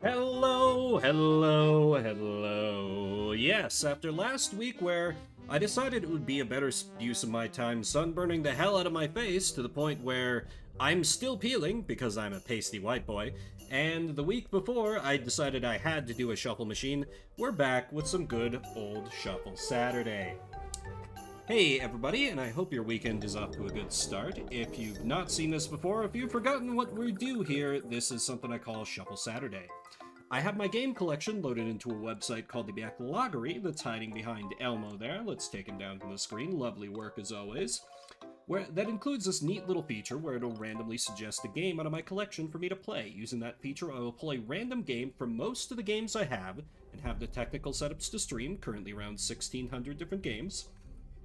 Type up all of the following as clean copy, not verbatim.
Hello, hello, hello. Yes, after last week where I decided it would be a better use of my time sunburning the hell out of my face to the point where I'm still peeling because I'm a pasty white boy, and the week before I decided I had to do a shuffle machine, we're back with some good old Shuffle Saturday. Hey everybody, and I hope your weekend is off to a good start. If you've not seen this before, if you've forgotten what we do here, this is something I call Shuffle Saturday. I have my game collection loaded into a website called the Backloggery that's hiding behind Elmo there. Let's take him down from the screen. Lovely work as always. That includes this neat little feature where it'll randomly suggest a game out of my collection for me to play. Using that feature, I will pull a random game from most of the games I have and have the technical setups to stream, currently around 1,600 different games.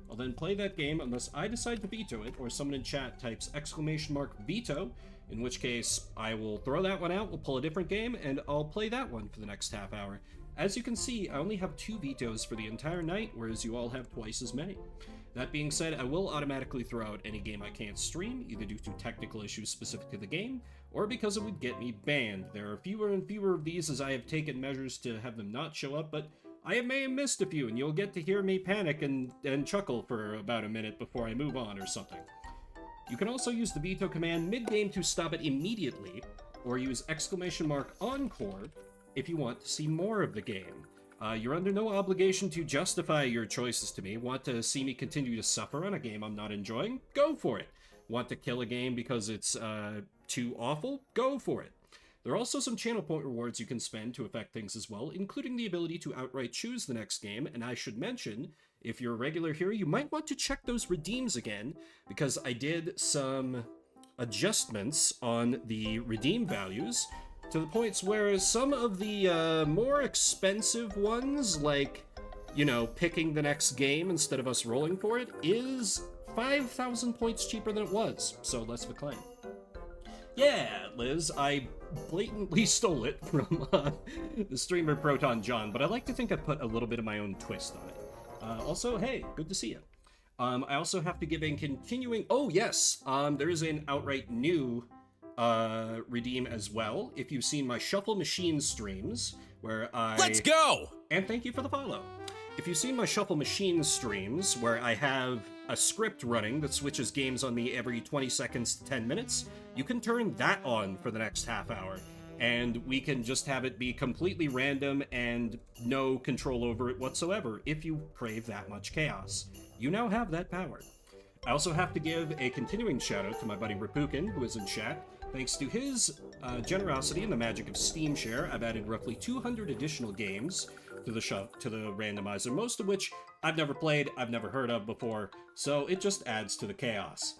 I'll then play that game unless I decide to veto it or someone in chat types !veto, in which case I will throw that one out, we'll pull a different game, and I'll play that one for the next half hour. As you can see, I only have 2 vetoes for the entire night, whereas you all have twice as many. That being said, I will automatically throw out any game I can't stream, either due to technical issues specific to the game, or because it would get me banned. There are fewer and fewer of these as I have taken measures to have them not show up, but I may have missed a few, and you'll get to hear me panic and chuckle for about a minute before I move on or something. You can also use the veto command mid-game to stop it immediately, or use !encore if you want to see more of the game. You're under no obligation to justify your choices to me. Want to see me continue to suffer on a game I'm not enjoying? Go for it. Want to kill a game because it's too awful? Go for it. There are also some channel point rewards you can spend to affect things as well, including the ability to outright choose the next game, and I should mention, if you're a regular here, you might want to check those redeems again, because I did some adjustments on the redeem values, to the points where some of the more expensive ones, like, you know, picking the next game instead of us rolling for it, is 5,000 points cheaper than it was, so let's claim. Yeah, Liz, I blatantly stole it from the streamer Proton John, but I like to think I put a little bit of my own twist on it. Also, hey, good to see you. I also have to give a continuing... Oh, yes, there is an outright new redeem as well. If you've seen my Shuffle Machine streams, where I... Let's go! And thank you for the follow. If you've seen my Shuffle Machine streams, where I have a script running that switches games on me every 20 seconds to 10 minutes, you can turn that on for the next half hour, and we can just have it be completely random and no control over it whatsoever if you crave that much chaos. You now have that power. I also have to give a continuing shout out to my buddy Rapukin, who is in chat. Thanks to his generosity and the magic of Steam Share, I've added roughly 200 additional games to the randomizer, most of which I've never played, I've never heard of before, so it just adds to the chaos.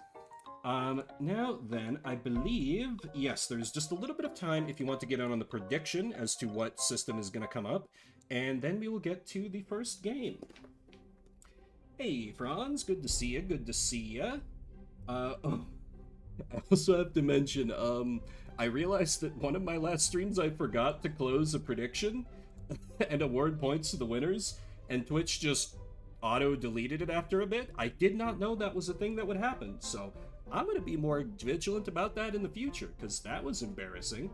Now then, I believe, yes, there's just a little bit of time if you want to get on the prediction as to what system is going to come up, and then we will get to the first game. Hey, Franz, good to see you, good to see ya. Oh, I also have to mention, I realized that one of my last streams I forgot to close a prediction and award points to the winners, and Twitch just auto-deleted it after a bit. I did not know that was a thing that would happen, so I'm going to be more vigilant about that in the future, because that was embarrassing.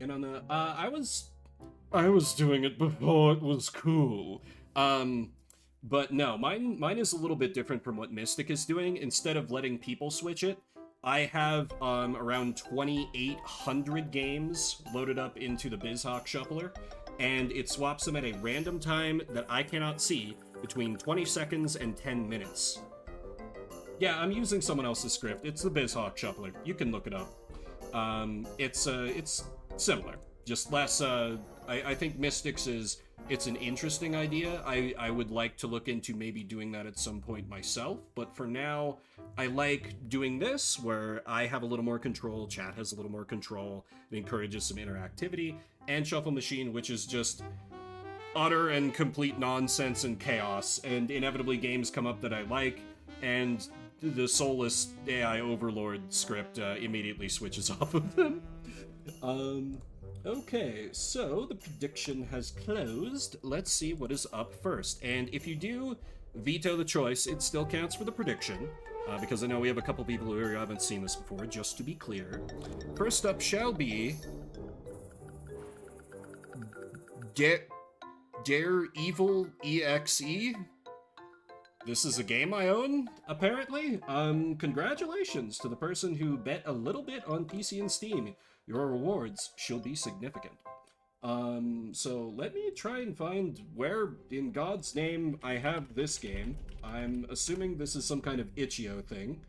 And on the, I was doing it before it was cool. But no, mine is a little bit different from what Mystic is doing. Instead of letting people switch it, I have around 2,800 games loaded up into the BizHawk Shuffler, and it swaps them at a random time that I cannot see between 20 seconds and 10 minutes. Yeah, I'm using someone else's script. It's the BizHawk Shuffler. You can look it up. It's similar, just less. I think Mystics it's an interesting idea. I would like to look into maybe doing that at some point myself, but for now, I like doing this, where I have a little more control, chat has a little more control, it encourages some interactivity, and Shuffle Machine, which is just utter and complete nonsense and chaos, and inevitably games come up that I like, and the soulless AI overlord script immediately switches off of them. Okay, so the prediction has closed. Let's see what is up first. And if you do veto the choice, it still counts for the prediction, because I know we have a couple people who haven't seen this before, just to be clear. First up shall be Dare Evil EXE? This is a game I own, apparently. Congratulations to the person who bet a little bit on PC and Steam. Your rewards shall be significant. So let me try and find where in God's name I have this game. I'm assuming this is some kind of itch.io thing.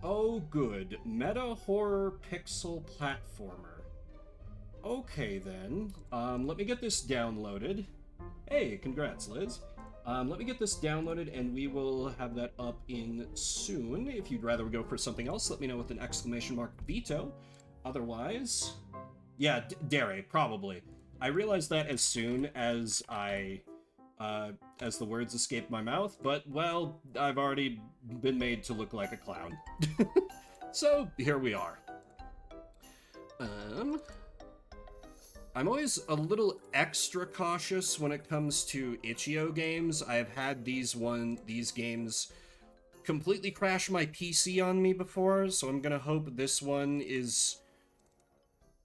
Oh good, meta horror pixel platformer. Okay then, let me get this downloaded. Hey, congrats, Liz. Let me get this downloaded and we will have that up in soon. If you'd rather go for something else, let me know with an exclamation mark veto. Otherwise, yeah, Dare, probably. I realized that as soon as as the words escaped my mouth, but, well, I've already been made to look like a clown. So, here we are. I'm always a little extra cautious when it comes to itch.io games. I've had these games completely crash my PC on me before, so I'm gonna hope this one is,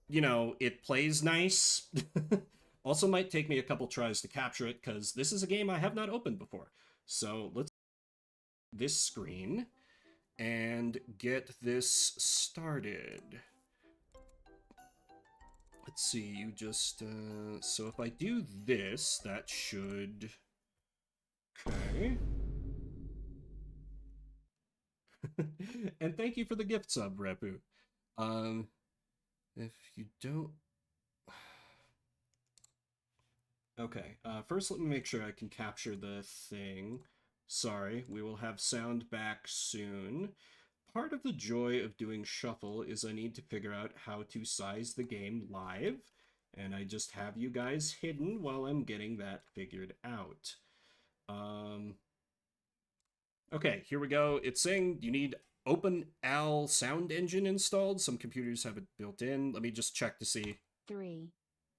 you know, it plays nice. Also might take me a couple tries to capture it, because this is a game I have not opened before. So let's this screen and get this started. Let's see, you just, so if I do this, that should, okay. And thank you for the gift sub, Repu. If you don't, okay, first let me make sure I can capture the thing. Sorry, we will have sound back soon. Part of the joy of doing shuffle is I need to figure out how to size the game live, and I just have you guys hidden while I'm getting that figured out. Okay, here we go. It's saying you need OpenAL sound engine installed. Some computers have it built in. Let me just check to see. 3,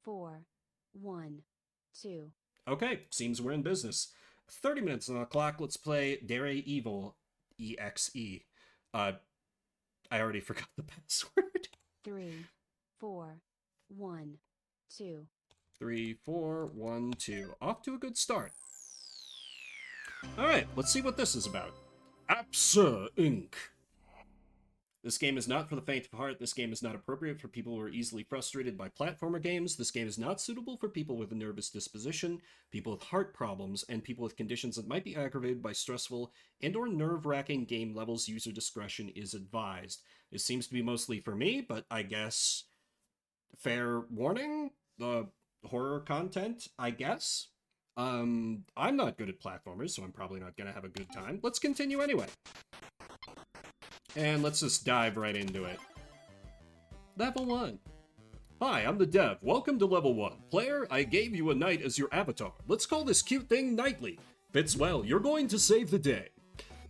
4, 1, 2. Okay, seems we're in business. 30 minutes on the clock. Let's play Dare Evil EXE. I already forgot the password. 3, 4, 1, 2. 3, 4, 1, 2. Off to a good start. Alright, let's see what this is about. Apsa Inc. This game is not for the faint of heart. This game is not appropriate for people who are easily frustrated by platformer games. This game is not suitable for people with a nervous disposition, people with heart problems, and people with conditions that might be aggravated by stressful and/or nerve-wracking game levels. User discretion is advised. This seems to be mostly for me, but I guess fair warning. Horror content, I guess. I'm not good at platformers, so I'm probably not gonna have a good time. Let's continue anyway. And let's just dive right into it. Level 1. Hi, I'm the dev. Welcome to Level 1. Player, I gave you a knight as your avatar. Let's call this cute thing Knightly. Fits well. You're going to save the day.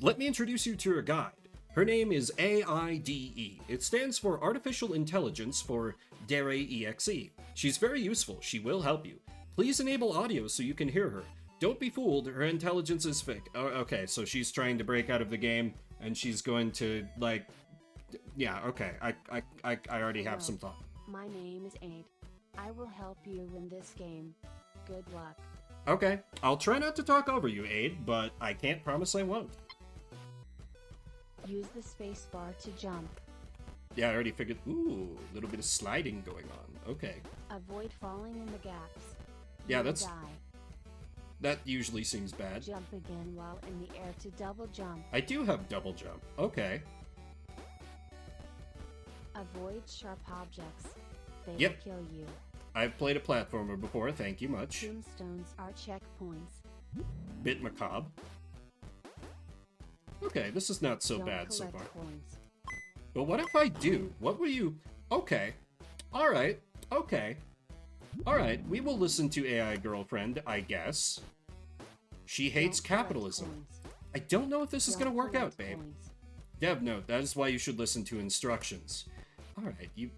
Let me introduce you to your guide. Her name is AIDE. It stands for Artificial Intelligence for Dare EXE. She's very useful. She will help you. Please enable audio so you can hear her. Don't be fooled. Her intelligence is fake. Oh, okay, so she's trying to break out of the game. And she's going to, like, yeah, okay, I already have some thought. My name is Aid. I will help you in this game. Good luck. Okay, I'll try not to talk over you, Aid, but I can't promise I won't. Use the space bar to jump. Yeah, I already figured, ooh, a little bit of sliding going on, okay. Avoid falling in the gaps. Yeah, You'll that's... die. That usually seems bad. Jump again while in the air to double jump. I do have double jump. Okay. Avoid sharp objects. They Yep. will kill you. I've played a platformer before, thank you much. Tombstones are checkpoints. Bit macabre. Okay, this is not so Don't bad so collect far. coins. But what if I do? What will you... Okay. Alright. Okay. Alright, we will listen to AI girlfriend, I guess. She hates Don't collect capitalism. coins. I don't know if this is Don't gonna work out, collect babe. coins. Dev note, that is why you should listen to instructions. Alright, you...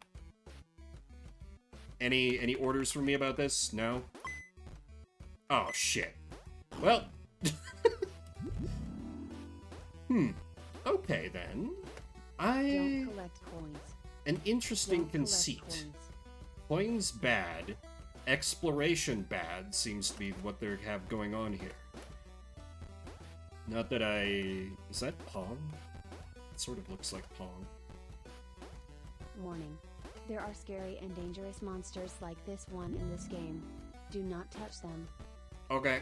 Any orders from me about this? No? Oh, shit. Well... Okay, then. Don't collect coins. An interesting Don't collect conceit. coins. Coins bad. Exploration bad seems to be what they have going on here. Not that I... Is that Pong? It sort of looks like Pong. Warning. There are scary and dangerous monsters like this one in this game. Do not touch them. Okay.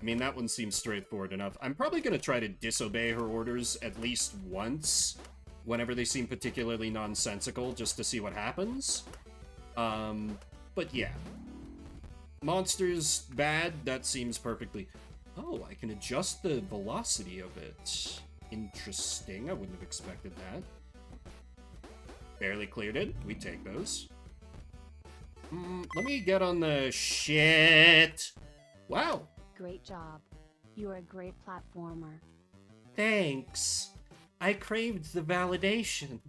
I mean, that one seems straightforward enough. I'm probably going to try to disobey her orders at least once, whenever they seem particularly nonsensical, just to see what happens. But yeah. Monsters, bad, that seems perfectly... Oh, I can adjust the velocity of it. Interesting, I wouldn't have expected that. Barely cleared it, we take those. Let me get on the shit. Wow. Great job. You are a great platformer. Thanks. I craved the validation.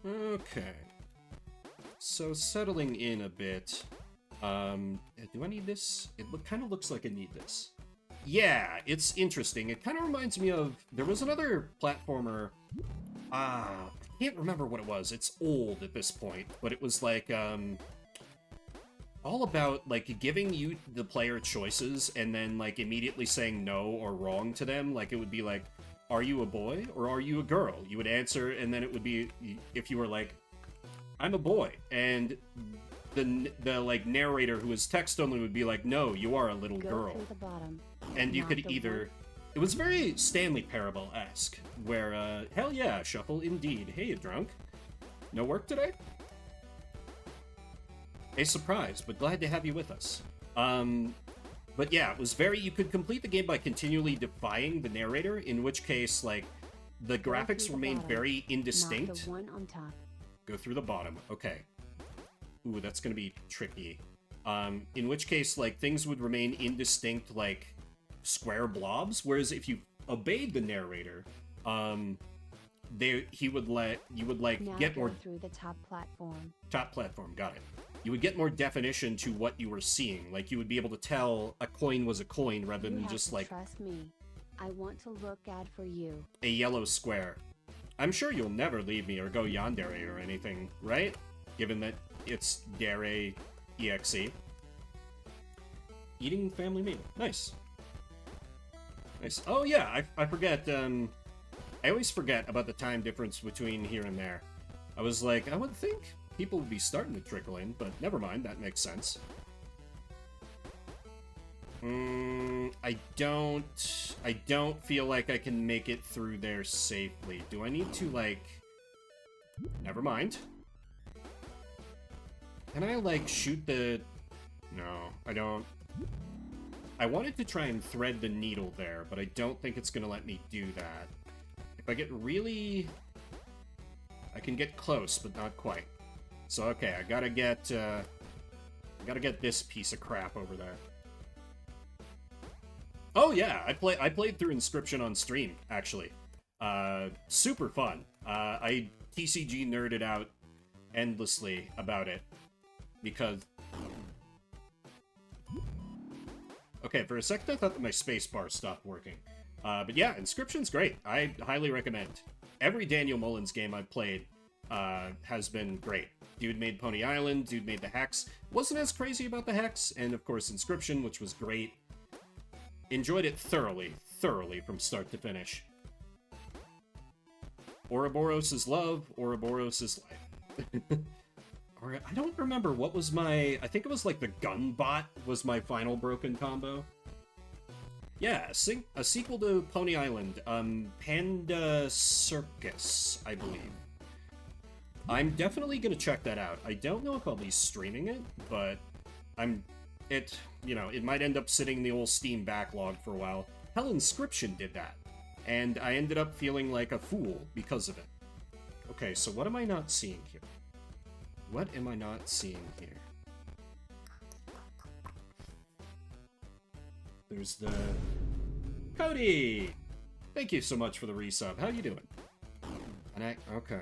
Okay. So settling in a bit. Do I need this? It kind of looks like I need this. Yeah, it's interesting. It kind of reminds me of... There was another platformer... I can't remember what it was. It's old at this point. But it was like, all about, like, giving you, the player, choices, and then, like, immediately saying no or wrong to them. Like, it would be like, are you a boy or are you a girl? You would answer, and then it would be, if you were like, I'm a boy, and the like, narrator who was text-only would be like, no, you are a little girl. Go through the bottom. And you could either... It was very Stanley Parable-esque, where, hell yeah, Shuffle, indeed. Hey, you drunk? No work today? A surprise, but glad to have you with us. But yeah, it was very... You could complete the game by continually defying the narrator, in which case, like, the graphics remained very indistinct. Not the one on top. Go through the bottom, okay. Ooh, that's gonna be tricky. In which case, like, things would remain indistinct, like, square blobs, whereas if you obeyed the narrator, you would like now get go more through the top platform. Top platform, got it. You would get more definition to what you were seeing. Like, you would be able to tell a coin was a coin rather You than have just to like trust me. I want to look at for you. a yellow square. I'm sure you'll never leave me or go yandere or anything, right? Given that it's Dare EXE. Eating family meal. Nice. Nice. Oh yeah, I forget, I always forget about the time difference between here and there. I was like, I would think people would be starting to trickle in, but never mind, that makes sense. I don't feel like I can make it through there safely. Do I need to, like... Never mind. Can I, like, shoot the... No, I don't. I wanted to try and thread the needle there, but I don't think it's gonna let me do that. If I get really... I can get close, but not quite. So, okay, I gotta get this piece of crap over there. Oh yeah, I played through Inscription on stream, actually. Super fun. I TCG nerded out endlessly about it. Because... Okay, for a second I thought that my spacebar stopped working. But yeah, Inscription's great. I highly recommend. Every Daniel Mullins game I've played has been great. Dude made Pony Island, dude made the Hex. Wasn't as crazy about the Hex, and of course Inscription, which was great. Enjoyed it thoroughly from start to finish. Ouroboros is love, Ouroboros is life. Or, I don't remember, what was my... I think it was like the gun bot was my final broken combo. Yeah, a sequel to Pony Island, Panda Circus, I believe. I'm definitely gonna check that out. I don't know if I'll be streaming it, but it might end up sitting in the old Steam backlog for a while. Hell, Inscription did that, and I ended up feeling like a fool because of it. Okay, so what am I not seeing here? What am I not seeing here? There's the... Cody! Thank you so much for the resub. How you doing? Okay.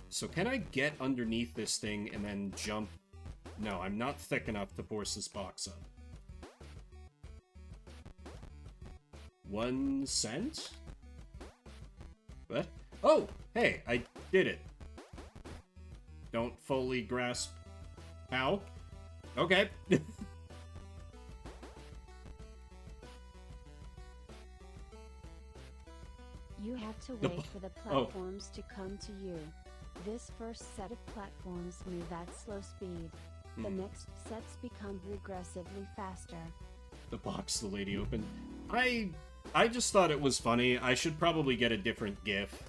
So can I get underneath this thing and then jump? No, I'm not thick enough to force this box up. 1 cent? What? Oh, hey, I did it. Don't fully grasp how. Okay. You have to wait for the platforms to come to you. This first set of platforms move at slow speed. The next sets become regressively faster. The box the lady opened. I just thought it was funny. I should probably get a different GIF.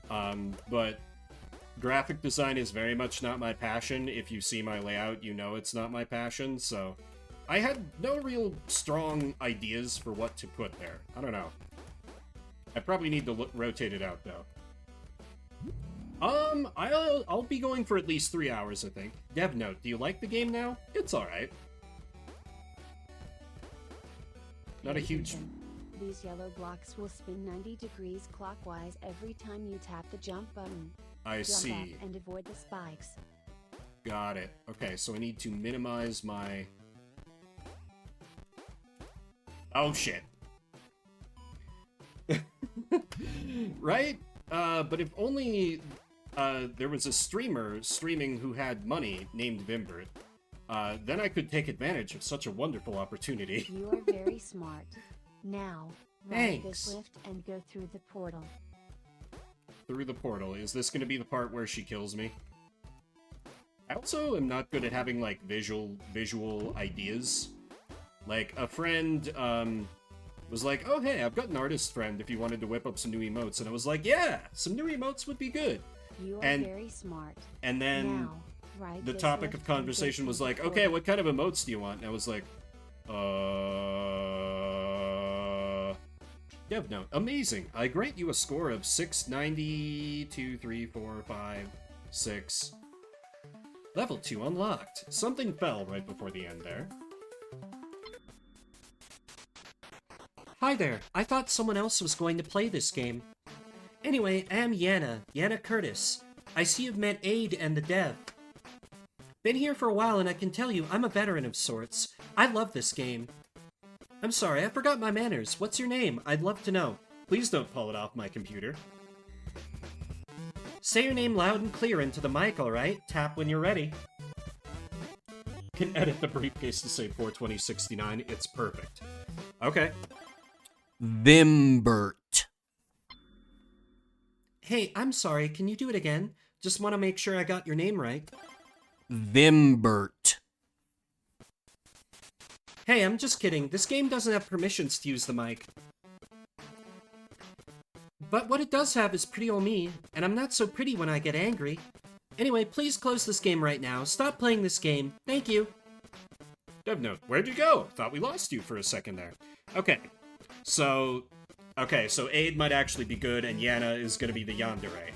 But graphic design is very much not my passion. If you see my layout, you know it's not my passion, so I had no real strong ideas for what to put there. I don't know. I probably need to rotate it out, though. I'll be going for at least 3 hours, I think. Dev note, do you like the game now? It's alright. Not a huge... These yellow blocks will spin 90 degrees clockwise every time you tap the jump button. I see. Jump up and avoid the spikes. Got it. Okay, so I need to minimize my... Oh, shit. Right? But if only there was a streamer streaming who had money named Vimbert, then I could take advantage of such a wonderful opportunity. You are very smart. Now, ride this lift and go through the portal. Through the portal. Is this going to be the part where she kills me? I also am not good at having, like, visual ideas. Like, a friend, was like, oh, hey, I've got an artist friend if you wanted to whip up some new emotes. And I was like, yeah, some new emotes would be good. You are very smart. And then now, the topic of conversation was like, okay, what kind of emotes do you want? And I was like, Dev note, amazing. I grant you a score of 690, 2, 3, 4, 5, 6. Level 2 unlocked. Something fell right before the end there. Hi there, I thought someone else was going to play this game. Anyway, I am Yana Curtis. I see you've met Aid and the dev. Been here for a while and I can tell you I'm a veteran of sorts. I love this game. I'm sorry, I forgot my manners. What's your name? I'd love to know. Please don't pull it off my computer. Say your name loud and clear into the mic, alright? Tap when you're ready. Can edit the briefcase to say 42069. It's perfect. Okay. Vimbert. Hey, I'm sorry, can you do it again? Just want to make sure I got your name right. Vimbert. Hey, I'm just kidding. This game doesn't have permissions to use the mic. But what it does have is pretty ol' me, and I'm not so pretty when I get angry. Anyway, please close this game right now. Stop playing this game. Thank you. Dev note, where'd you go? Thought we lost you for a second there. Okay. So Aid might actually be good, and Yana is gonna be the yandere.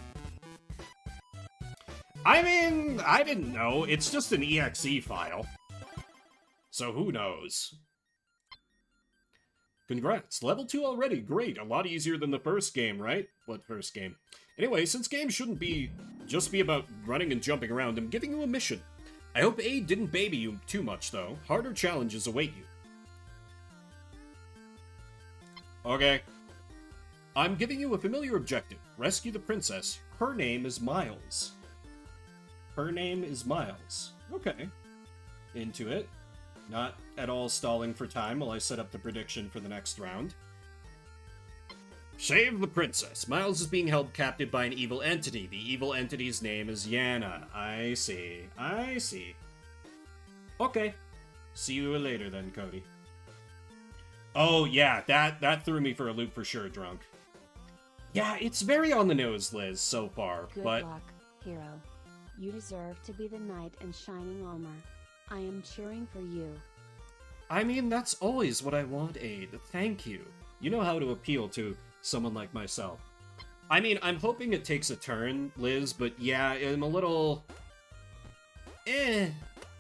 I mean, I didn't know. It's just an exe file. So who knows? Congrats, level 2 already, great, a lot easier than the first game, right? What first game? Anyway, since games shouldn't just be about running and jumping around, I'm giving you a mission. I hope Aid didn't baby you too much, though. Harder challenges await you. Okay. I'm giving you a familiar objective. Rescue the princess. Her name is Miles. Her name is Miles. Okay. Into it. Not at all stalling for time while I set up the prediction for the next round. Save the princess. Miles is being held captive by an evil entity. The evil entity's name is Yana. I see. I see. Okay. See you later then, Cody. Oh, yeah, that threw me for a loop for sure, Drunk. Yeah, it's very on the nose, Liz, so far, Good but... luck, hero. You deserve to be the knight in shining armor. I am cheering for you. I mean, that's always what I want, Aid. Thank you. You know how to appeal to someone like myself. I mean, I'm hoping it takes a turn, Liz, but yeah, I'm a little...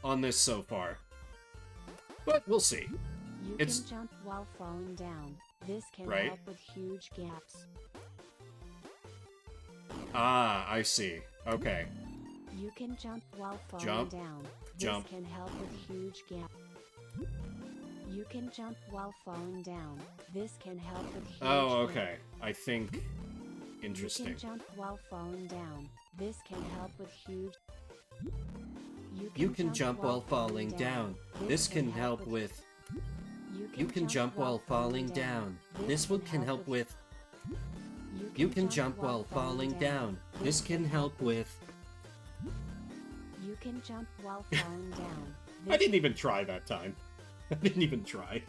on this so far. But we'll see. You can jump while falling down. This can help with huge gaps. Ah, I see. Okay. You can jump while falling down. This can help with huge gaps. You can jump while falling down. This can help with huge Oh, okay. I think Interesting. You can jump while falling down. This can help with huge... You can jump while falling down. This can help with... You can jump while falling down. This one can help with... You can jump while falling down. This can help with... You can jump while falling down. I didn't even try that time. I didn't even try.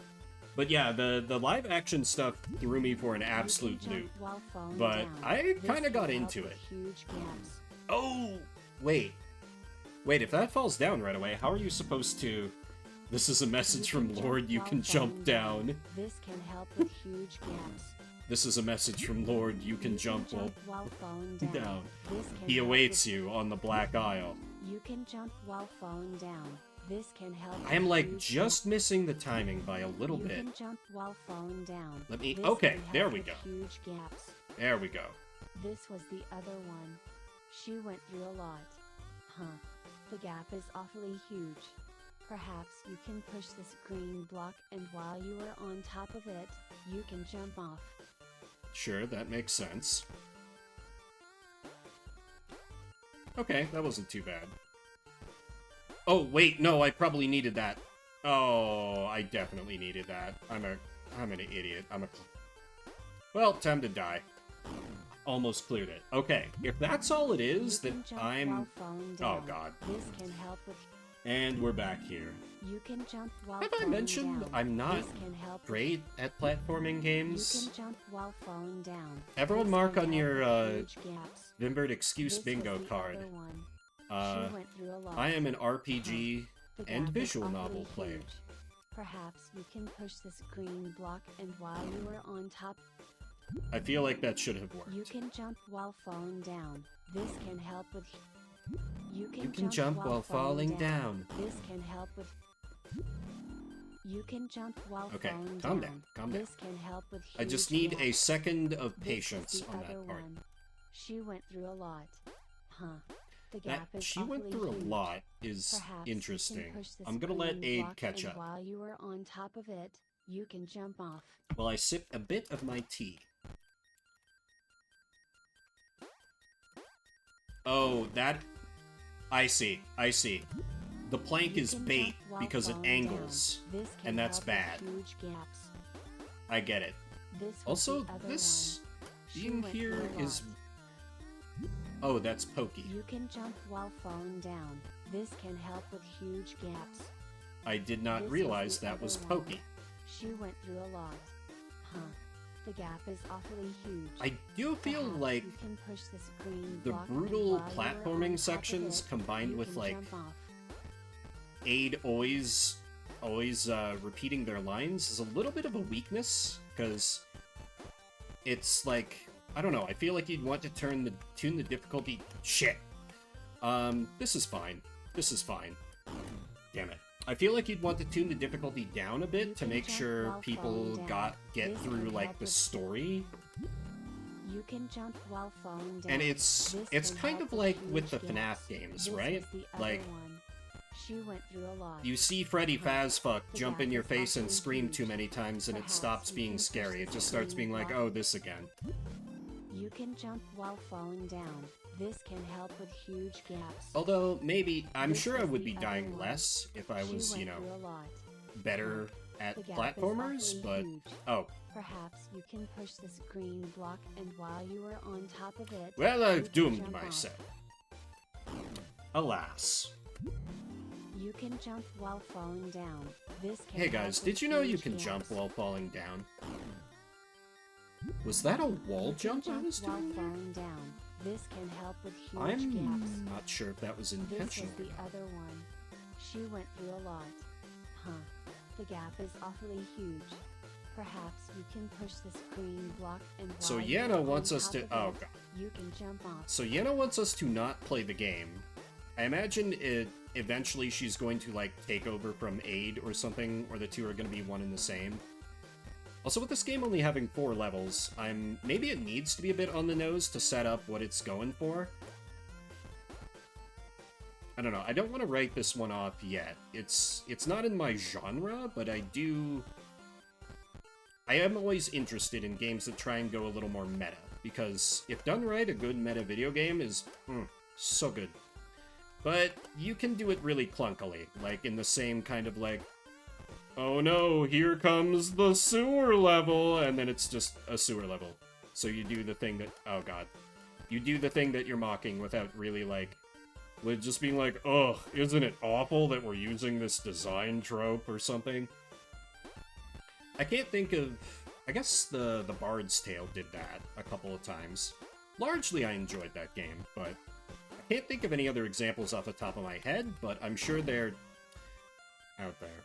But yeah, the live action stuff threw me for an absolute loop. But I kind of got into it. Oh, wait. Wait, if that falls down right away, how are you supposed to... This is a message from Lord, you can jump down. This can help with huge gaps. This is a message from Lord, you can jump while falling down. He awaits you on the Black Isle. You can jump while falling down. This can help. I am like just missing the timing by a little bit. You can jump while falling down. Let me... Okay, there we go. Huge gaps. There we go. This was the other one. She went through a lot. Huh. The gap is awfully huge. Perhaps you can push this green block and while you are on top of it, you can jump off. Sure, that makes sense. Okay, that wasn't too bad. Oh, wait, no, I probably needed that. Oh, I definitely needed that. I'm an idiot. Well, time to die. Almost cleared it. Okay, if that's all it is, then I'm... Oh, God. This can help with... And we're back here. You can jump while Have I mentioned down. I'm not great at platforming games? You can jump while falling down. Everyone mark on your Vimbert Excuse Bingo card. I am an RPG and visual novel player. Perhaps you can push this green block and while you are on top... I feel like that should have worked. You can jump while falling down. This can help with... You can jump while falling down. This can help with... You can jump while falling down. Calm down, calm down. This can help with I just need a second of patience on that part. She went through a lot. Huh. The gap is she went through a lot is interesting. I'm gonna let Aid catch up. While you are on top of it, you can jump off. While I sip a bit of my tea. Oh, that... I see, I see. The plank is bait because it angles, and that's bad. I get it. Also, this being here is... Oh, that's pokey. You can jump while falling down. This can help with huge gaps. I did not realize that was pokey. She went through a lot. Huh. The gap is awfully huge. I do feel like the brutal platforming sections combined with like Aid always repeating their lines is a little bit of a weakness, because it's like, I don't know, I feel like you'd want to tune the difficulty... Shit! This is fine. This is fine. Damn it. I feel like you'd want to tune the difficulty down a bit to make sure people get through, like, the story. You can jump while falling down. And it's kind of like with the FNAF games, right? Like, she went through a lot. You see Freddy Fazfuck jump in your face and scream too many times and it stops being scary. It just starts being like, oh, this again. You can jump while falling down. This can help with huge gaps. Although, maybe, I'm sure I would be dying less if I was, you know, better at platformers, but... Oh. Perhaps you can push this green block and while you are on top of it... Well, I've doomed myself. Alas. You can jump while falling down. This can Hey guys, did you know you can jump while falling down? Was that a wall jump I was doing there? Falling down. This can help with huge I'm gaps. not sure if that was intentional. This is the other one. She went through a lot. Huh. The gap is awfully huge. Perhaps you can push this green block and so Yana wants us to... Oh god. You can jump off. So Yana wants us to not play the game. I imagine eventually she's going to, like, take over from Aid or something, or the two are going to be one and the same. Also, with this game only having 4 levels, maybe it needs to be a bit on the nose to set up what it's going for. I don't know, I don't want to write this one off yet. It's not in my genre, but I am always interested in games that try and go a little more meta. because if done right, a good meta video game is so good. But you can do it really clunkily, like in the same kind of like, oh no, here comes the sewer level, and then it's just a sewer level. So you do the thing that, oh god. You do the thing that you're mocking without really like, with just being like, ugh, isn't it awful that we're using this design trope or something? I can't think of, I guess the Bard's Tale did that a couple of times. Largely I enjoyed that game, but I can't think of any other examples off the top of my head, but I'm sure they're out there.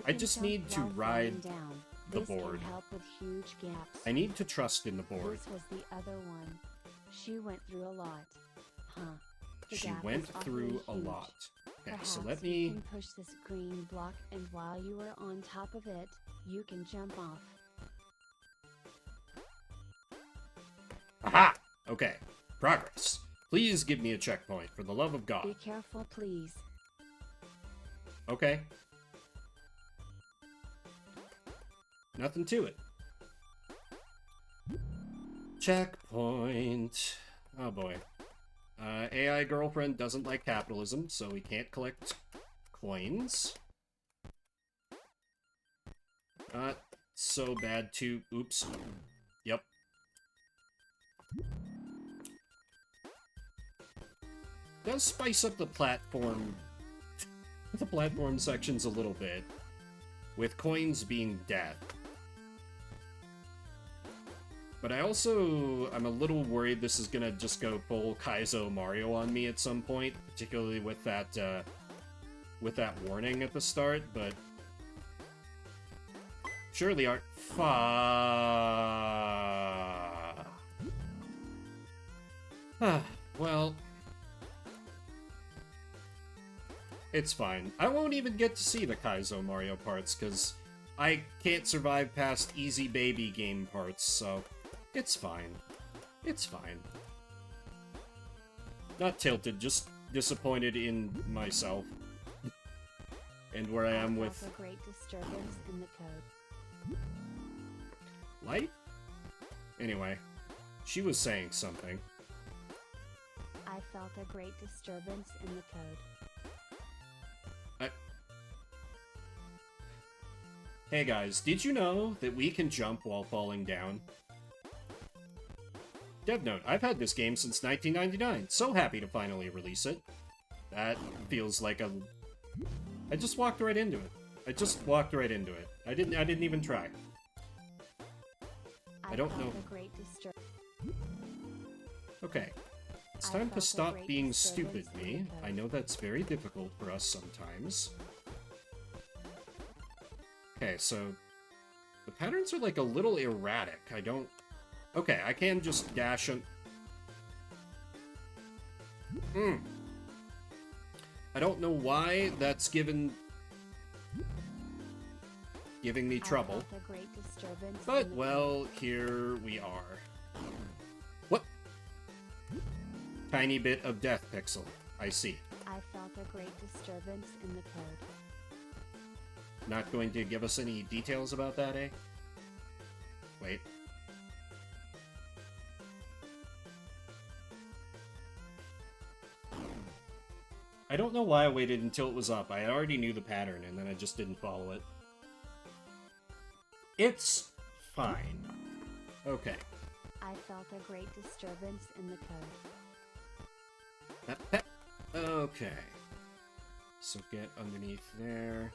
I just need to ride the board. Help with huge gaps. I need to trust in the board. This was the other one. She went through a lot. Huh. The She gap went is awfully through a huge. lot. Okay, Perhaps so let you me... can push this green block, and while you are on top of it, you can jump off. Aha! Okay, progress. Please give me a checkpoint, for the love of Be God. careful, please. Okay. Nothing to it. Checkpoint. Oh boy. AI girlfriend doesn't like capitalism, so we can't collect coins. Not so bad too. Oops. Yep. Does spice up the platform sections a little bit, with coins being death. But I'm a little worried this is gonna just go full Kaizo Mario on me at some point, particularly with that warning at the start, but... Surely aren't... Well... It's fine. I won't even get to see the Kaizo Mario parts, because I can't survive past easy baby game parts, so... It's fine. It's fine. Not tilted, just disappointed in myself. And where I am with... felt a great disturbance in the code. Light? Anyway, she was saying something. I felt a great disturbance in the code. Hey guys, did you know that we can jump while falling down? Dev note, I've had this game since 1999. So happy to finally release it. That feels like a... I just walked right into it. I didn't even try. I don't know. Okay. It's time to stop being stupid, me. I know that's very difficult for us sometimes. Okay, so... The patterns are like a little erratic. I don't... Okay, I can just dash them. I don't know why that's giving me trouble. But, well, here we are. What? Tiny bit of death pixel. I see. I felt a great disturbance in the code. Not going to give us any details about that, eh? Wait. I don't know why I waited until it was up. I already knew the pattern, and then I just didn't follow it. It's fine. Okay. I felt a great disturbance in the code. Okay. So get underneath there.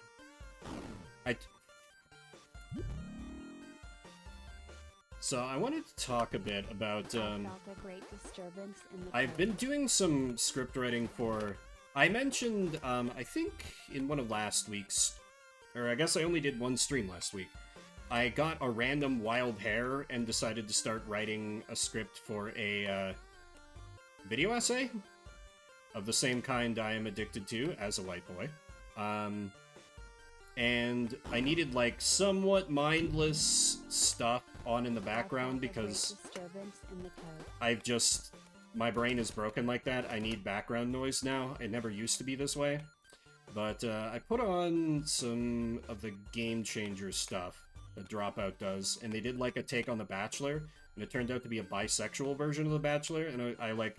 So I wanted to talk a bit about, I felt a great disturbance in the code. I've been doing some script writing for... I mentioned, I think in one of last week's... Or I guess I only did one stream last week. I got a random wild hair and decided to start writing a script for a, video essay of the same kind I am addicted to as a white boy. And I needed, like, somewhat mindless stuff on in the background because I've just... My brain is broken like that. I need background noise now. It never used to be this way. But I put on some of the Game Changer stuff that Dropout does, and they did like a take on The Bachelor. and it turned out to be a bisexual version of The Bachelor, and I like,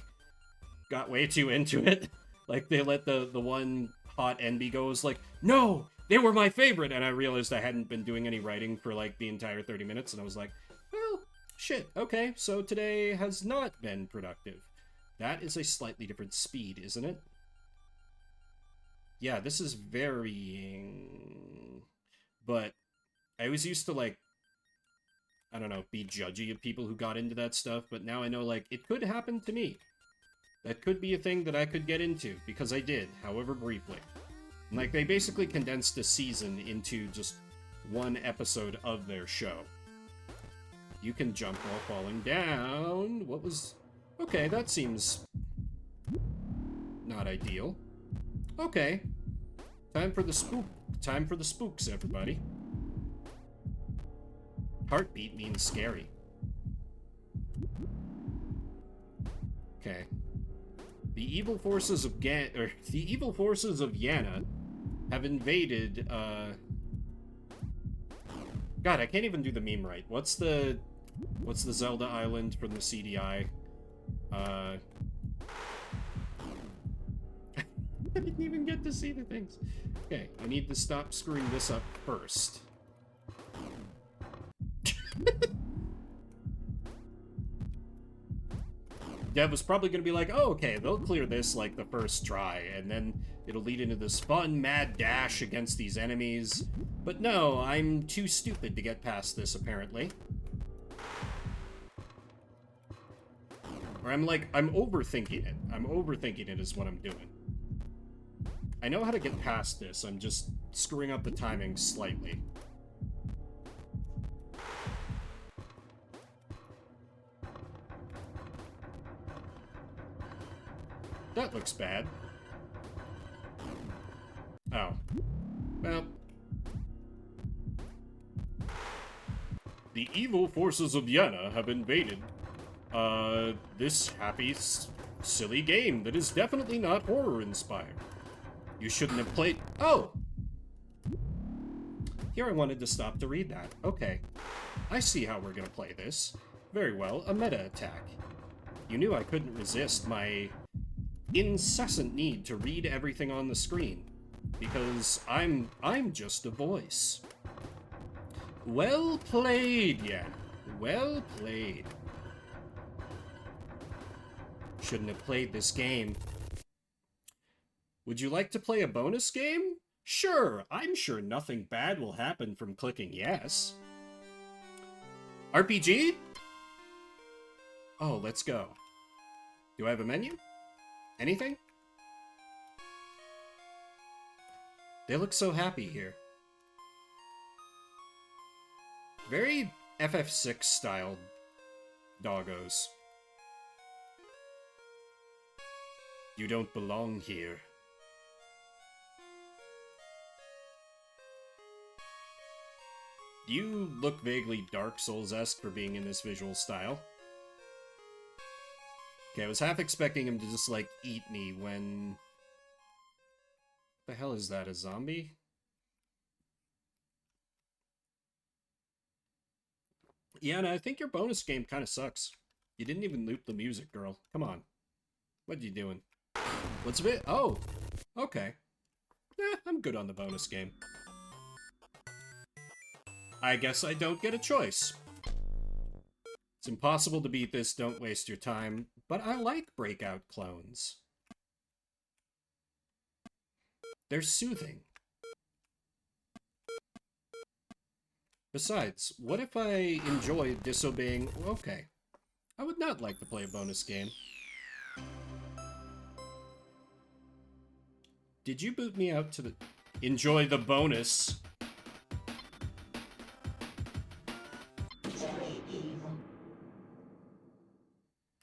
got way too into it. Like, they let the one hot NB go, was like, no, they were my favorite, and I realized I hadn't been doing any writing for, like, the entire 30 minutes, and I was like, well, shit, okay, so today has not been productive. That is a slightly different speed, isn't it? Yeah, this is varying, but I was used to, like, I don't know, be judgy of people who got into that stuff, but now I know, like, it could happen to me. That could be a thing that I could get into, because I did, however briefly. And, like, they basically condensed a season into just one episode of their show. You can jump while falling down. What was... Okay, that seems... not ideal. Okay. Time for the spooks, everybody. Heartbeat means scary. Okay. The evil forces of Yana have invaded, God, I can't even do the meme right. What's the Zelda island from the CDI? I didn't even get to see the things. Okay, I need to stop screwing this up first. Dev was probably going to be like, oh, okay, they'll clear this, like, the first try, and then it'll lead into this fun, mad dash against these enemies. But no, I'm too stupid to get past this, apparently. Or I'm overthinking it. I'm overthinking it is what I'm doing. I know how to get past this, I'm just screwing up the timing slightly. That looks bad. Oh. Well. The evil forces of Yana have invaded, this happy, silly game that is definitely not horror-inspired. You shouldn't have played... Oh! Here I wanted to stop to read that. Okay. I see how we're gonna play this. Very well, a meta attack. You knew I couldn't resist my incessant need to read everything on the screen, because I'm just a voice. Well played, Yan. Well played. Shouldn't have played this game. Would you like to play a bonus game? Sure, I'm sure nothing bad will happen from clicking yes. RPG? Oh, let's go. Do I have a menu? Anything? They look so happy here. Very FF6 style doggos. You don't belong here. Do you look vaguely Dark Souls-esque for being in this visual style? Okay, I was half expecting him to just, like, eat me when... What the hell is that, a zombie? Yeah, and I think your bonus game kind of sucks. You didn't even loop the music, girl. Come on. What you doing? What's a bit? Oh! Okay. I'm good on the bonus game. I guess I don't get a choice. It's impossible to beat this, don't waste your time, but I like Breakout clones. They're soothing. Besides, what if I enjoy disobeying... Okay. I would not like to play a bonus game. Did you boot me out to the... Enjoy the bonus.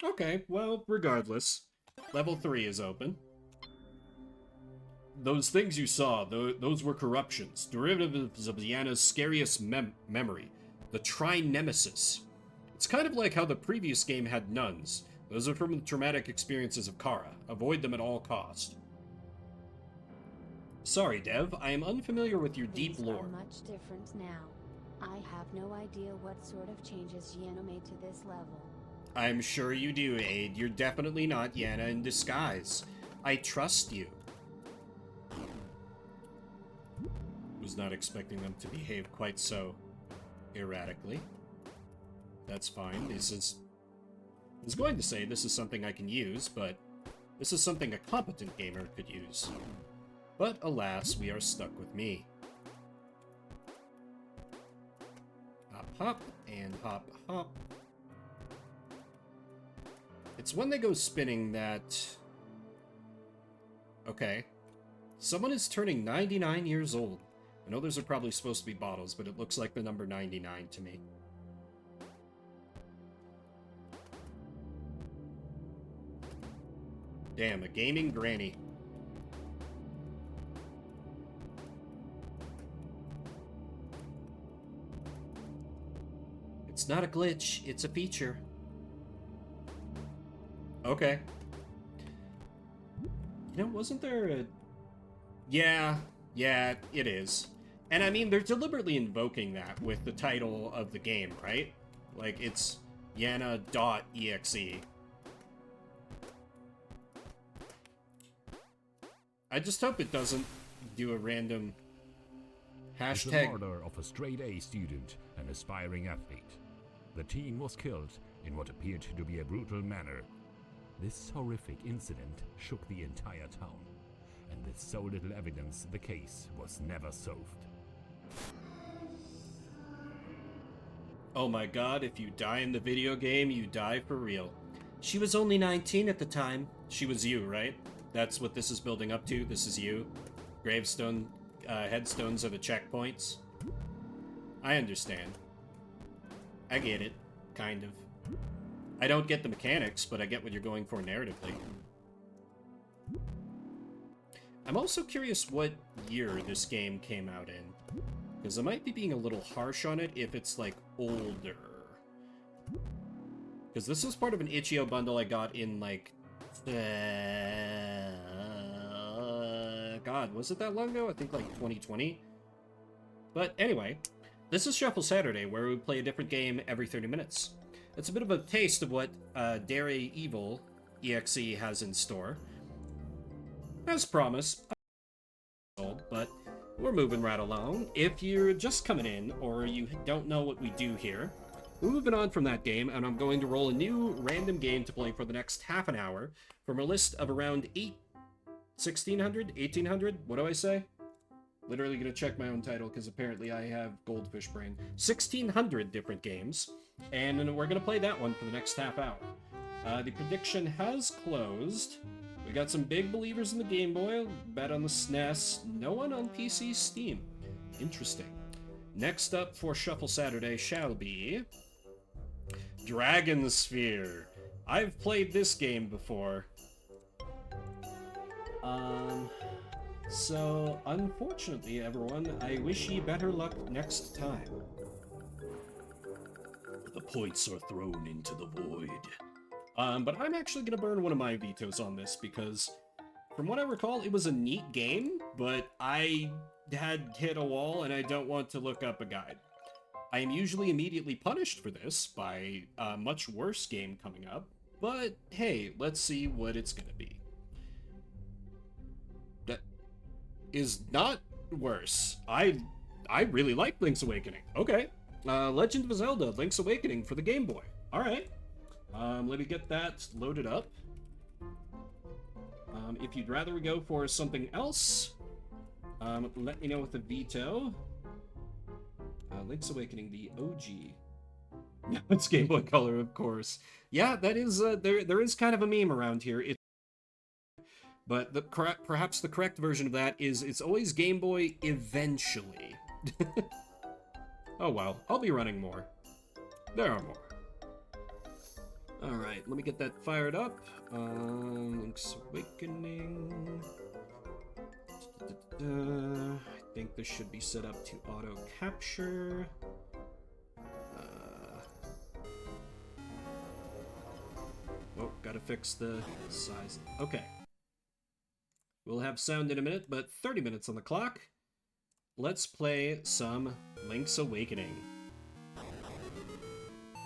Okay, well, regardless. Level 3 is open. Those things you saw, those were corruptions. Derivatives of Yana's scariest memory. The Tri-Nemesis. It's kind of like how the previous game had nuns. Those are from the traumatic experiences of Kara. Avoid them at all cost. Sorry, Dev. I am unfamiliar with your deep lore. Things are much different now. I have no idea what sort of changes Yana made to this level. I'm sure you do, Aid. You're definitely not Yana in disguise. I trust you. Was not expecting them to behave quite so erratically. That's fine. I was going to say this is something I can use, but this is something a competent gamer could use. But alas, we are stuck with me. Hop, hop, and hop, hop. It's when they go spinning that... Okay. Someone is turning 99 years old. I know those are probably supposed to be bottles, but it looks like the number 99 to me. Damn, a gaming granny. It's not a glitch, it's a feature. Okay. You know, wasn't there a... Yeah, it is. And I mean, they're deliberately invoking that with the title of the game, right? Like, it's Yana.exe. I just hope it doesn't do a random As the hashtag. murder of a straight-A student and aspiring athlete, the teen was killed in what appeared to be a brutal manner. This horrific incident shook the entire town, and with so little evidence, the case was never solved. Oh my god, if you die in the video game, you die for real. She was only 19 at the time. She was you, right? That's what this is building up to. This is you. Gravestone, headstones are the checkpoints. I understand. I get it. Kind of. I don't get the mechanics, but I get what you're going for narratively. I'm also curious what year this game came out in. Because I might be being a little harsh on it if it's, like, older. Because this was part of an itch.io bundle I got in, like... God, was it that long ago? I think, like, 2020? But anyway, this is Shuffle Saturday, where we play a different game every 30 minutes. It's a bit of a taste of what Dare Evil EXE has in store. As promised, but we're moving right along. If you're just coming in, or you don't know what we do here, we're moving on from that game, and I'm going to roll a new random game to play for the next half an hour from a list of around 1,600? 1,800? What do I say? Literally gonna check my own title, because apparently I have goldfish brain. 1,600 different games, and we're gonna play that one for the next half hour. The prediction has closed. We got some big believers in the Game Boy, bet on the SNES, no one on PC Steam. Interesting. Next up for Shuffle Saturday shall be... Dragon Sphere. I've played this game before. So, unfortunately, everyone, I wish ye better luck next time. The points are thrown into the void. But I'm actually gonna burn one of my vetoes on this, because from what I recall, it was a neat game, but I had hit a wall and I don't want to look up a guide. I am usually immediately punished for this by a much worse game coming up, but hey, let's see what it's gonna be. That is not worse. I really like Link's Awakening. Okay. Legend of Zelda, Link's Awakening for the Game Boy. Alright. Let me get that loaded up. If you'd rather we go for something else, let me know with a veto. Link's Awakening, the OG. No, it's Game Boy Color, of course. Yeah, that is, there is kind of a meme around here. But perhaps the correct version of that is it's always Game Boy eventually. Oh well, I'll be running more. There are more. Alright, let me get that fired up. Link's Awakening. I think this should be set up to auto capture. Oh, gotta fix the size. Okay. We'll have sound in a minute, but 30 minutes on the clock. Let's play some Link's Awakening.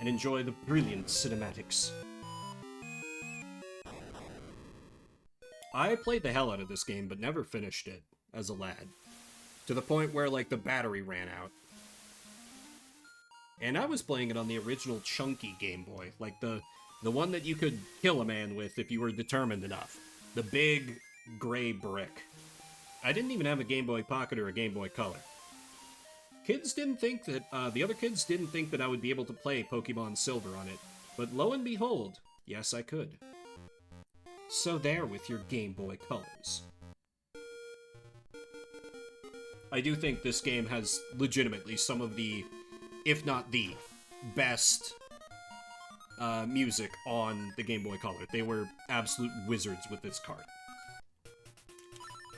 and enjoy the brilliant cinematics. I played the hell out of this game, but never finished it as a lad. To the point where, like, the battery ran out. And I was playing it on the original chunky Game Boy, like the one that you could kill a man with if you were determined enough. The big, gray brick. I didn't even have a Game Boy Pocket or a Game Boy Color. Kids didn't think that, the other kids didn't think that I would be able to play Pokemon Silver on it, but lo and behold, yes I could. So there with your Game Boy Colors. I do think this game has legitimately some of the, if not the, best music on the Game Boy Color. They were absolute wizards with this card.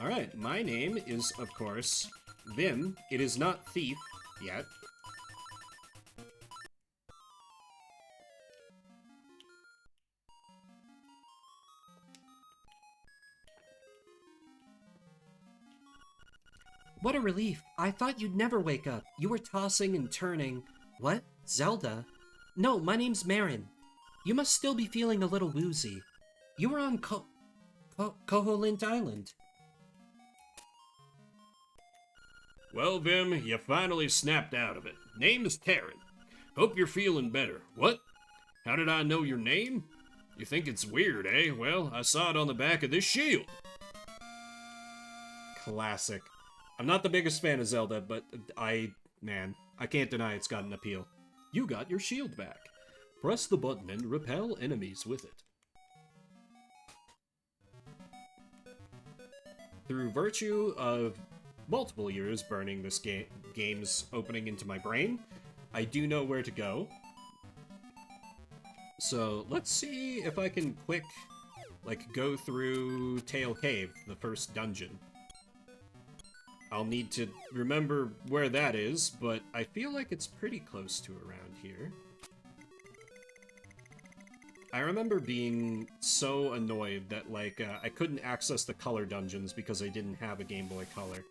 Alright, my name is, of course, Vim. It is not Thief yet. What a relief. I thought you'd never wake up. You were tossing and turning. What? Zelda? No, my name's Marin. You must still be feeling a little woozy. You were on Koholint Island. Well, Vim, you finally snapped out of it. Name's Taryn. Hope you're feeling better. What? How did I know your name? You think it's weird, eh? Well, I saw it on the back of this shield. Classic. I'm not the biggest fan of Zelda, but I can't deny it's got an appeal. You got your shield back. Press the button and repel enemies with it. Through virtue of multiple years burning this game's opening into my brain, I do know where to go. So let's see if I can quick, go through Tail Cave, the first dungeon. I'll need to remember where that is, but I feel like it's pretty close to around here. I remember being so annoyed that, I couldn't access the color dungeons because I didn't have a Game Boy Color.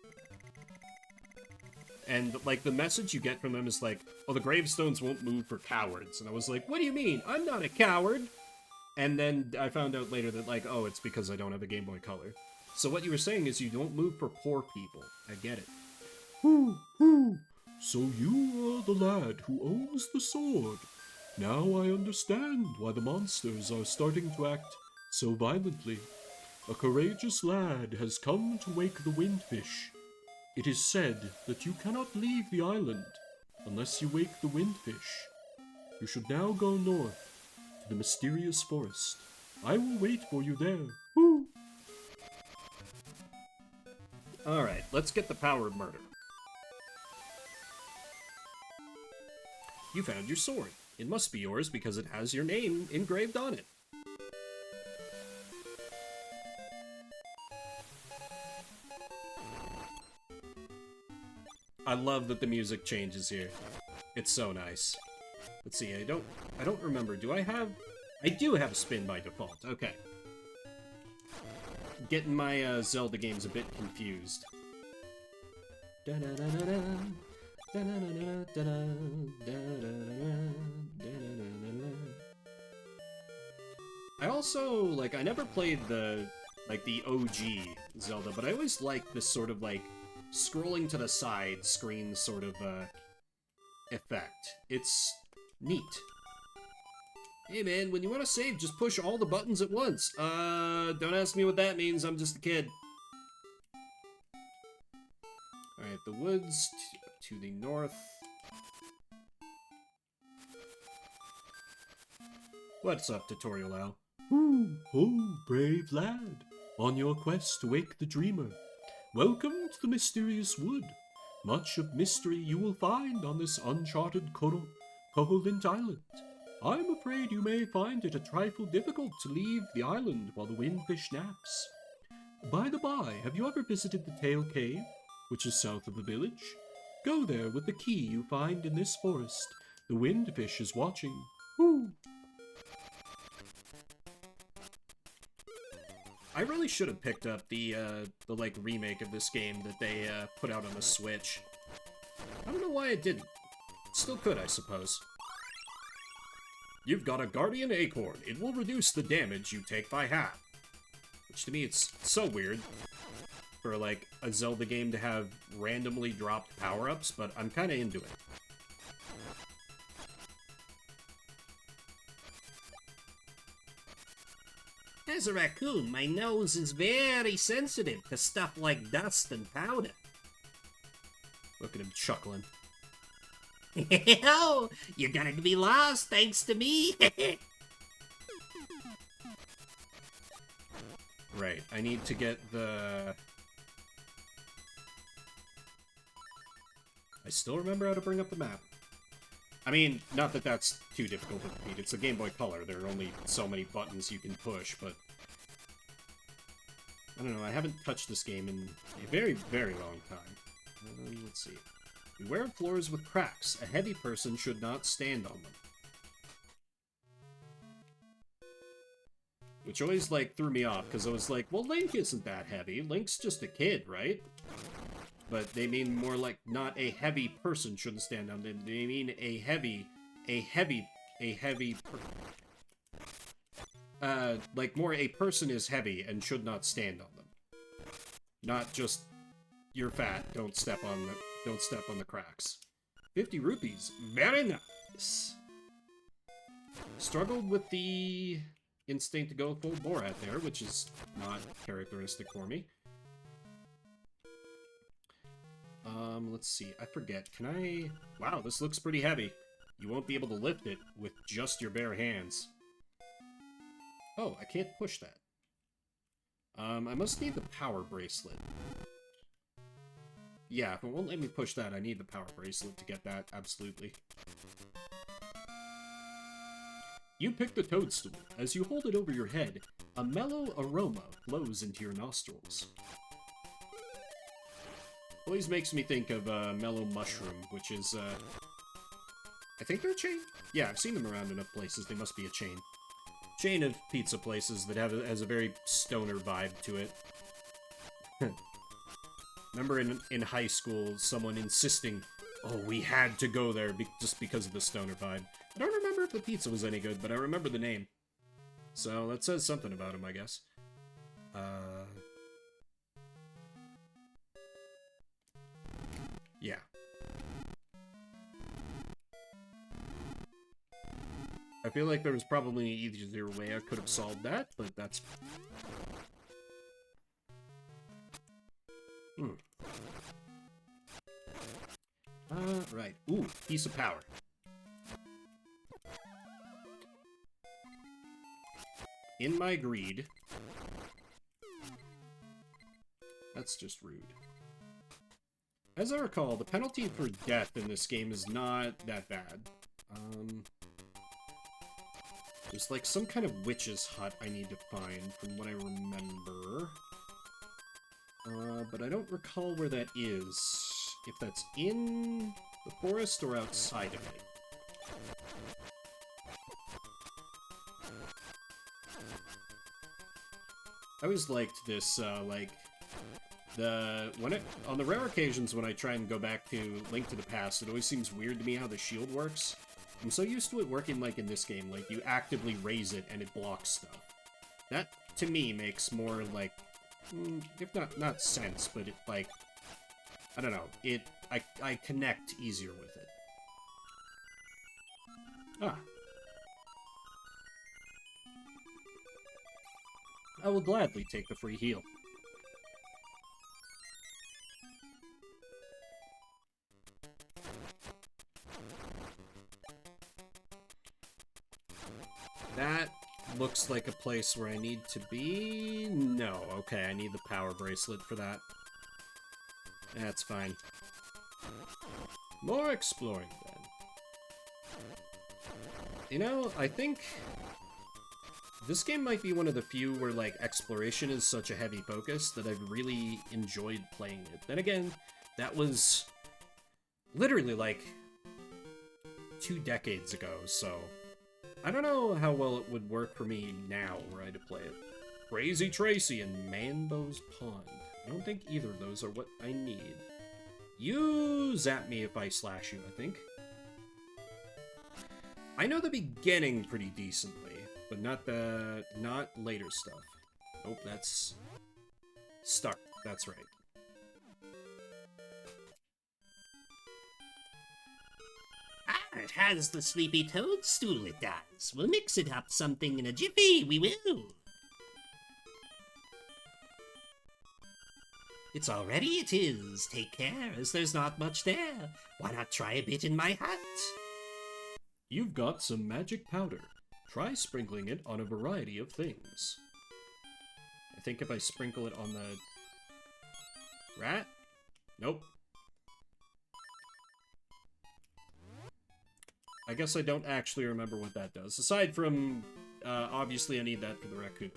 And, the message you get from them is oh, the gravestones won't move for cowards. And I was like, what do you mean? I'm not a coward! And then I found out later that, oh, it's because I don't have a Game Boy Color. So what you were saying is you don't move for poor people. I get it. So you are the lad who owns the sword. Now I understand why the monsters are starting to act so violently. A courageous lad has come to wake the windfish. It is said that you cannot leave the island unless you wake the windfish. You should now go north to the mysterious forest. I will wait for you there. Woo! Alright, let's get the power of murder. You found your sword. It must be yours because it has your name engraved on it. I love that the music changes here. It's so nice. Let's see, I don't remember. Do I have... I do have spin by default. Okay. Getting my Zelda games a bit confused. I also, I never played the OG Zelda, but I always liked this sort of, scrolling to the side screen sort of, effect. It's neat. Hey man, when you want to save, just push all the buttons at once. Don't ask me what that means, I'm just a kid. Alright, the woods to the north. What's up, Tutorial Owl? Oh, brave lad, on your quest to wake the dreamer. Welcome to the mysterious wood. Much of mystery you will find on this uncharted Koholint Island. I'm afraid you may find it a trifle difficult to leave the island while the windfish naps. By the by, have you ever visited the Tail Cave, which is south of the village? Go there with the key you find in this forest. The windfish is watching. Woo! I really should have picked up the remake of this game that they put out on the Switch. I don't know why I didn't. Still could, I suppose. You've got a Guardian Acorn. It will reduce the damage you take by half. Which to me, it's so weird for, like, a Zelda game to have randomly dropped power-ups, but I'm kind of into it. As a raccoon, my nose is very sensitive to stuff like dust and powder. Look at him chuckling. Oh, you're gonna be lost thanks to me. Right, I need to get the... I still remember how to bring up the map. I mean, not that that's too difficult to repeat. It's a Game Boy Color. There are only so many buttons you can push, but... I don't know, I haven't touched this game in a very, very long time. Let's see. Beware of floors with cracks. A heavy person should not stand on them. Which always, like, threw me off, because I was like, well, Link isn't that heavy. Link's just a kid, right? But they mean more like not a heavy person shouldn't stand on them. They mean like more a person is heavy and should not stand on them. Not just, you're fat, don't step on the cracks. 50 rupees, very nice. Struggled with the instinct to go full Borat there, which is not characteristic for me. Let's see, I forget, can I... Wow, this looks pretty heavy. You won't be able to lift it with just your bare hands. Oh, I can't push that. I must need the power bracelet. Yeah, if it won't let me push that, I need the power bracelet to get that, absolutely. You pick the toadstool. As you hold it over your head, a mellow aroma flows into your nostrils. Always makes me think of Mellow Mushroom, which is, I think they're a chain? Yeah, I've seen them around enough places, they must be a chain. Chain of pizza places that has a very stoner vibe to it. Remember in high school, someone insisting, oh, we had to go there just because of the stoner vibe. I don't remember if the pizza was any good, but I remember the name. So that says something about him, I guess. Yeah. I feel like there was probably an easier way I could have solved that, but that's... Right. Ooh, piece of power. In my greed. That's just rude. As I recall, the penalty for death in this game is not that bad. There's like some kind of witch's hut I need to find from what I remember. But I don't recall where that is. If that's in the forest or outside of it. I always liked this, like, on the rare occasions when I try and go back to Link to the Past, it always seems weird to me how the shield works. I'm so used to it working like in this game, like you actively raise it and it blocks stuff. That, to me, makes more, like, if not sense, but it, like, I don't know, I connect easier with it. Ah. I will gladly take the free heal. That looks like a place where I need to be... No, okay, I need the power bracelet for that. That's fine. More exploring, then. You know, I think... this game might be one of the few where, like, exploration is such a heavy focus that I've really enjoyed playing it. Then again, that was literally, like, 2 decades ago, so... I don't know how well it would work for me now, were I to play it. Crazy Tracy and Manbo's Pond. I don't think either of those are what I need. You zap me if I slash you, I think. I know the beginning pretty decently, but not later stuff. Nope, that's start. That's right. Ah, it has the sleepy toadstool, it does. We'll mix it up something in a jiffy, we will. It's all ready, it is. Take care, as there's not much there. Why not try a bit in my hut? You've got some magic powder. Try sprinkling it on a variety of things. I think if I sprinkle it on the rat? Nope. I guess I don't actually remember what that does. Aside from, obviously I need that for the raccoon.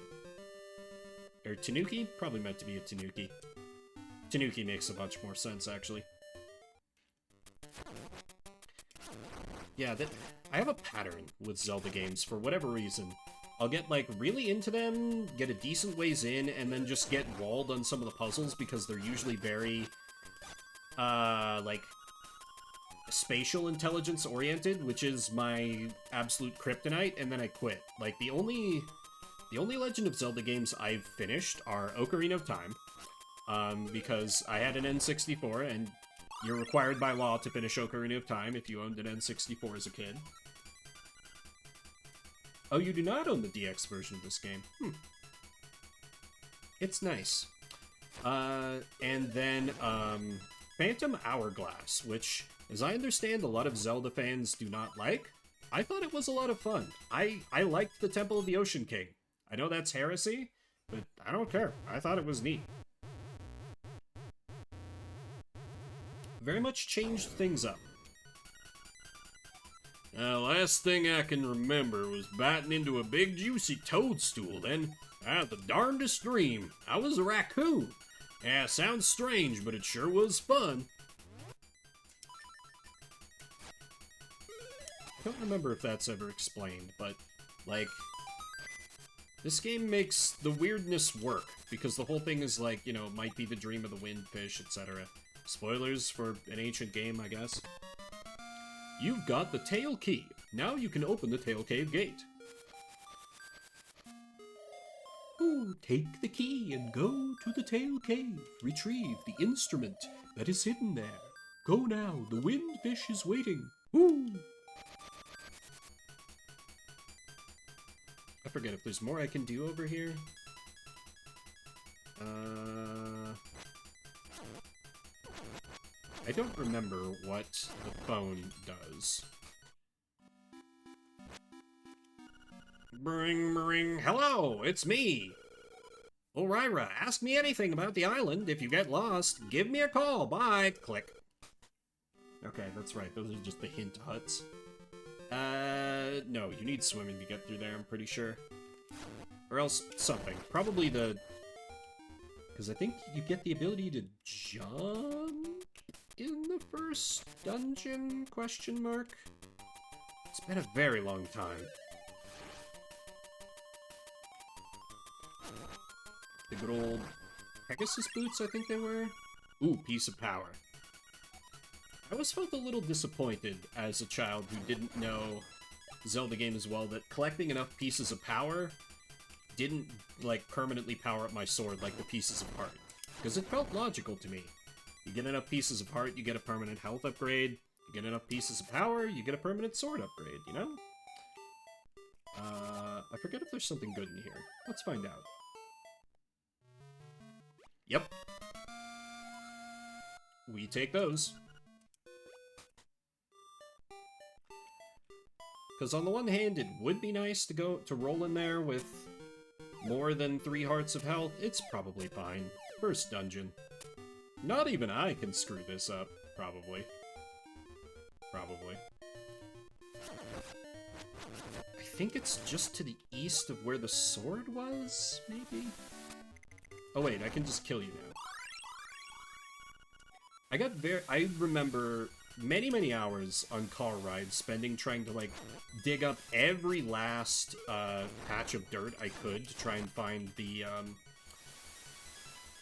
Or Tanuki? Probably meant to be a Tanuki. Tanuki makes a bunch more sense, actually. Yeah, I have a pattern with Zelda games for whatever reason. I'll get, like, really into them, get a decent ways in, and then just get walled on some of the puzzles because they're usually very, like, spatial intelligence oriented, which is my absolute kryptonite, and then I quit. Like, the only Legend of Zelda games I've finished are Ocarina of Time, because I had an N64, and you're required by law to finish Ocarina of Time if you owned an N64 as a kid. Oh, you do not own the DX version of this game. It's nice. And then, Phantom Hourglass, which, as I understand, a lot of Zelda fans do not like. I thought it was a lot of fun. I liked the Temple of the Ocean King. I know that's heresy, but I don't care. I thought it was neat. Very much changed things up. Last thing I can remember was biting into a big juicy toadstool, then I had the darndest dream. I was a raccoon. Yeah, sounds strange, but it sure was fun. I don't remember if that's ever explained, but, like, this game makes the weirdness work, because the whole thing is like, you know, might be the dream of the wind, fish, etc. Spoilers for an ancient game, I guess. You've got the Tail Key. Now you can open the Tail Cave gate. Ooh, take the key and go to the Tail Cave. Retrieve the instrument that is hidden there. Go now, the wind fish is waiting. Ooh! I forget if there's more I can do over here. I don't remember what the phone does. Bring, bring. Hello, it's me. Oh, Ryra, ask me anything about the island. If you get lost, give me a call. Bye. Click. Okay, that's right. Those are just the hint huts. No, you need swimming to get through there, I'm pretty sure. Or else something. Probably the... Because I think you get the ability to jump in the first dungeon, question mark? It's been a very long time. The good old Pegasus boots, I think they were? Ooh, piece of power. I always felt a little disappointed as a child who didn't know Zelda game as well that collecting enough pieces of power didn't, like, permanently power up my sword like the pieces of heart. Because it felt logical to me. You get enough pieces of heart, you get a permanent health upgrade. You get enough pieces of power, you get a permanent sword upgrade, you know? I forget if there's something good in here. Let's find out. Yep. We take those. Because on the one hand, it would be nice to roll in there with more than 3 hearts of health. It's probably fine. First dungeon. Not even I can screw this up. Probably. Probably. I think it's just to the east of where the sword was, maybe? Oh wait, I can just kill you now. I remember many hours on car rides spending trying to, like, dig up every last patch of dirt I could to try and find the,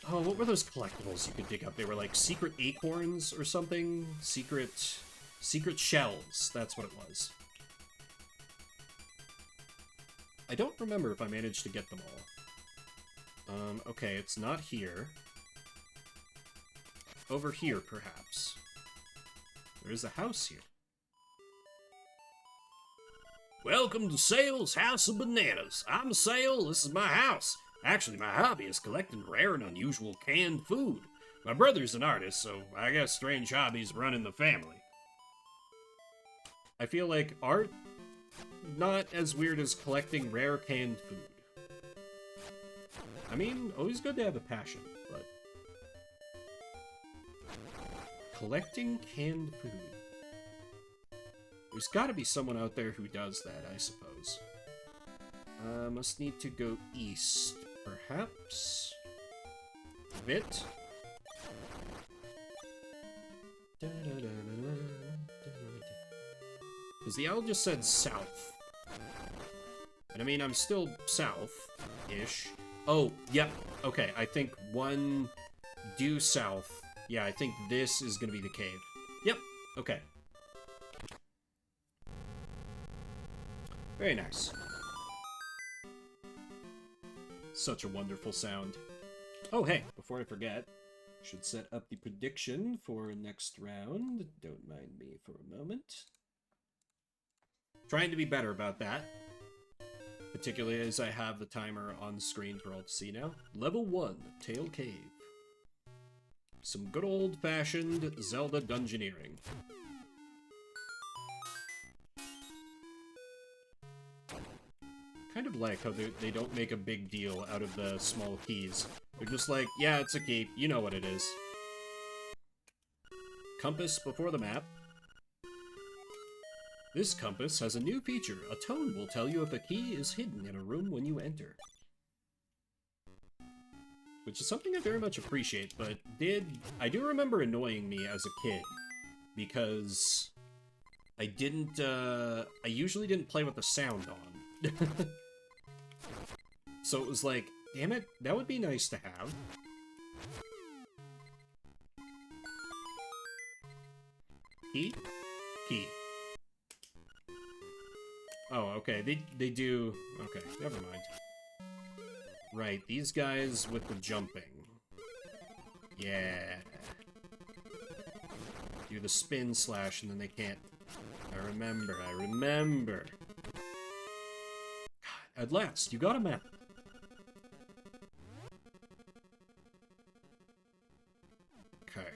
oh, what were those collectibles you could dig up? They were like secret acorns or something? Secret shells, that's what it was. I don't remember if I managed to get them all. Okay, it's not here. Over here, perhaps. There's a house here. Welcome to Sale's House of Bananas. I'm Sale, this is my house. Actually, my hobby is collecting rare and unusual canned food. My brother's an artist, so I guess strange hobbies run in the family. I feel like art, not as weird as collecting rare canned food. I mean, always good to have a passion, but... collecting canned food. There's gotta be someone out there who does that, I suppose. Must need to go east, perhaps? A bit? Because the owl just said south. And I mean, I'm still south-ish. Oh, yep. Okay, I think one due south. Yeah, I think this is gonna be the cave. Yep, okay. Very nice. Such a wonderful sound. Oh, hey, before I forget, should set up the prediction for next round. Don't mind me for a moment. Trying to be better about that. Particularly as I have the timer on the screen for all to see now. Level 1, Tail Cave. Some good old-fashioned Zelda dungeoneering. Kind of like how they don't make a big deal out of the small keys. They're just like, yeah, it's a key, you know what it is. Compass before the map. This compass has a new feature. A tone will tell you if a key is hidden in a room when you enter. Which is something I very much appreciate, but I do remember annoying me as a kid. Because I usually didn't play with the sound on. So it was like, damn it, that would be nice to have. Key? Key. Oh, okay, they do... Okay, never mind. Right, these guys with the jumping. Yeah. Do the spin slash and then they can't... I remember. God, at last, you got a map. Okay.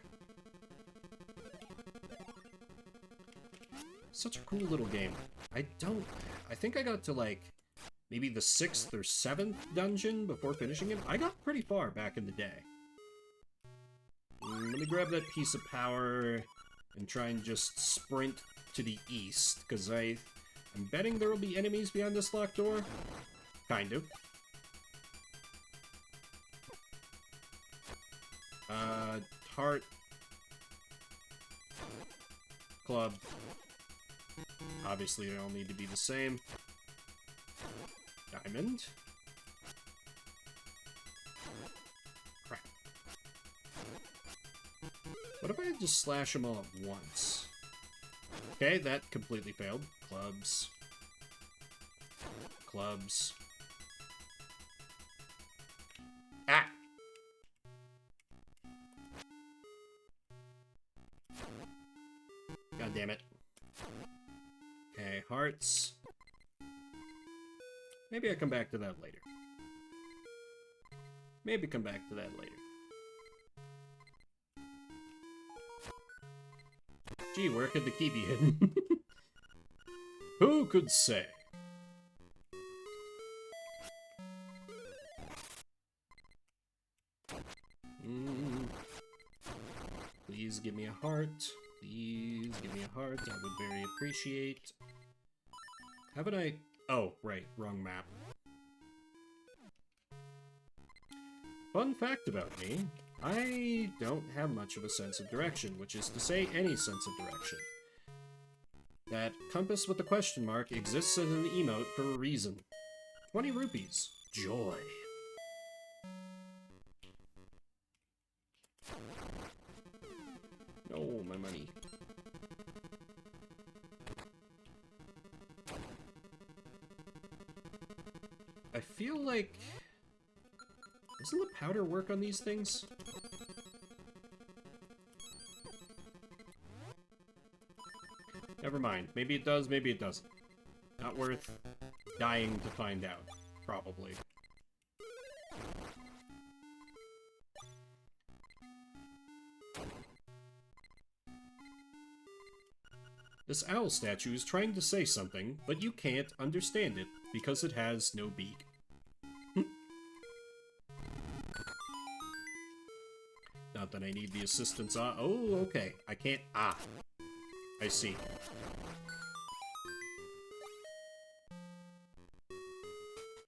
Such a cool little game. I think I got to, like, maybe the 6th or 7th dungeon before finishing it. I got pretty far back in the day. Let me grab that piece of power and try and just sprint to the east, because I'm betting there will be enemies behind this locked door. Kind of. Heart. Club. Obviously, they all need to be the same. Diamond. Crap. What if I just slash them all at once? Okay, that completely failed. Clubs. Clubs. Ah! God damn it. Okay, hearts. Maybe I come back to that later. Maybe come back to that later. Gee, where could the key be hidden? Who could say? Please give me a heart. Please give me a heart. I would very appreciate. Haven't I... Oh, right. Wrong map. Fun fact about me. I don't have much of a sense of direction, which is to say any sense of direction. That compass with the question mark exists as an emote for a reason. 20 rupees. Joy. Oh, my money. I feel like... Doesn't the powder work on these things? Never mind. Maybe it does, maybe it doesn't. Not worth dying to find out. Probably. This owl statue is trying to say something, but you can't understand it because it has no beak. Not that I need the assistance on. Oh, okay. I can't. Ah. I see.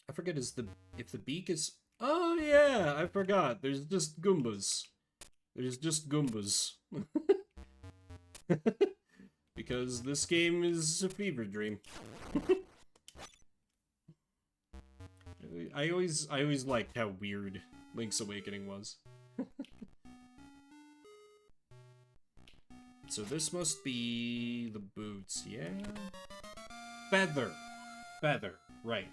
I forget if the beak is. Oh yeah, I forgot. There's just Goombas. There's just Goombas. Because this game is a fever dream. I always liked how weird Link's Awakening was. So this must be the boots, yeah? Feather. Feather, right.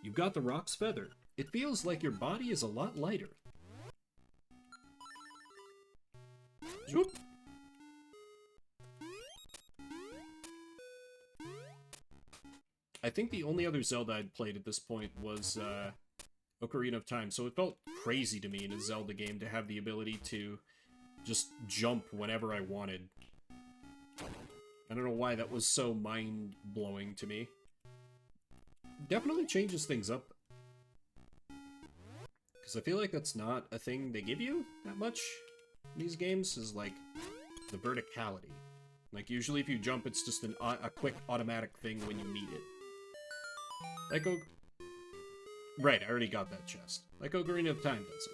You've got the rock's feather. It feels like your body is a lot lighter. Zoop. I think the only other Zelda I'd played at this point was Ocarina of Time, so it felt crazy to me in a Zelda game to have the ability to just jump whenever I wanted. I don't know why that was so mind-blowing to me. Definitely changes things up. Because I feel like that's not a thing they give you that much in these games, is like the verticality. Like usually if you jump, it's just a quick automatic thing when you need it. Like Right, I already got that chest. Like Ocarina of Time does it.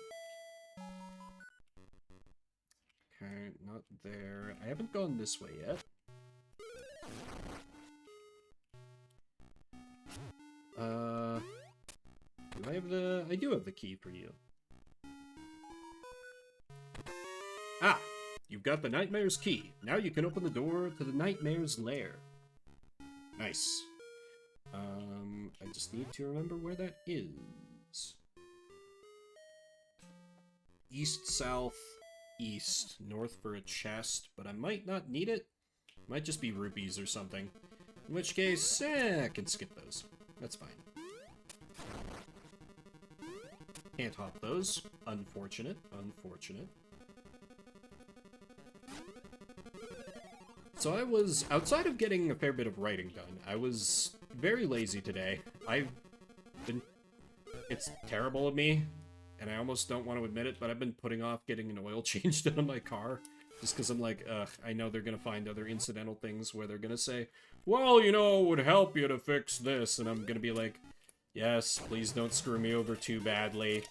Okay, not there. I haven't gone this way yet. Do I have the... I do have the key for you. Ah! You've got the Nightmare's key. Now you can open the door to the Nightmare's lair. Nice. I just need to remember where that is. East, south, east, north for a chest, but I might not need it. Might just be rupees or something. In which case, I can skip those. That's fine. Can't hop those. Unfortunate. Unfortunate. So I was, outside of getting a fair bit of writing done, I was very lazy today. It's terrible of me, and I almost don't want to admit it, but I've been putting off getting an oil change done on my car, just because I'm like, ugh, I know they're going to find other incidental things where they're going to say, well, you know, it would help you to fix this, and I'm going to be like, yes, please don't screw me over too badly.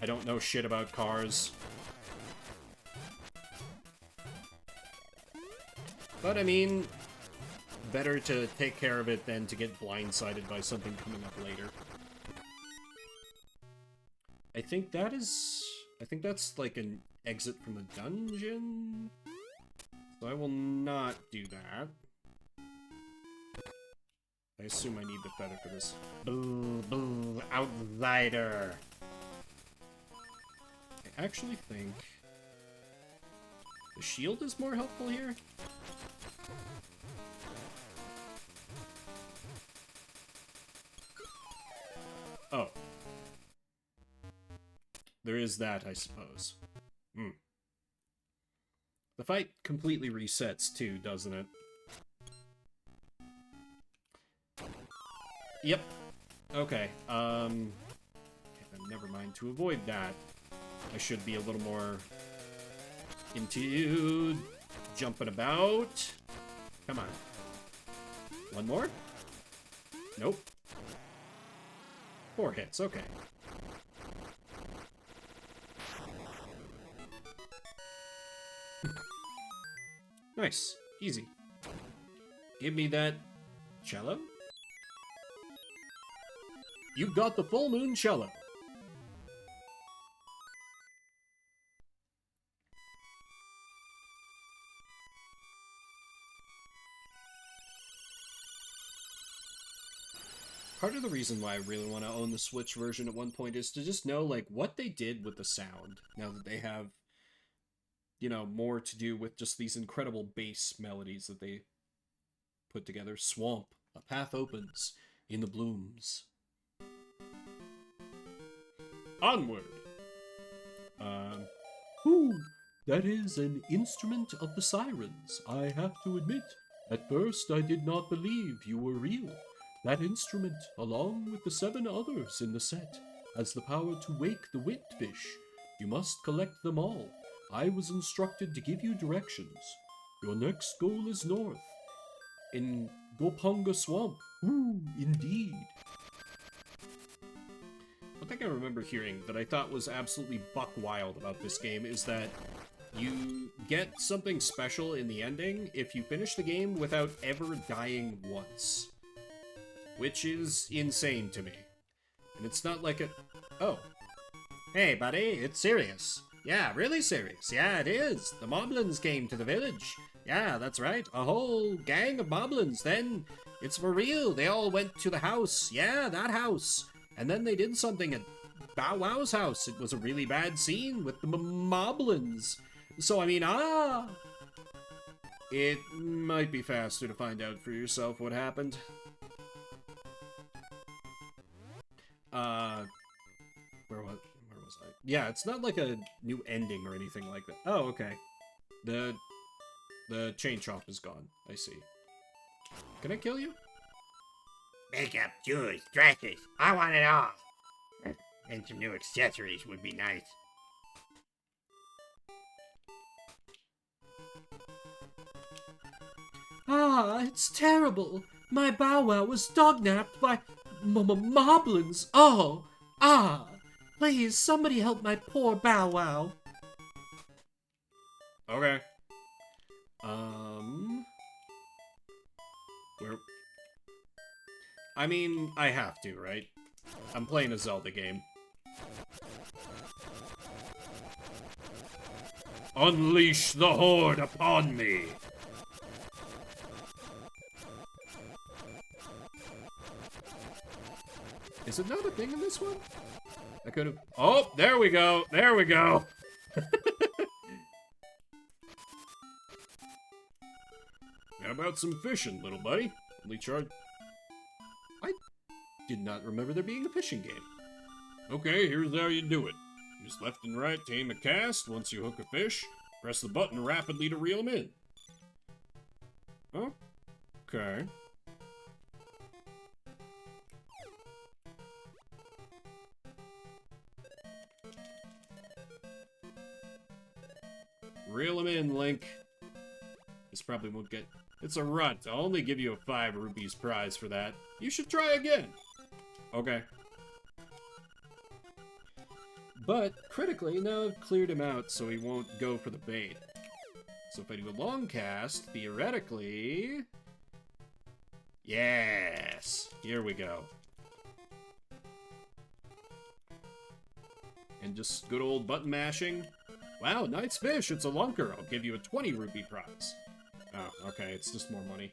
I don't know shit about cars. But, I mean, better to take care of it than to get blindsided by something coming up later. I think that's like an exit from the dungeon. So I will not do that. I assume I need the feather for this. Boo, boo, outsider! I actually think the shield is more helpful here. Oh. There is that, I suppose. Hmm. The fight completely resets, too, doesn't it? Yep. Okay, never mind. To avoid that, I should be a little more into jumping about. Come on. One more? Nope. 4 hits, okay. Nice. Easy. Give me that cello. You got the full moon cello. part of the reason why I really want to own the Switch version at one point is to just know, like, what they did with the sound, now that they have, you know, more to do with just these incredible bass melodies that they put together. Swamp, a path opens in the blooms. Onward! Ooh, that is an instrument of the sirens, I have to admit. At first I did not believe you were real. That instrument, along with the 7 others in the set, has the power to wake the whitfish. You must collect them all. I was instructed to give you directions. Your next goal is north, in Goponga Swamp. Ooh, indeed. One thing I remember hearing that I thought was absolutely buck wild about this game is that you get something special in the ending if you finish the game without ever dying once. Which is insane to me. And it's not like a... Oh. Hey, buddy, it's serious. Yeah, really serious. Yeah, it is. The moblins came to the village. Yeah, that's right. A whole gang of moblins. Then, it's for real. They all went to the house. Yeah, that house. And then they did something at Bow Wow's house. It was a really bad scene with the moblins. So, I mean, it might be faster to find out for yourself what happened. Where was I? Yeah, it's not like a new ending or anything like that. Oh, okay. The chain chomp is gone. I see. Can I kill you? Makeup, jewels, dresses. I want it all. And some new accessories would be nice. Ah, it's terrible. My Bow Wow was dognapped by moblins. Oh, please, somebody help my poor Bow Wow. Okay. Where... I mean, I have to, right? I'm playing a Zelda game. Unleash the horde upon me! Is it not a thing in this one? I could have... Oh, there we go! There we go! How about some fishing, little buddy? Only charge... I did not remember there being a fishing game. Okay, here's how you do it. Use left and right to aim a cast. Once you hook a fish, press the button rapidly to reel him in. Okay. Reel him in, Link. This probably won't get... It's a runt. I'll only give you a 5 rupees prize for that. You should try again. Okay. But, critically, now I've cleared him out so he won't go for the bait. So if I do a long cast, theoretically... Yes! Here we go. And just good old button mashing. Wow, nice fish. It's a lunker. I'll give you a 20 rupee prize. Oh, okay. It's just more money.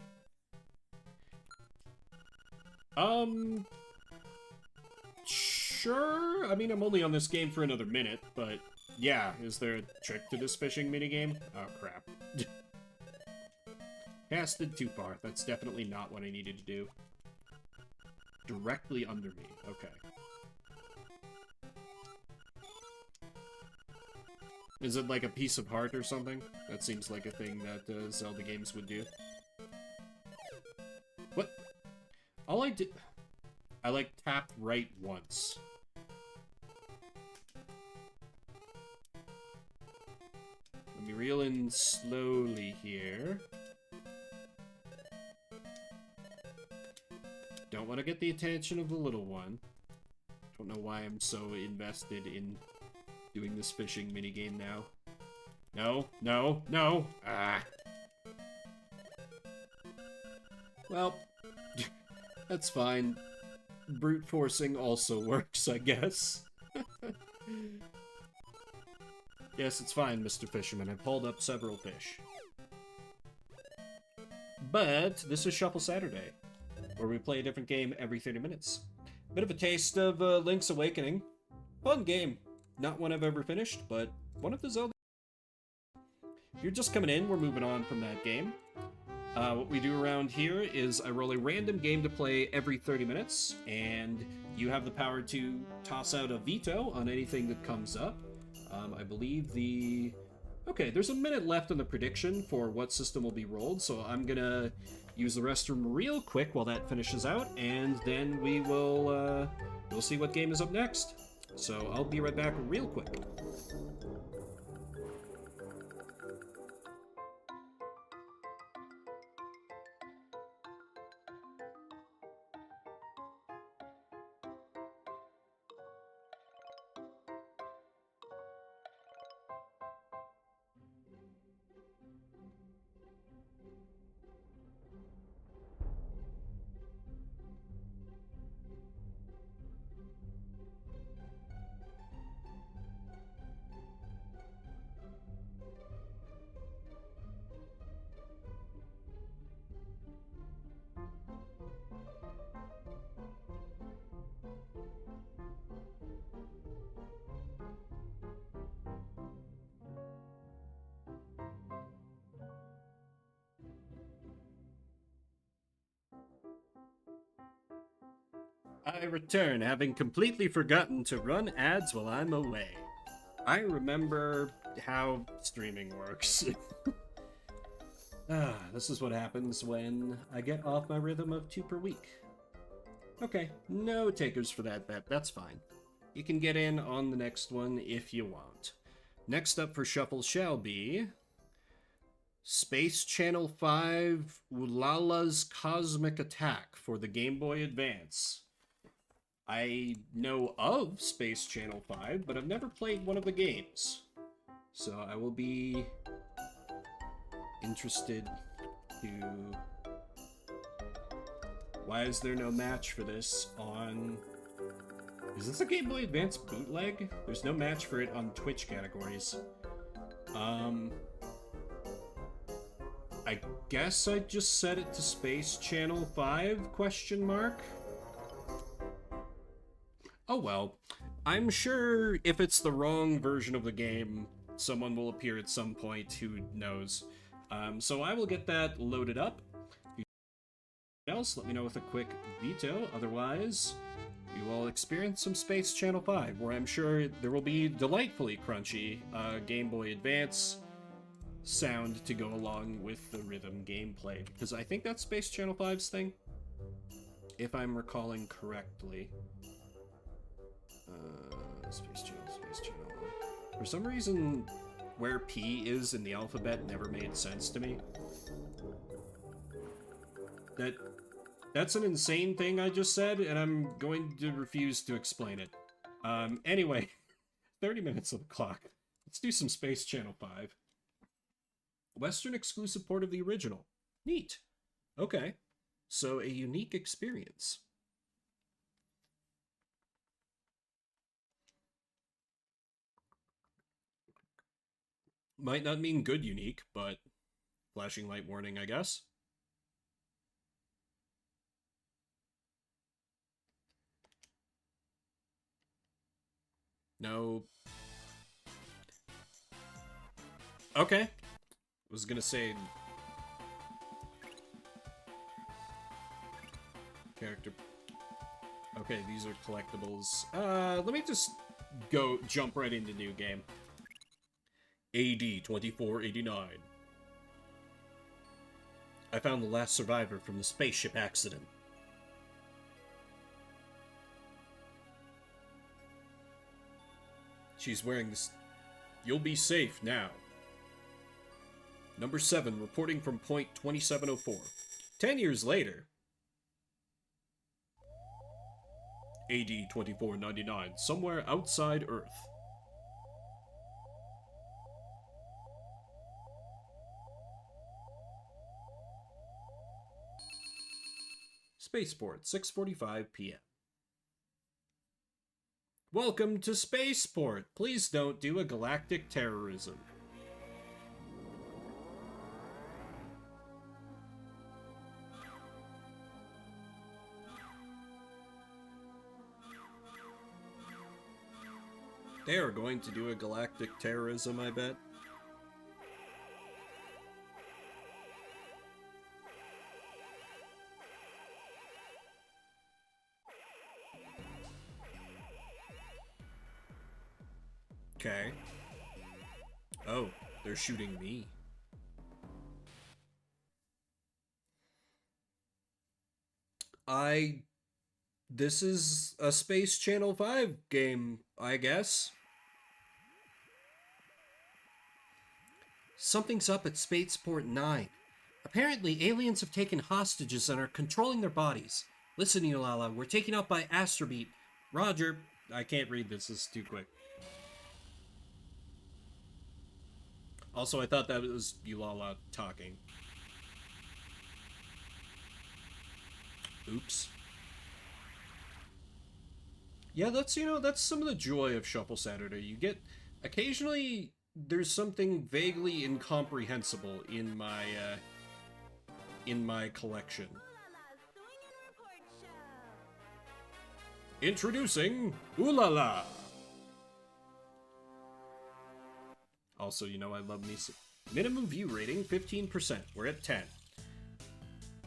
Sure. I mean, I'm only on this game for another minute, but yeah. Is there a trick to this fishing minigame? Oh, crap. Casted too far. That's definitely not what I needed to do. Directly under me. Okay. Is it like a piece of heart or something? That seems like a thing that Zelda games would do. What? All I did... I, like, tapped right once. Let me reel in slowly here. Don't want to get the attention of the little one. Don't know why I'm so invested in doing this fishing minigame now. No, no, no! Ah! Well, that's fine. Brute forcing also works, I guess. Yes, it's fine, Mr. Fisherman. I've hauled up several fish. But this is Shuffle Saturday. where we play a different game every 30 minutes. Bit of a taste of Link's Awakening. Fun game. Not one I've ever finished, but one of the Zelda. If you're just coming in, we're moving on from that game. What we do around here is I roll a random game to play every 30 minutes, and you have the power to toss out a veto on anything that comes up. I believe the... Okay, there's a minute left on the prediction for what system will be rolled, so I'm gonna use the restroom real quick while that finishes out, and then we'll see what game is up next. So I'll be right back real quick. I return, having completely forgotten to run ads while I'm away. I remember how streaming works. This is what happens when I get off my rhythm of 2 per week. Okay, no takers for that bet, that's fine. You can get in on the next one if you want. Next up for Shuffle shall be... Space Channel 5 Ulala's Cosmic Attack for the Game Boy Advance. I know of Space Channel 5, but I've never played one of the games. So I will be interested to... Why is there no match for this on... Is this a Game Boy Advance bootleg? There's no match for it on Twitch categories. I guess I just set it to Space Channel 5, question mark? Oh well, I'm sure if it's the wrong version of the game, someone will appear at some point who knows. So I will get that loaded up. If you else, let me know with a quick veto. Otherwise, we will experience some Space Channel 5, where I'm sure there will be delightfully crunchy Game Boy Advance sound to go along with the rhythm gameplay. Because I think that's Space Channel 5's thing, if I'm recalling correctly. Space Channel. For some reason, where P is in the alphabet never made sense to me. That's an insane thing I just said, and I'm going to refuse to explain it. Anyway, 30 minutes on the clock. Let's do some Space Channel 5. Western exclusive port of the original. Neat. Okay. So, a unique experience. Might not mean good unique, but flashing light warning, I guess. No. Okay. Was gonna say... Character... Okay, these are collectibles. Let me just jump right into new game. AD 2489. I found the last survivor from the spaceship accident. She's wearing this... You'll be safe now. Number 7, reporting from point 2704. 10 years later. AD 2499, somewhere outside Earth. Spaceport, 6:45 p.m. Welcome to Spaceport. Please don't do a galactic terrorism. They are going to do a galactic terrorism, I bet. Okay. Oh, they're shooting me. This is a Space Channel 5 game, I guess. Something's up at Spaceport 9. Apparently, aliens have taken hostages and are controlling their bodies. Listen, Ulala, we're taken out by Astrobeat. Roger. I can't read this is too quick. Also, I thought that was Ulala talking. Oops. Yeah, that's some of the joy of Shuffle Saturday. You get, occasionally, there's something vaguely incomprehensible in my collection. Introducing Ulala! Also, I love me some... Minimum view rating, 15%. We're at 10.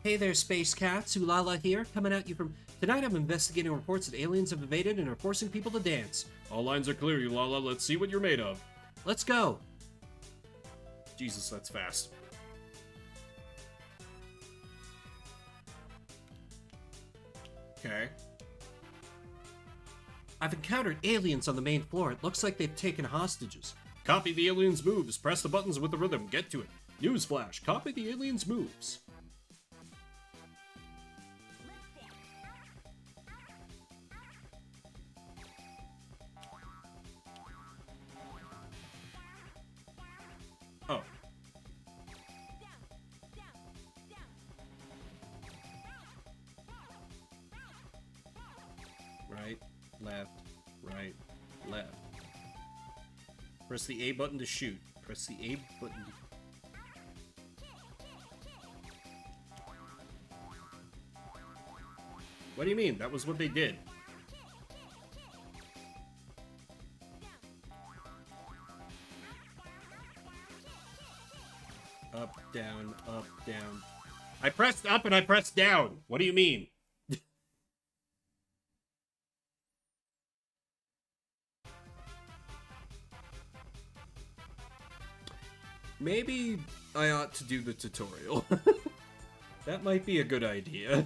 Hey there, Space Cats. Ulala here, coming at you from... Tonight I'm investigating reports that aliens have invaded and are forcing people to dance. All lines are clear, Ulala. Let's see what you're made of. Let's go. Jesus, that's fast. Okay. I've encountered aliens on the main floor. It looks like they've taken hostages. Copy the aliens' moves. Press the buttons with the rhythm. Get to it. Newsflash. Copy the aliens' moves. Oh. Right, left, right, left. Press the A button to shoot. Press the A button to... What do you mean? That was what they did. Up, down, up, down. I pressed up and I pressed down. What do you mean? Maybe I ought to do the tutorial. That might be a good idea.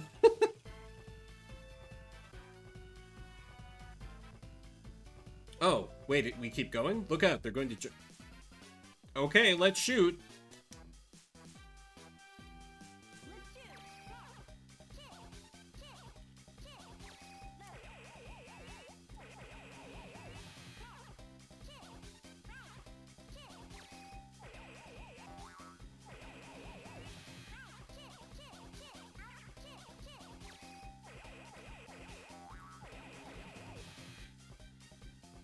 Oh, wait, we keep going? Look out, they're going to... Okay, let's shoot.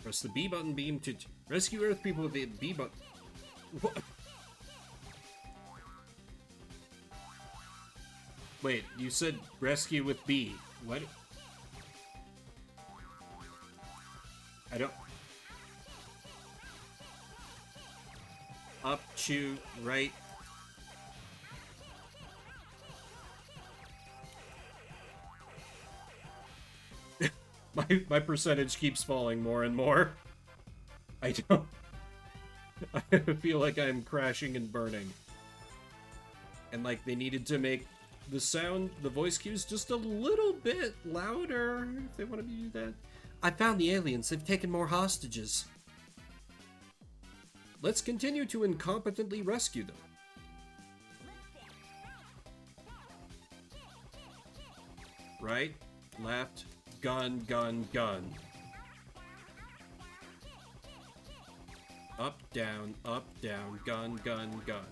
Press the B button beam to rescue Earth people with the B button. What? Wait, you said rescue with B. What? I don't... Up, shoot, right. My percentage keeps falling more and more. I don't... I feel like I'm crashing and burning. And like they needed to make the sound, the voice cues just a little bit louder if they want to do that. I found the aliens. They've taken more hostages. Let's continue to incompetently rescue them. Right, left, gun, gun, gun. Up, down, gun, gun, gun.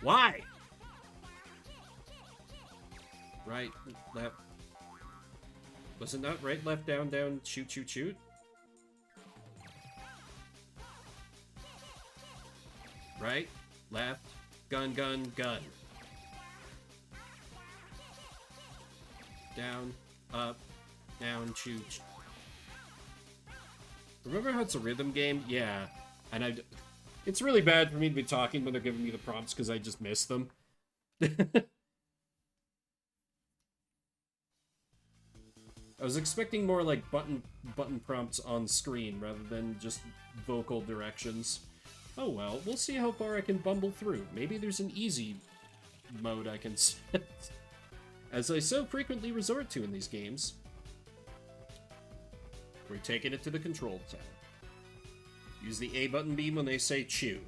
Why? Right, left. Wasn't that right, left, down, down, shoot, shoot, shoot? Right, left, gun, gun, gun. Down, up, down, shoot. Remember how it's a rhythm game? Yeah. And it's really bad for me to be talking when they're giving me the prompts because I just miss them. I was expecting more like button prompts on screen rather than just vocal directions. Oh well, we'll see how far I can bumble through. Maybe there's an easy mode I can set, as I so frequently resort to in these games. We're taking it to the control tower. Use the A button beam when they say chew.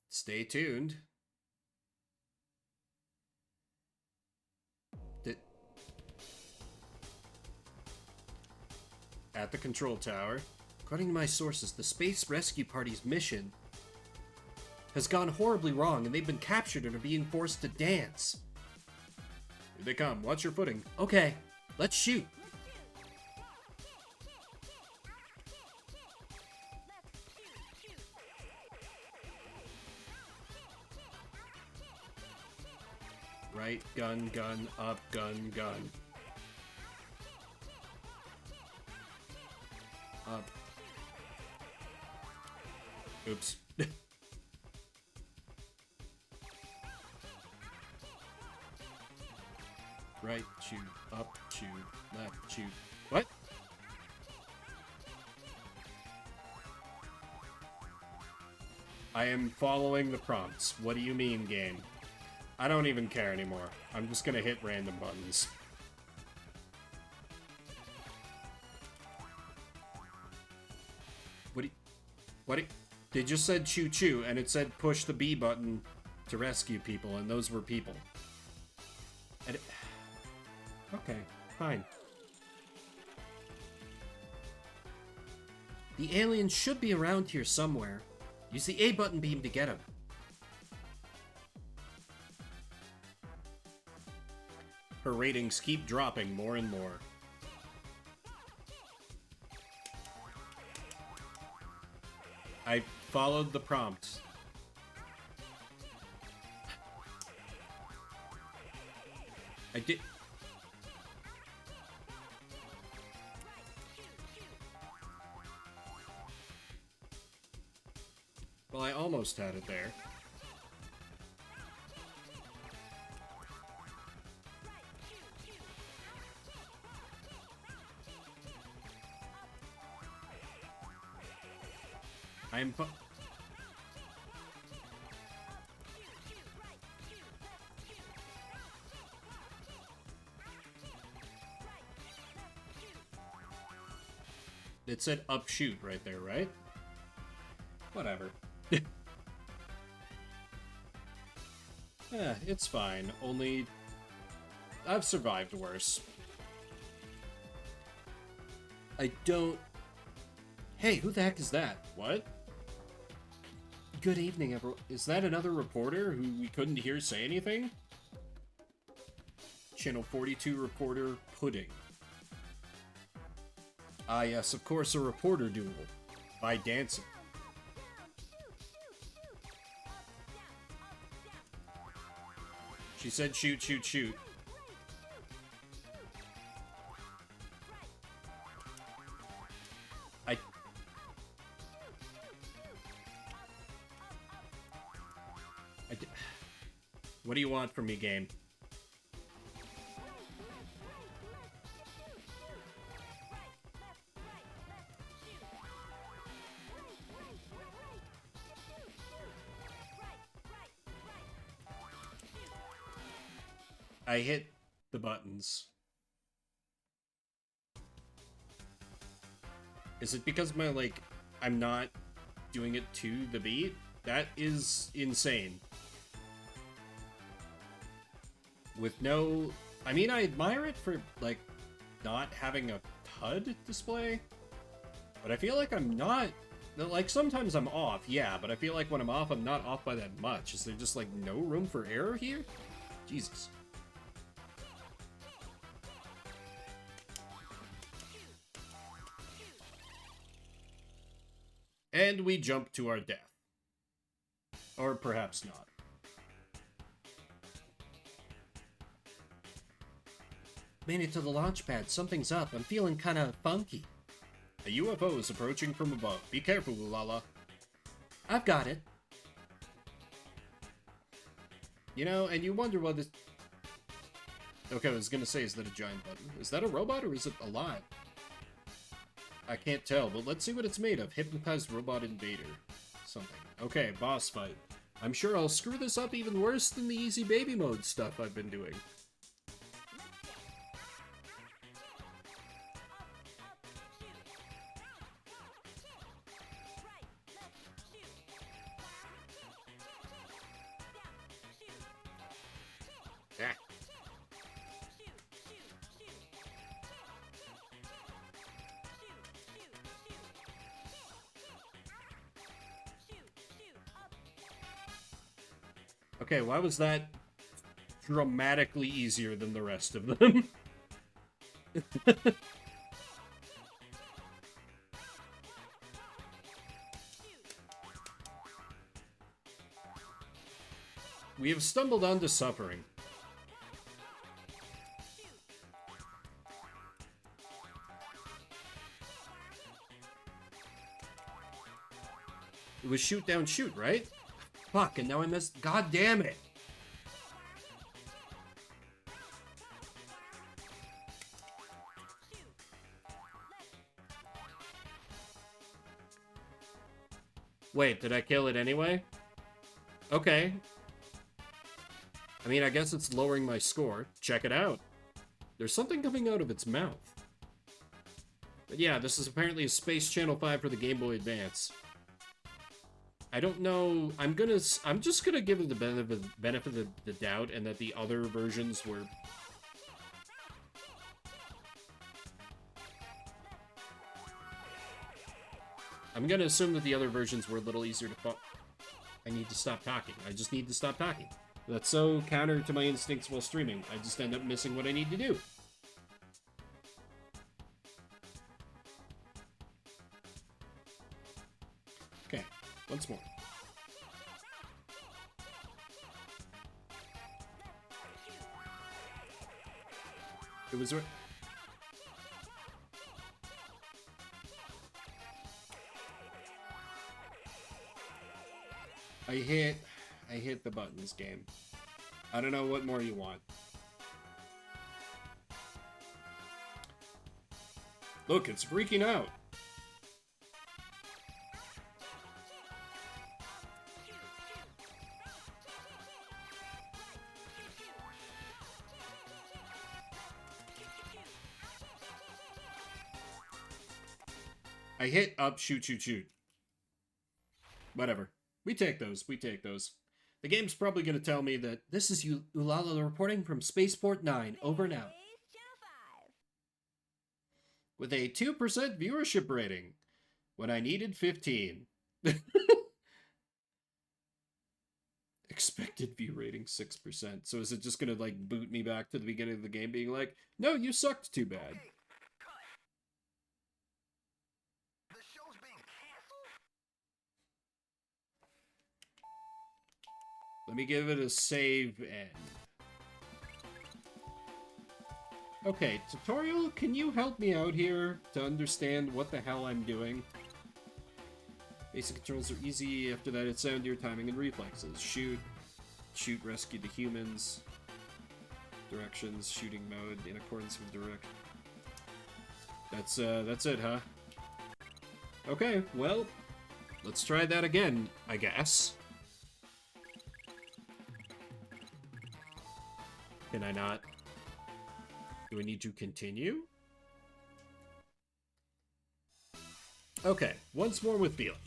Stay tuned. At the control tower. According to my sources, the Space Rescue Party's mission has gone horribly wrong, and they've been captured and are being forced to dance. Here they come. Watch your footing. Okay, let's shoot. Right, gun, gun, up, gun, gun. Up. Oops. Right, shoot, up, shoot, left, shoot. What? I am following the prompts. What do you mean, game? I don't even care anymore. I'm just gonna hit random buttons. They just said choo choo, and it said push the B button to rescue people, and those were people. And okay, fine. The aliens should be around here somewhere. Use the A button beam to get them. Her ratings keep dropping more and more. I followed the prompt. I did. Well, I almost had it there. It said up shoot right there, right? Whatever. Yeah, it's fine. Only I've survived worse. I don't... Hey, who the heck is that? What? Good evening, everyone. Is that another reporter who we couldn't hear say anything? Channel 42 reporter Pudding. Ah yes, of course, a reporter duel. By dancing. She said shoot, shoot, shoot. What do you want from me, game? I hit the buttons. Is it because my, like, I'm not doing it to the beat? That is insane. With no... I mean, I admire it for, like, not having a HUD display. But I feel like I'm not... Like, sometimes I'm off, yeah, but I feel like when I'm off, I'm not off by that much. Is there just, like, no room for error here? Jesus. And we jump to our death. Or perhaps not. Made it to the launch pad. Something's up. I'm feeling kind of funky. A UFO is approaching from above. Be careful, Ulala. I've got it. You know, and you wonder what this... Okay, I was gonna say, is that a giant button? Is that a robot or is it alive? I can't tell, but let's see what it's made of. Hypnotized robot invader. Something. Okay, boss fight. I'm sure I'll screw this up even worse than the easy baby mode stuff I've been doing. Ah. Okay, why was that dramatically easier than the rest of them? We have stumbled onto suffering. It was shoot down shoot, right? Fuck, and now I missed. God damn it. Wait, did I kill it anyway? Okay. I mean, I guess it's lowering my score. Check it out. There's something coming out of its mouth. But yeah, this is apparently a Space Channel 5 for the Game Boy Advance. I don't know. I'm just gonna give it the benefit of the doubt, and that the other versions were. I'm gonna assume that the other versions were a little easier to. I need to stop talking. I just need to stop talking. That's so counter to my instincts while streaming. I just end up missing what I need to do. Okay, once more. It was... I hit the buttons, game. I don't know what more you want. Look, it's freaking out. I hit up, shoot, shoot, shoot. Whatever. We take those. We take those. The game's probably going to tell me that This is Ulala reporting from Spaceport 9. Over now. with a 2% viewership rating when I needed 15. Expected view rating 6%. So is it just going to like boot me back to the beginning of the game being like, no, you sucked too bad. Let me give it a save end. Okay, tutorial, can you help me out here to understand what the hell I'm doing? Basic controls are easy. After that, it's down to your timing and reflexes. Shoot, shoot, rescue the humans. Directions, shooting mode in accordance with direct. That's it, huh? Okay, well, let's try that again, I guess. Can I not? Do I need to continue? Okay, once more with feeling.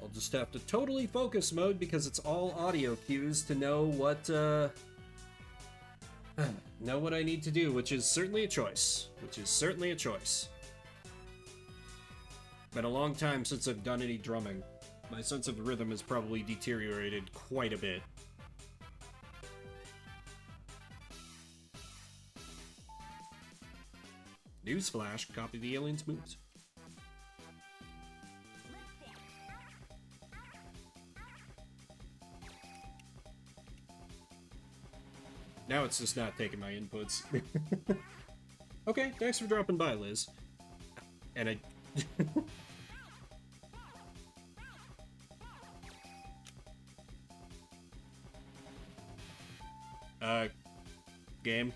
I'll just have to totally focus mode because it's all audio cues to know what know what I need to do, which is certainly a choice. Been a long time since I've done any drumming. My sense of rhythm has probably deteriorated quite a bit. Newsflash, copy the alien's moves. Now it's just not taking my inputs. Okay, thanks for dropping by, Liz. And I... game?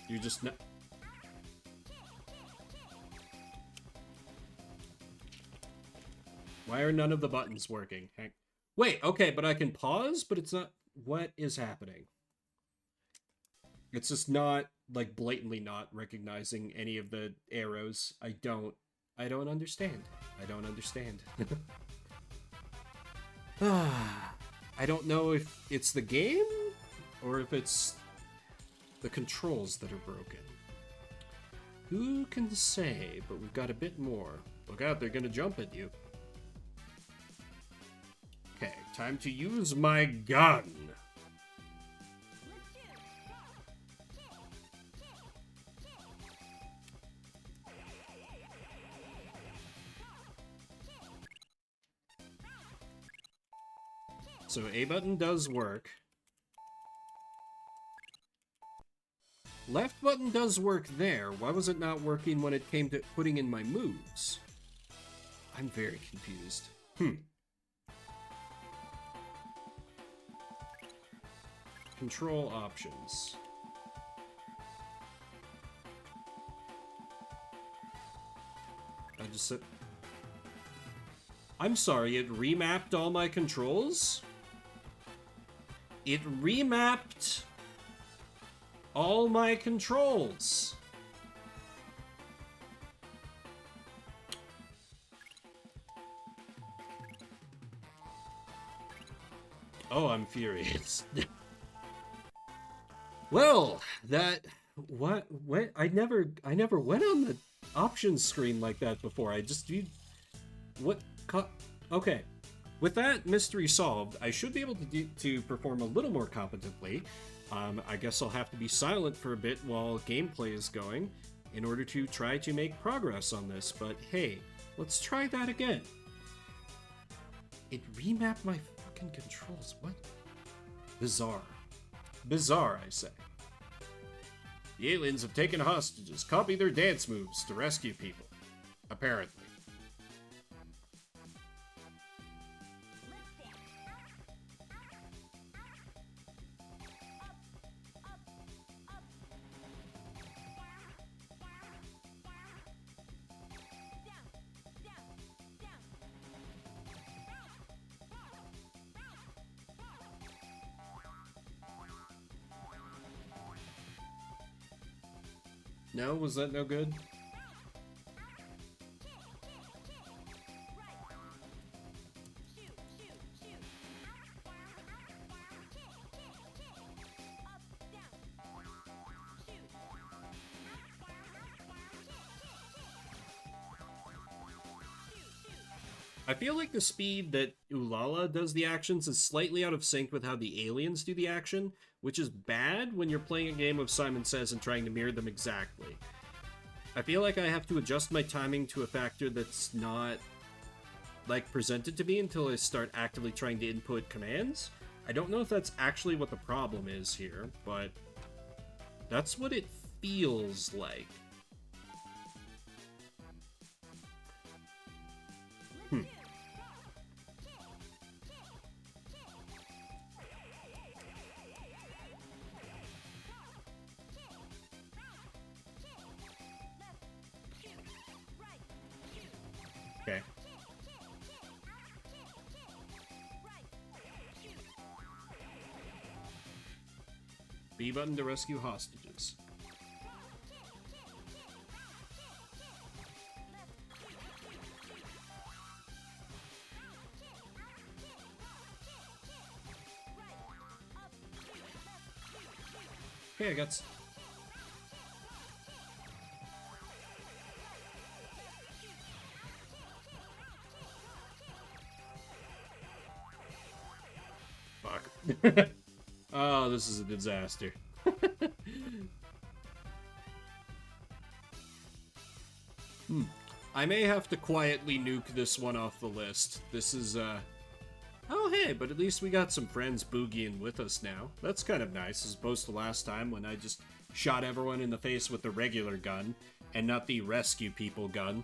You're just not... Why are none of the buttons working? Wait, okay, but I can pause, but it's not... What is happening? It's just not, like, blatantly not recognizing any of the arrows. I don't understand. I don't understand. I don't know if it's the game, or if it's the controls that are broken. Who can say, but we've got a bit more. Look out, they're gonna jump at you. Okay, time to use my gun. So A button does work. Left button does work there. Why was it not working when it came to putting in my moves? I'm very confused. Control options. I just said... I'm sorry, it remapped all my controls? It remapped all my controls. Oh, I'm furious. Well, that... What? I never went on the options screen like that before. I just... What? Okay. With that mystery solved, I should be able to perform a little more competently. I guess I'll have to be silent for a bit while gameplay is going in order to try to make progress on this, but hey, let's try that again. It remapped my fucking controls. What? Bizarre. Bizarre, I say. The aliens have taken hostages. Copy their dance moves to rescue people. Apparently. No? Was that no good? I feel like the speed that Ulala does the actions is slightly out of sync with how the aliens do the action, which is bad when you're playing a game of Simon Says and trying to mirror them exactly. I feel like I have to adjust my timing to a factor that's not, like, presented to me until I start actively trying to input commands. I don't know if that's actually what the problem is here, but that's what it feels like. Okay. B button to rescue hostages. Okay, I got... Fuck. Oh, this is a disaster. I may have to quietly nuke this one off the list. This is, oh, hey, but at least we got some friends boogieing with us now. That's kind of nice, as opposed to last time when I just shot everyone in the face with the regular gun, and not the rescue people gun.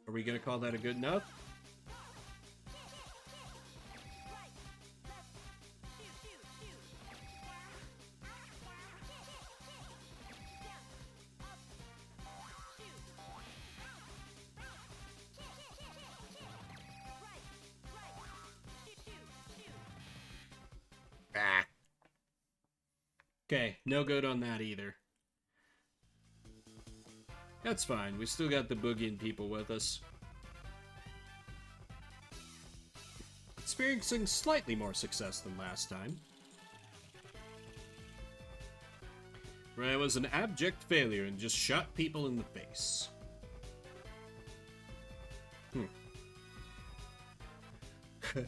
Are we gonna call that a good enough? Ah. Okay, no good on that either. That's fine, we still got the boogieing people with us. Experiencing slightly more success than last time. Where I was an abject failure and just shot people in the face.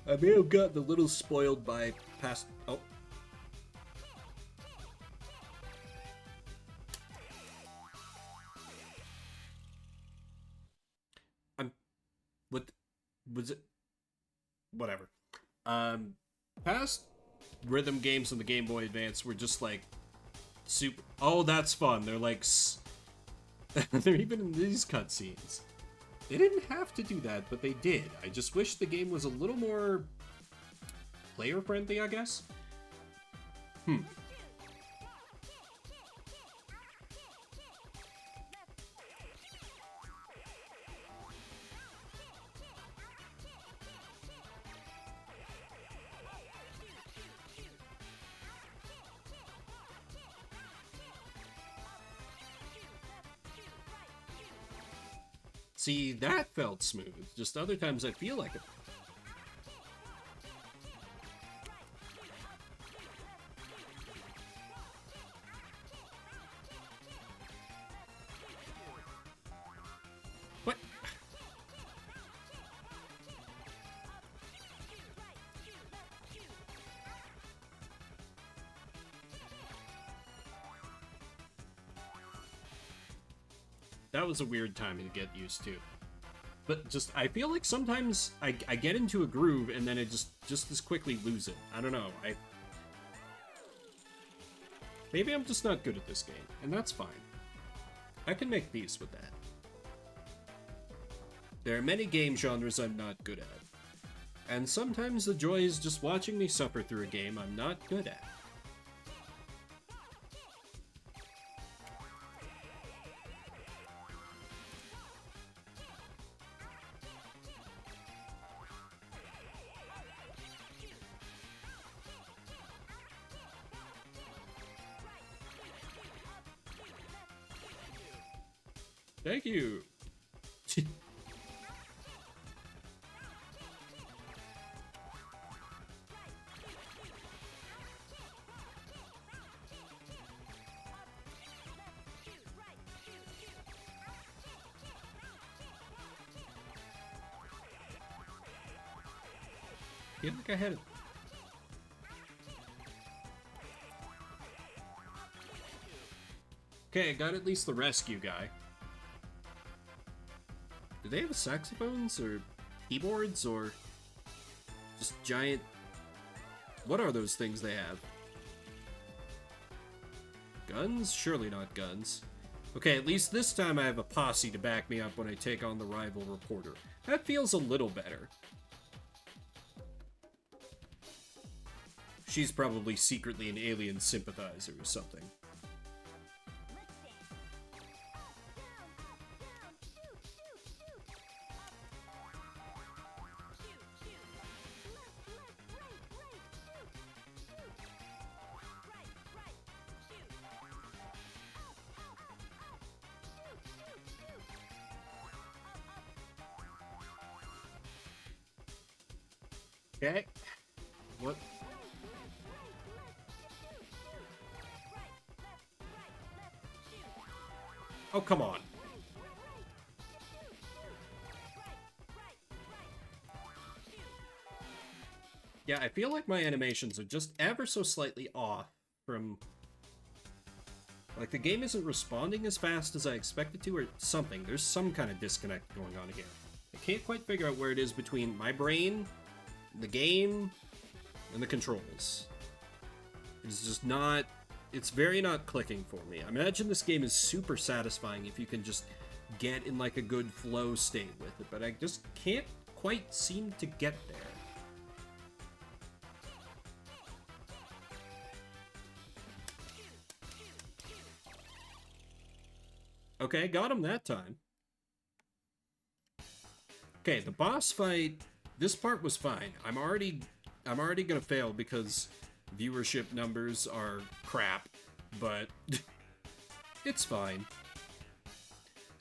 I may have gotten a little spoiled by past... Oh. What was it? Whatever. Past rhythm games on the Game Boy Advance were just like super. Oh, that's fun. They're like they're even in these cutscenes. They didn't have to do that, but they did. I just wish the game was a little more player friendly, I guess. See, that felt smooth. Just other times I feel like it. What? That was a weird timing to get used to. But just, I feel like sometimes I get into a groove and then it just as quickly lose it. I don't know. Maybe I'm just not good at this game, and that's fine. I can make peace with that. There are many game genres I'm not good at. And sometimes the joy is just watching me suffer through a game I'm not good at. Thank you. Feel like I had it. Okay, I got at least the rescue guy. Do they have saxophones or keyboards or just giant... What are those things they have? Guns? Surely not guns. Okay, at least this time I have a posse to back me up when I take on the rival reporter. That feels a little better. She's probably secretly an alien sympathizer or something. Okay. What? Oh, come on. Yeah, I feel like my animations are just ever so slightly off from... Like, the game isn't responding as fast as I expected to, or something. There's some kind of disconnect going on here. I can't quite figure out where it is between my brain, the game, and the controls. It's just not... It's very not clicking for me. I imagine this game is super satisfying if you can just get in, like, a good flow state with it, but I just can't quite seem to get there. Okay, got him that time. Okay, the boss fight, this part was fine. I'm already gonna fail because viewership numbers are crap, but it's fine.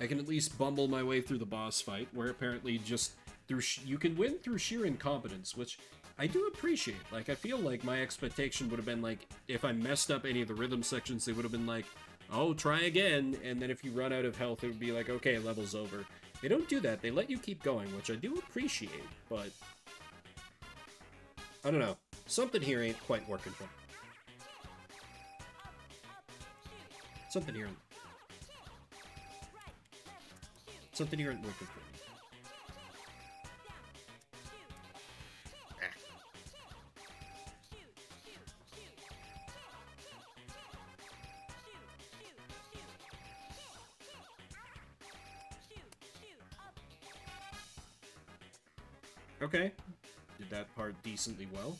I can at least bumble my way through the boss fight, where apparently just through you can win through sheer incompetence, which I do appreciate. Like, I feel like my expectation would have been like, if I messed up any of the rhythm sections, they would have been like, oh, try again, and then if you run out of health, it would be like, okay, level's over. They don't do that. They let you keep going, which I do appreciate, but... I don't know. Something here ain't quite working for me. Something here ain't working for me. Okay. Did that part decently well.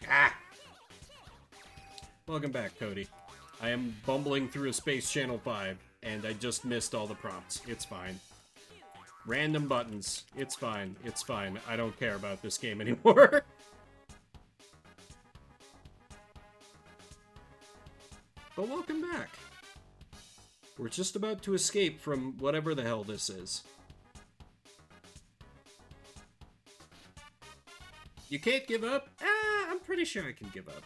Ah! Welcome back, Cody. I am bumbling through a Space Channel 5, and I just missed all the prompts. It's fine. Random buttons. It's fine. It's fine. I don't care about this game anymore. But welcome back. We're just about to escape from whatever the hell this is. You can't give up? I'm pretty sure I can give up.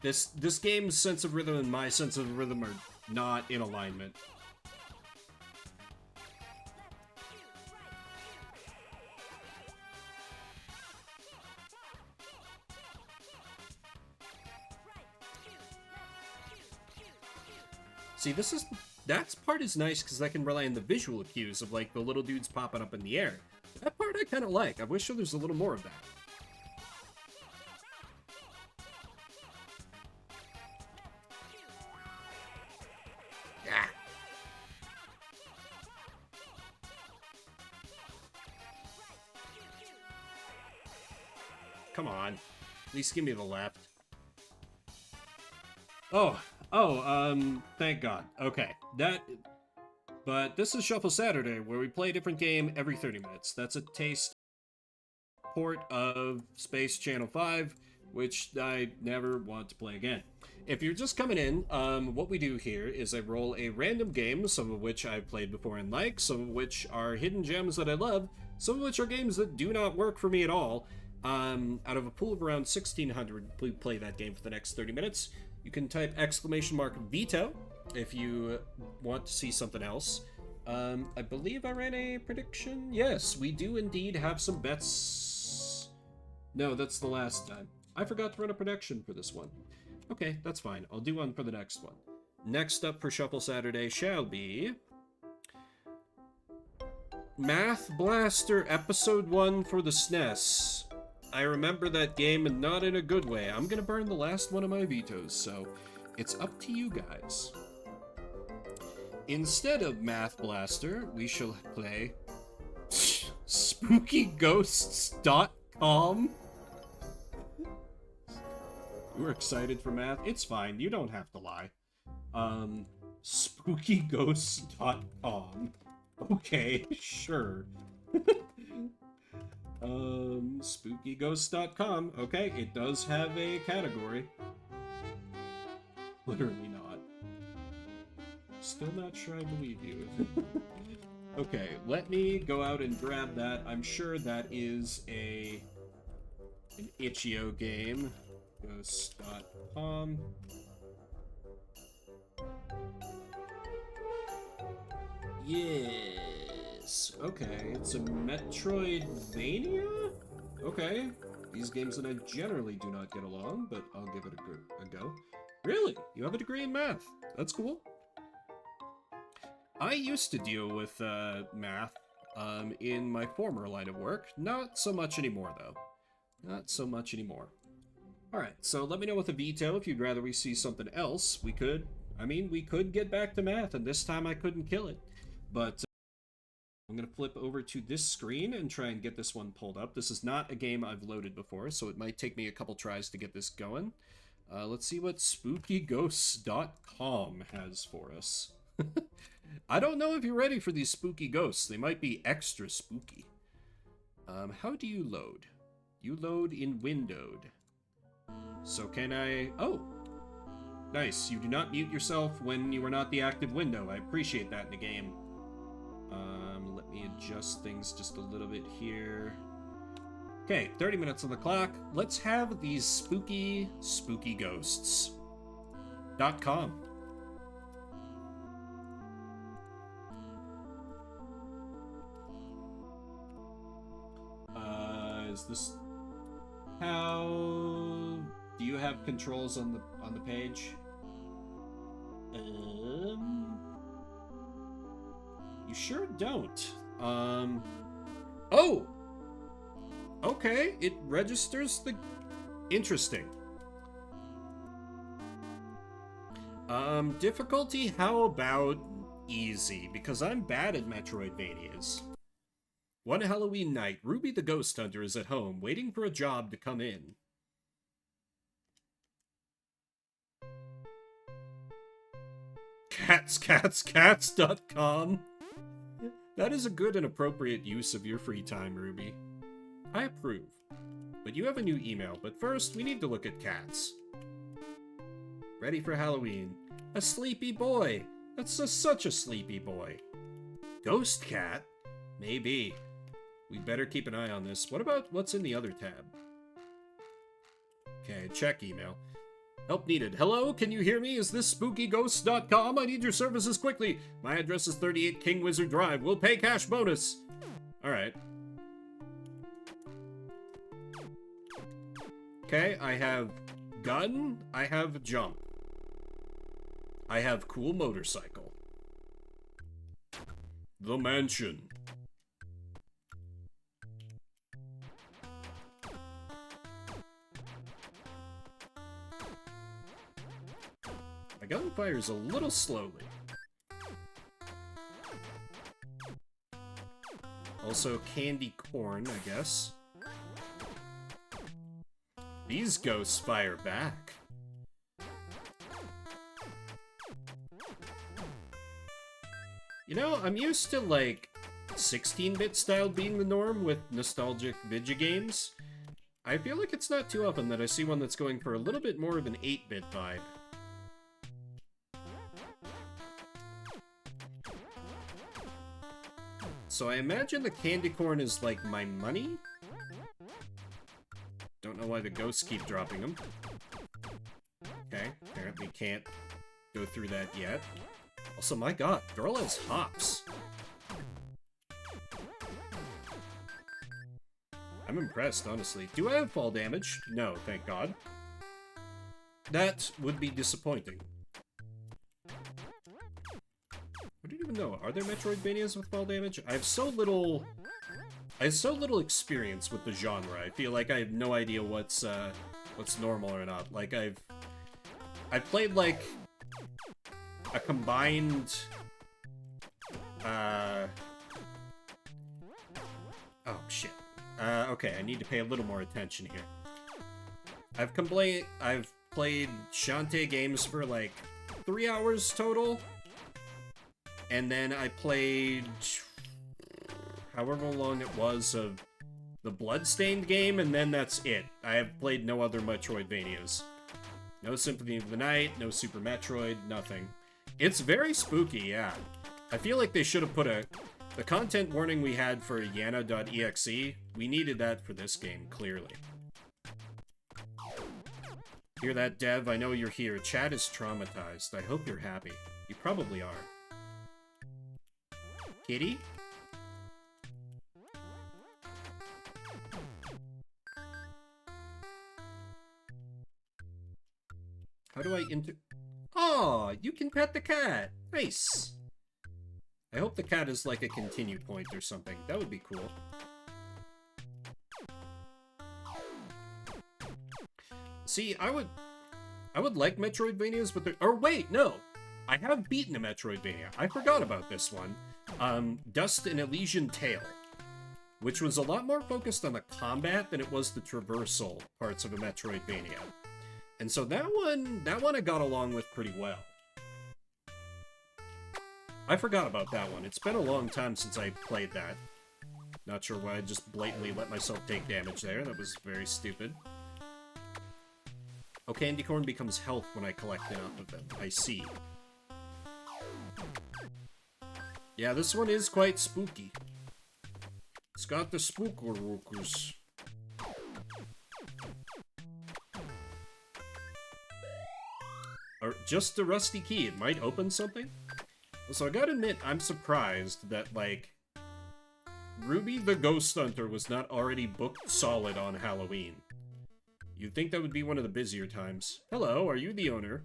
This game's sense of rhythm and my sense of rhythm are not in alignment. See, that part is nice because I can rely on the visual cues of, like, the little dudes popping up in the air. That part I kind of like. I wish there was a little more of that. Ah! Come on. At least give me the left. Thank God. Okay, but this is Shuffle Saturday, where we play a different game every 30 minutes. That's a taste port of Space Channel 5, which I never want to play again. If you're just coming in, what we do here is I roll a random game, some of which I've played before and like, some of which are hidden gems that I love, some of which are games that do not work for me at all. Out of a pool of around 1,600, we play that game for the next 30 minutes. You can type !veto if you want to see something else. I believe I ran a prediction. Yes, we do indeed have some bets. No, that's the last time. I forgot to run a prediction for this one. Okay, that's fine. I'll do one for the next one. Next up for Shuffle Saturday shall be Math Blaster Episode 1 for the SNES. I remember that game, and not in a good way. I'm gonna burn the last one of my vetoes, so it's up to you guys. Instead of Math Blaster, we shall play SpookyGhosts.com. You were excited for math? It's fine, you don't have to lie. SpookyGhosts.com. Okay, sure. SpookyGhost.com. Okay, it does have a category. Literally not. Still not sure I believe you. Okay, let me go out and grab that. I'm sure that is an itch.io game. Ghost.com. Yes. Okay, it's a Metroidvania? Okay. These games that I generally do not get along, but I'll give it a go. Really? You have a degree in math? That's cool. I used to deal with math in my former line of work. Not so much anymore, though. Not so much anymore. Alright, so let me know with a veto if you'd rather we see something else. We could get back to math, and this time I couldn't kill it. But I'm going to flip over to this screen and try and get this one pulled up. This is not a game I've loaded before, so it might take me a couple tries to get this going. Let's see what SpookyGhosts.com has for us. I don't know if you're ready for these spooky ghosts. They might be extra spooky. How do you load? You load in windowed. So can I... Oh! Nice. You do not mute yourself when you are not the active window. I appreciate that in the game. Let me adjust things just a little bit here. Okay, 30 minutes on the clock. Let's have these spooky ghosts.com. Is this how do you have controls on the page? You sure don't. Oh! Okay, it registers the... Interesting. Difficulty, how about easy? Because I'm bad at Metroidvanias. One Halloween night, Ruby the Ghost Hunter is at home, waiting for a job to come in. Cats.com. That is a good and appropriate use of your free time, Ruby. I approve. But you have a new email, but first, we need to look at cats. Ready for Halloween. A sleepy boy. That's such a sleepy boy. Ghost cat? Maybe. We'd better keep an eye on this. What about what's in the other tab? Okay, check email. Help needed. Hello, can you hear me? Is this SpookyGhosts.com? I need your services quickly. My address is 38 King Wizard Drive. We'll pay cash bonus. Alright. Okay, I have gun. I have jump. I have cool motorcycle. The mansion. My gun fires a little slowly. Also, candy corn, I guess. These ghosts fire back. You know, I'm used to, like, 16-bit style being the norm with nostalgic video games. I feel like it's not too often that I see one that's going for a little bit more of an 8-bit vibe. So I imagine the candy corn is like my money? Don't know why the ghosts keep dropping them. Okay, apparently can't go through that yet. Also, my god, girl has hops. I'm impressed, honestly. Do I have fall damage? No, thank god. That would be disappointing. I don't even know. Are there Metroidvanias with fall damage? I have so little experience with the genre. I feel like I have no idea what's normal or not. Like I've played like a combined oh shit. Okay, I need to pay a little more attention here. I've played Shantae games for like 3 hours total. And then I played however long it was of the Bloodstained game, and then that's it. I have played no other Metroidvanias. No Symphony of the Night, no Super Metroid, nothing. It's very spooky, yeah. I feel like they should have put the content warning we had for Yana.exe, we needed that for this game, clearly. Hear that, Dev? I know you're here. Chat is traumatized. I hope you're happy. You probably are. Kitty? How do I Aw, you can pet the cat. Nice. I hope the cat is like a continue point or something. That would be cool. See, I would like Metroidvanias, but or wait, no. I have beaten a Metroidvania. I forgot about this one. Dust and Elysian Tale, which was a lot more focused on the combat than it was the traversal parts of a Metroidvania. And so that one I got along with pretty well. I forgot about that one. It's been a long time since I played that. Not sure why I just blatantly let myself take damage there. That was very stupid. Oh, candy corn becomes health when I collect enough of them. I see. Yeah, this one is quite spooky. It's got the spooker-wookers. Or just a rusty key. It might open something? So I gotta admit, I'm surprised that, like, Ruby the Ghost Hunter was not already booked solid on Halloween. You'd think that would be one of the busier times. Hello, are you the owner?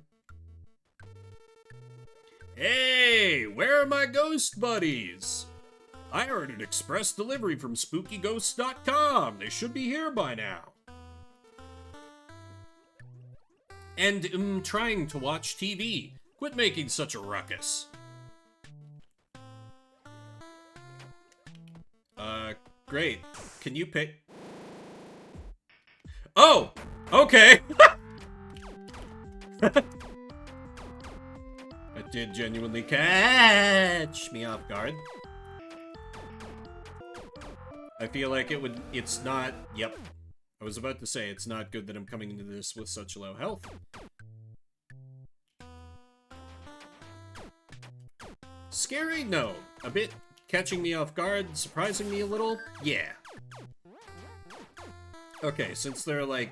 Hey, where are my ghost buddies? I heard an express delivery from SpookyGhosts.com. They should be here by now. And trying to watch TV. Quit making such a ruckus. Great. Can you pick... Oh! Okay! That did genuinely catch me off guard. I feel like it's not... Yep. I was about to say, it's not good that I'm coming into this with such low health. Scary? No. A bit catching me off guard, surprising me a little? Yeah. Okay, since there are, like,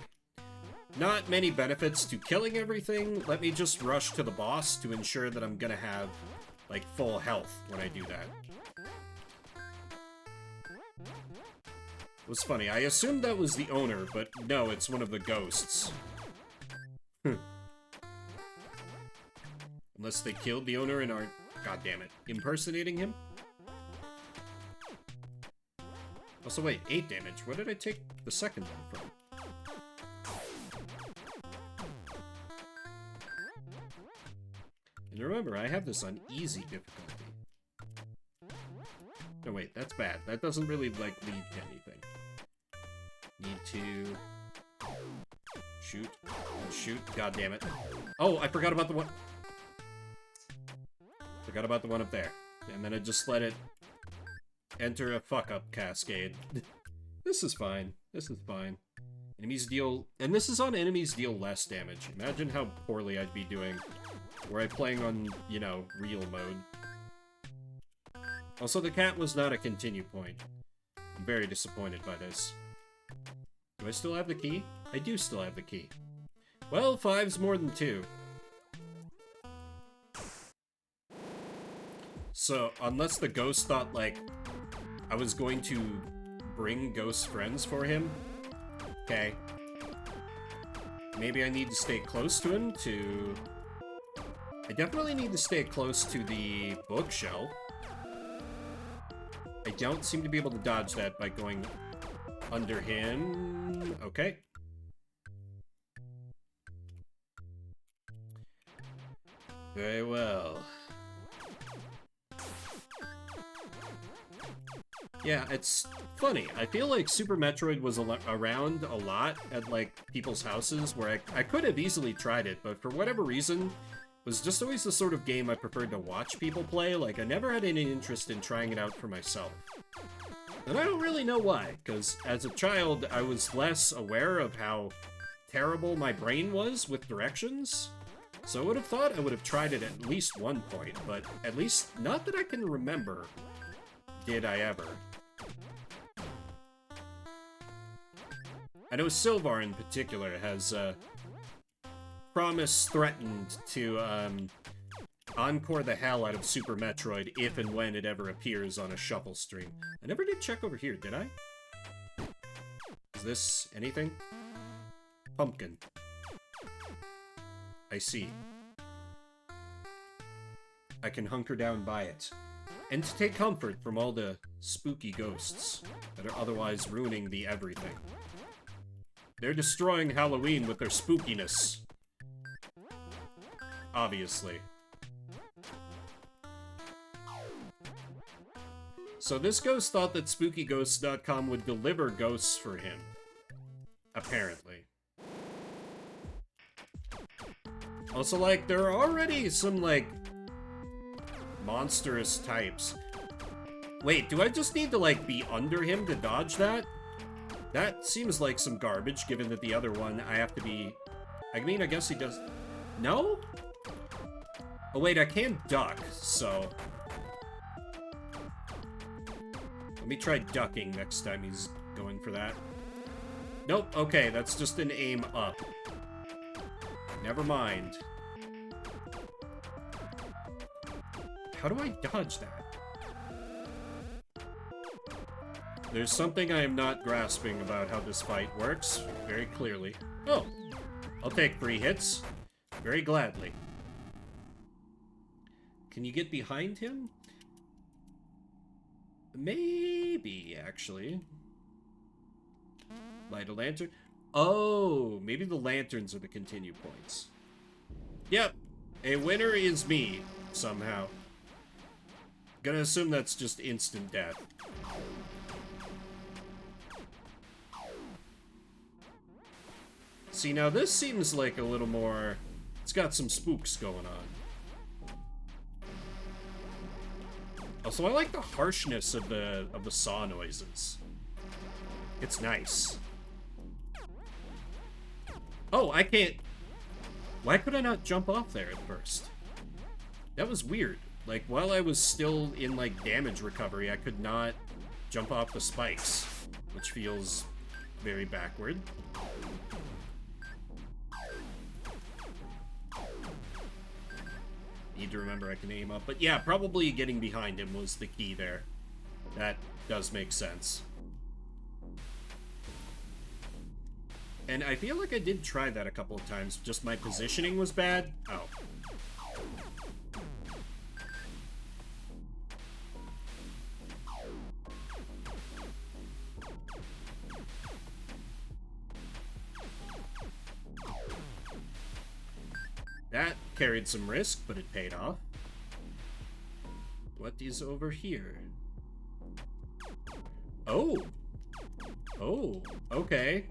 not many benefits to killing everything, let me just rush to the boss to ensure that I'm gonna have, like, full health when I do that. It was funny. I assumed that was the owner, but no, it's one of the ghosts. Unless they killed the owner and are, goddammit, impersonating him? Also, wait, 8 damage. Where did I take the second one from? And remember, I have this on easy difficulty. No, wait, that's bad. That doesn't really, like, lead to anything. Need to... shoot. Shoot. God damn it. Oh, I forgot about the one... Forgot about the one up there. And then I just let it enter a fuck-up cascade. This is fine. This is fine. Enemies deal... And this is on enemies deal less damage. Imagine how poorly I'd be doing were I playing on, you know, real mode. Also, the cat was not a continue point. I'm very disappointed by this. Do I still have the key? I do still have the key. Well, 5's more than 2. So, unless the ghost thought, like, I was going to bring ghost friends for him, okay. Maybe I need to stay close to him to... I definitely need to stay close to the bookshelf. I don't seem to be able to dodge that by going under him. Okay. Very well. Yeah, it's funny. I feel like Super Metroid was around a lot at, like, people's houses where I could have easily tried it, but for whatever reason, it was just always the sort of game I preferred to watch people play. Like, I never had any interest in trying it out for myself. And I don't really know why, because as a child, I was less aware of how terrible my brain was with directions. So I would have thought I would have tried it at least one point, but at least not that I can remember did I ever. I know Sylvar in particular has threatened to encore the hell out of Super Metroid if and when it ever appears on a shuffle stream. I never did check over here, did I? Is this anything? Pumpkin. I see. I can hunker down by it. And to take comfort from all the spooky ghosts that are otherwise ruining the everything. They're destroying Halloween with their spookiness. Obviously. So this ghost thought that SpookyGhosts.com would deliver ghosts for him. Apparently. Also, like, there are already some, like, monstrous types. Wait, do I just need to, like, be under him to dodge that? That seems like some garbage, given that the other one I have to be... I mean, I guess he does... No? Oh, wait, I can duck, so... Let me try ducking next time he's going for that. Nope, okay, that's just an aim up. Never mind. How do I dodge that? There's something I am not grasping about how this fight works, very clearly. Oh, I'll take 3 hits. Very gladly. Can you get behind him? Maybe, actually. Light a lantern. Oh, maybe the lanterns are the continue points. Yep, a winner is me, somehow. Gonna assume that's just instant death. See, now this seems like a little more... It's got some spooks going on. Also, I like the harshness of the saw noises. It's nice. Oh, I can't... Why could I not jump off there at first? That was weird. Like, while I was still in, like, damage recovery, I could not jump off the spikes, which feels very backward. Need to remember I can aim up. But yeah, probably getting behind him was the key there. That does make sense. And I feel like I did try that a couple of times, just my positioning was bad. Oh. That carried some risk, but it paid off. What is over here? Oh! Oh, okay.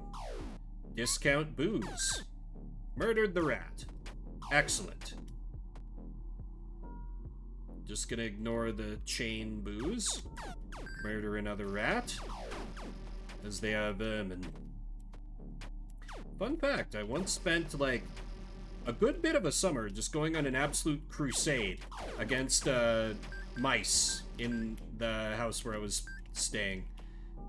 Discount booze. Murdered the rat. Excellent. Just gonna ignore the chain booze. Murder another rat. As they are vermin. Fun fact, I once spent, like, a good bit of a summer just going on an absolute crusade against mice in the house where I was staying.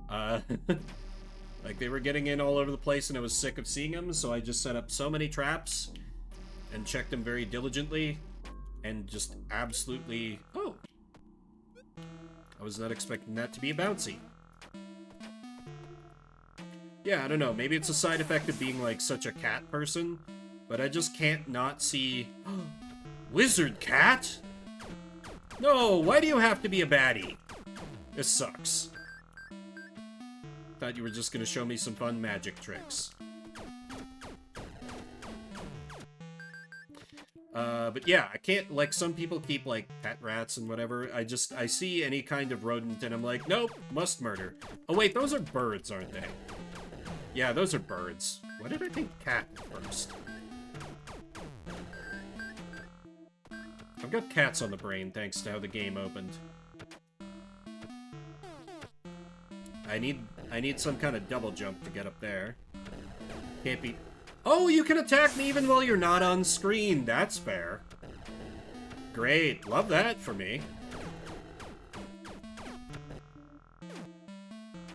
Like, they were getting in all over the place and I was sick of seeing them, so I just set up so many traps and checked them very diligently and just absolutely... Oh! I was not expecting that to be a bouncy. Yeah, I don't know, maybe it's a side effect of being, like, such a cat person. But I just can't not see... Wizard cat? No, why do you have to be a baddie? This sucks. Thought you were just gonna show me some fun magic tricks. But yeah, I can't... Like, some people keep, like, pet rats and whatever. I see any kind of rodent and I'm like, nope, must murder. Oh wait, those are birds, aren't they? Yeah, those are birds. Why did I think cat first? I've got cats on the brain, thanks to how the game opened. I need some kind of double jump to get up there. Can't be... Oh, you can attack me even while you're not on screen. That's fair. Great. Love that for me.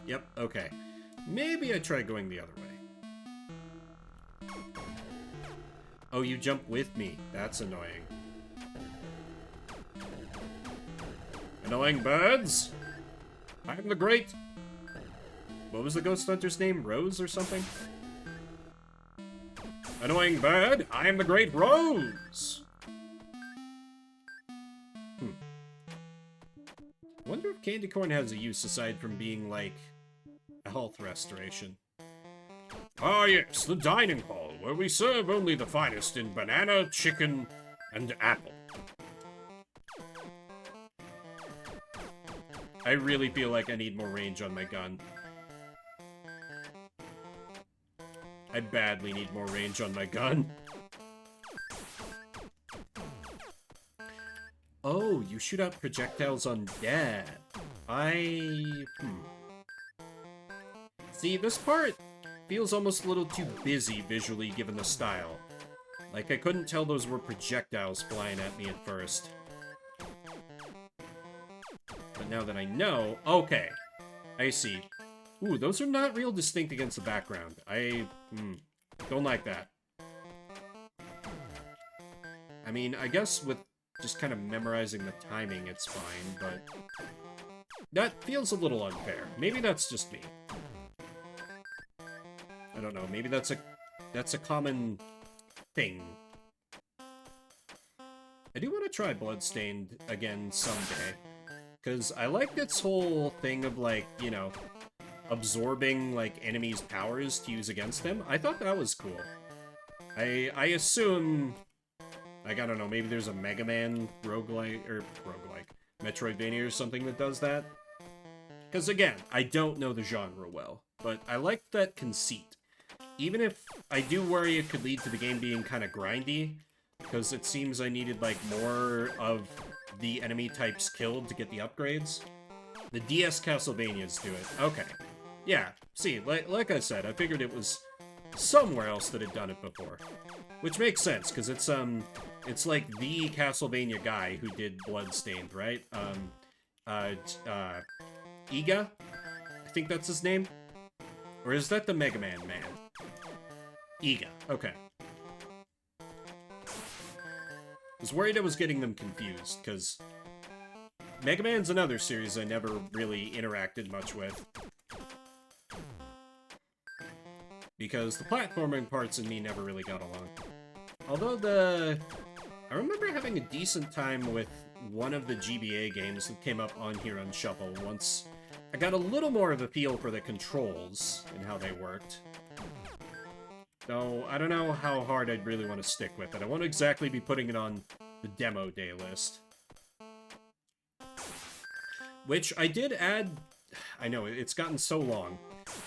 Yep, okay. Maybe I try going the other way. Oh, you jump with me. That's annoying. Annoying birds! I'm the great... What was the ghost hunter's name? Rose or something? Annoying bird, I am the great Rose! Wonder if candy corn has a use aside from being, like, a health restoration. Ah yes, the dining hall, where we serve only the finest in banana, chicken, and apple. I really feel like I need more range on my gun. I badly need more range on my gun. Oh, you shoot out projectiles on death. See, this part feels almost a little too busy visually given the style. Like, I couldn't tell those were projectiles flying at me at first. But now that I know... Okay. I see. Ooh, those are not real distinct against the background. I don't like that. I mean, I guess with just kind of memorizing the timing, it's fine, but... That feels a little unfair. Maybe that's just me. I don't know, maybe that's a common thing. I do want to try Bloodstained again someday. Because I like its whole thing of, like, you know, absorbing, like, enemies' powers to use against them. I thought that was cool. I assume... Like, I don't know, maybe there's a Mega Man roguelike, or roguelike, Metroidvania or something that does that. Because, again, I don't know the genre well, but I like that conceit. Even if I do worry it could lead to the game being kind of grindy, because it seems I needed, like, more of the enemy types killed to get the upgrades. The DS Castlevanias do it. Okay. Yeah, see, like I said, I figured it was somewhere else that had done it before. Which makes sense, because it's like the Castlevania guy who did Bloodstained, right? Iga? I think that's his name? Or is that the Mega Man man? Iga, okay. I was worried I was getting them confused, because Mega Man's another series I never really interacted much with. Because the platforming parts in me never really got along. Although I remember having a decent time with one of the GBA games that came up on here on Shuffle once I got a little more of a feel for the controls and how they worked. Though, I don't know how hard I'd really want to stick with it. I won't exactly be putting it on the demo day list. Which I did add... I know, it's gotten so long.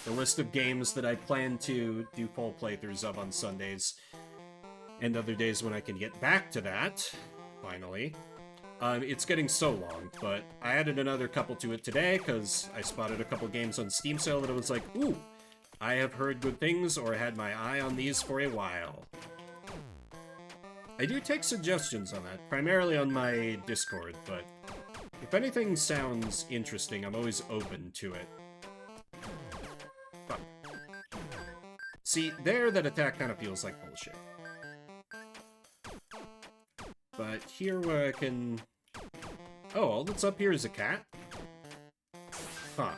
The list of games that I plan to do full playthroughs of on Sundays. And other days when I can get back to that, finally. It's getting so long, but I added another couple to it today, because I spotted a couple games on Steam sale that I was like, ooh, I have heard good things, or had my eye on these for a while. I do take suggestions on that, primarily on my Discord, but if anything sounds interesting, I'm always open to it. But, see, there that attack kind of feels like bullshit. But here where I can... Oh, all that's up here is a cat? Huh.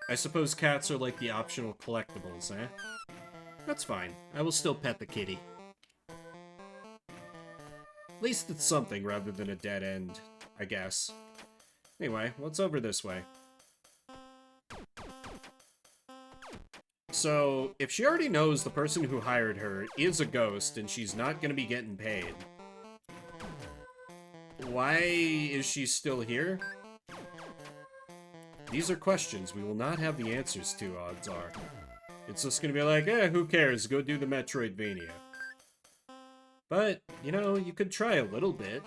I suppose cats are like the optional collectibles, eh? That's fine. I will still pet the kitty. At least it's something rather than a dead end, I guess. Anyway, what's over this way? So, if she already knows the person who hired her is a ghost and she's not gonna be getting paid, why is she still here? These are questions we will not have the answers to, odds are. It's just gonna be like, who cares, go do the Metroidvania. But, you know, you could try a little bit.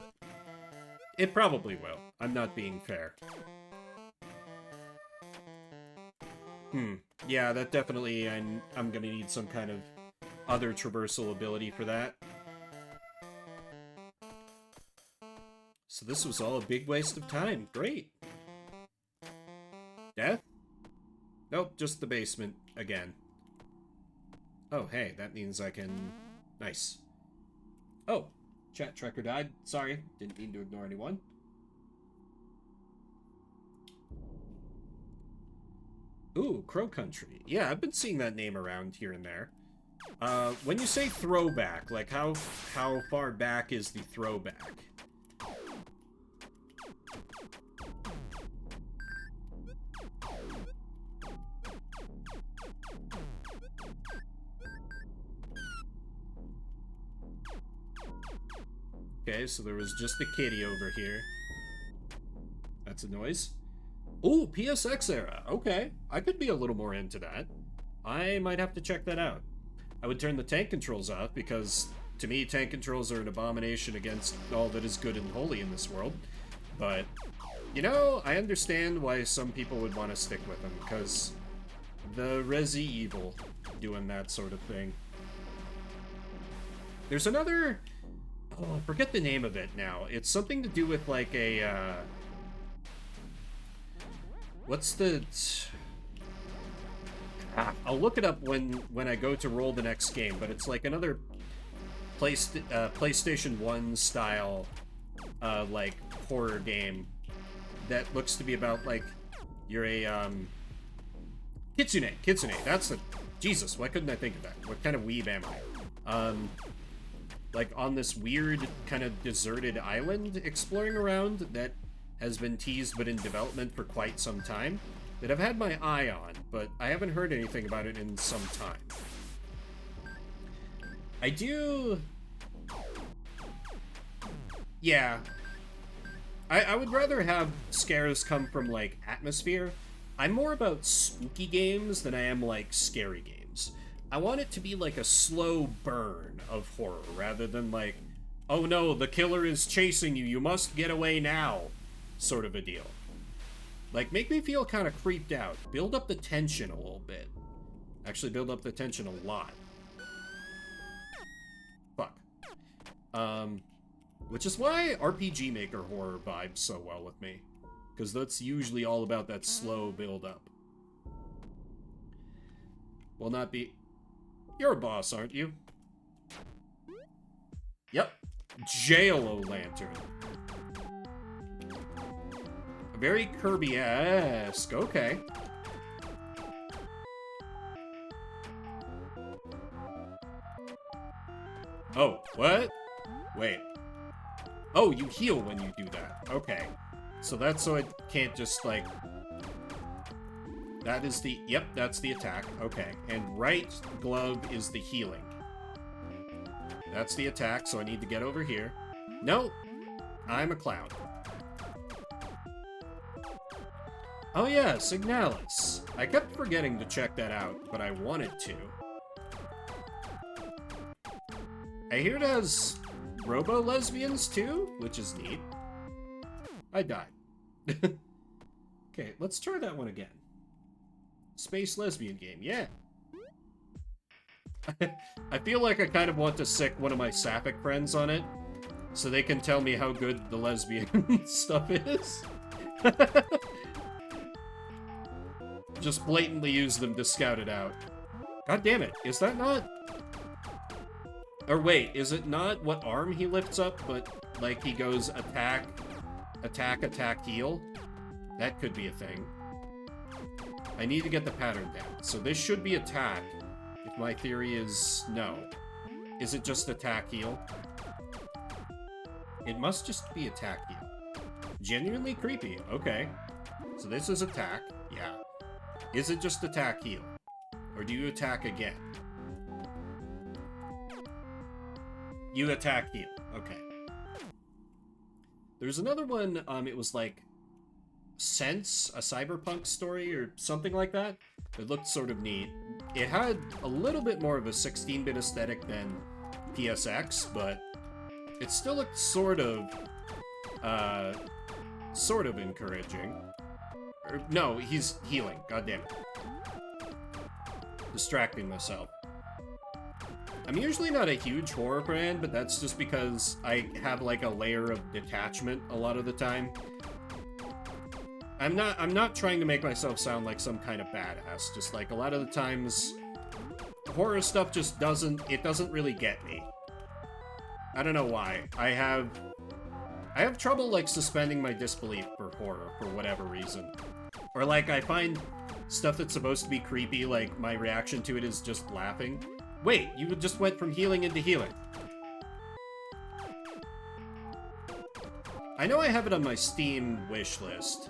It probably will. I'm not being fair. Yeah, that definitely, I'm gonna need some kind of other traversal ability for that. So this was all a big waste of time. Great. Death? Nope, just the basement again. Oh, hey, that means I can... Nice. Oh, chat tracker died. Sorry, didn't mean to ignore anyone. Ooh, Crow Country. Yeah, I've been seeing that name around here and there. When you say throwback, like how far back is the throwback? Okay, so there was just the kitty over here. That's a noise. Ooh, PSX era. Okay, I could be a little more into that. I might have to check that out. I would turn the tank controls off because, to me, tank controls are an abomination against all that is good and holy in this world. But, you know, I understand why some people would want to stick with them, because the Resi Evil doing that sort of thing. There's another... Oh, I forget the name of it now. It's something to do with, like, a, what's the... I'll look it up when I go to roll the next game, but it's like another PlayStation 1 style, like, horror game that looks to be about, like, you're a, Kitsune, that's the... Jesus, why couldn't I think of that? What kind of weeb am I? Like, on this weird, kind of deserted island exploring around that has been teased but in development for quite some time, that I've had my eye on, but I haven't heard anything about it in some time. I do... Yeah. I would rather have scares come from, like, atmosphere. I'm more about spooky games than I am, like, scary games. I want it to be like a slow burn of horror, rather than like, oh no, the killer is chasing you, you must get away now, sort of a deal. Like, make me feel kind of creeped out. Build up the tension a little bit. Actually, build up the tension a lot. Fuck. Which is why RPG Maker horror vibes so well with me. Because that's usually all about that slow build-up. Will not be... You're a boss, aren't you? Yep. Jail-o-lantern. Very Kirby-esque. Okay. Oh, what? Wait. Oh, you heal when you do that. Okay. So that's so it can't just, like... That is the... Yep, that's the attack. Okay. And right glove is the healing. That's the attack, so I need to get over here. No! I'm a clown. Oh yeah, Signalis. I kept forgetting to check that out, but I wanted to. I hear it has robo-lesbians too, which is neat. I died. Okay, let's try that one again. Space lesbian game, yeah. I feel like I kind of want to sick one of my sapphic friends on it, so they can tell me how good the lesbian stuff is. Just blatantly use them to scout it out. God damn it, is that not... Or wait, is it not what arm he lifts up, but, like, he goes attack, attack, attack, heal? That could be a thing. I need to get the pattern down. So this should be attack, if my theory is no. Is it just attack, heal? It must just be attack, heal. Genuinely creepy, okay. So this is attack, yeah. Is it just attack, heal? Or do you attack again? You attack, heal. Okay. There's another one, it was like Sense, a cyberpunk story or something like that. It looked sort of neat. It had a little bit more of a 16-bit aesthetic than PSX, but it still looked sort of encouraging. Or, no, he's healing. God damn it. Distracting myself. I'm usually not a huge horror fan, but that's just because I have like a layer of detachment a lot of the time. I'm not trying to make myself sound like some kind of badass. Just like a lot of the times, horror stuff just doesn't really get me. I don't know why. I have trouble like suspending my disbelief for horror for whatever reason. Or like I find stuff that's supposed to be creepy, like my reaction to it is just laughing. Wait, you just went from healing into healing. I know I have it on my Steam wish list.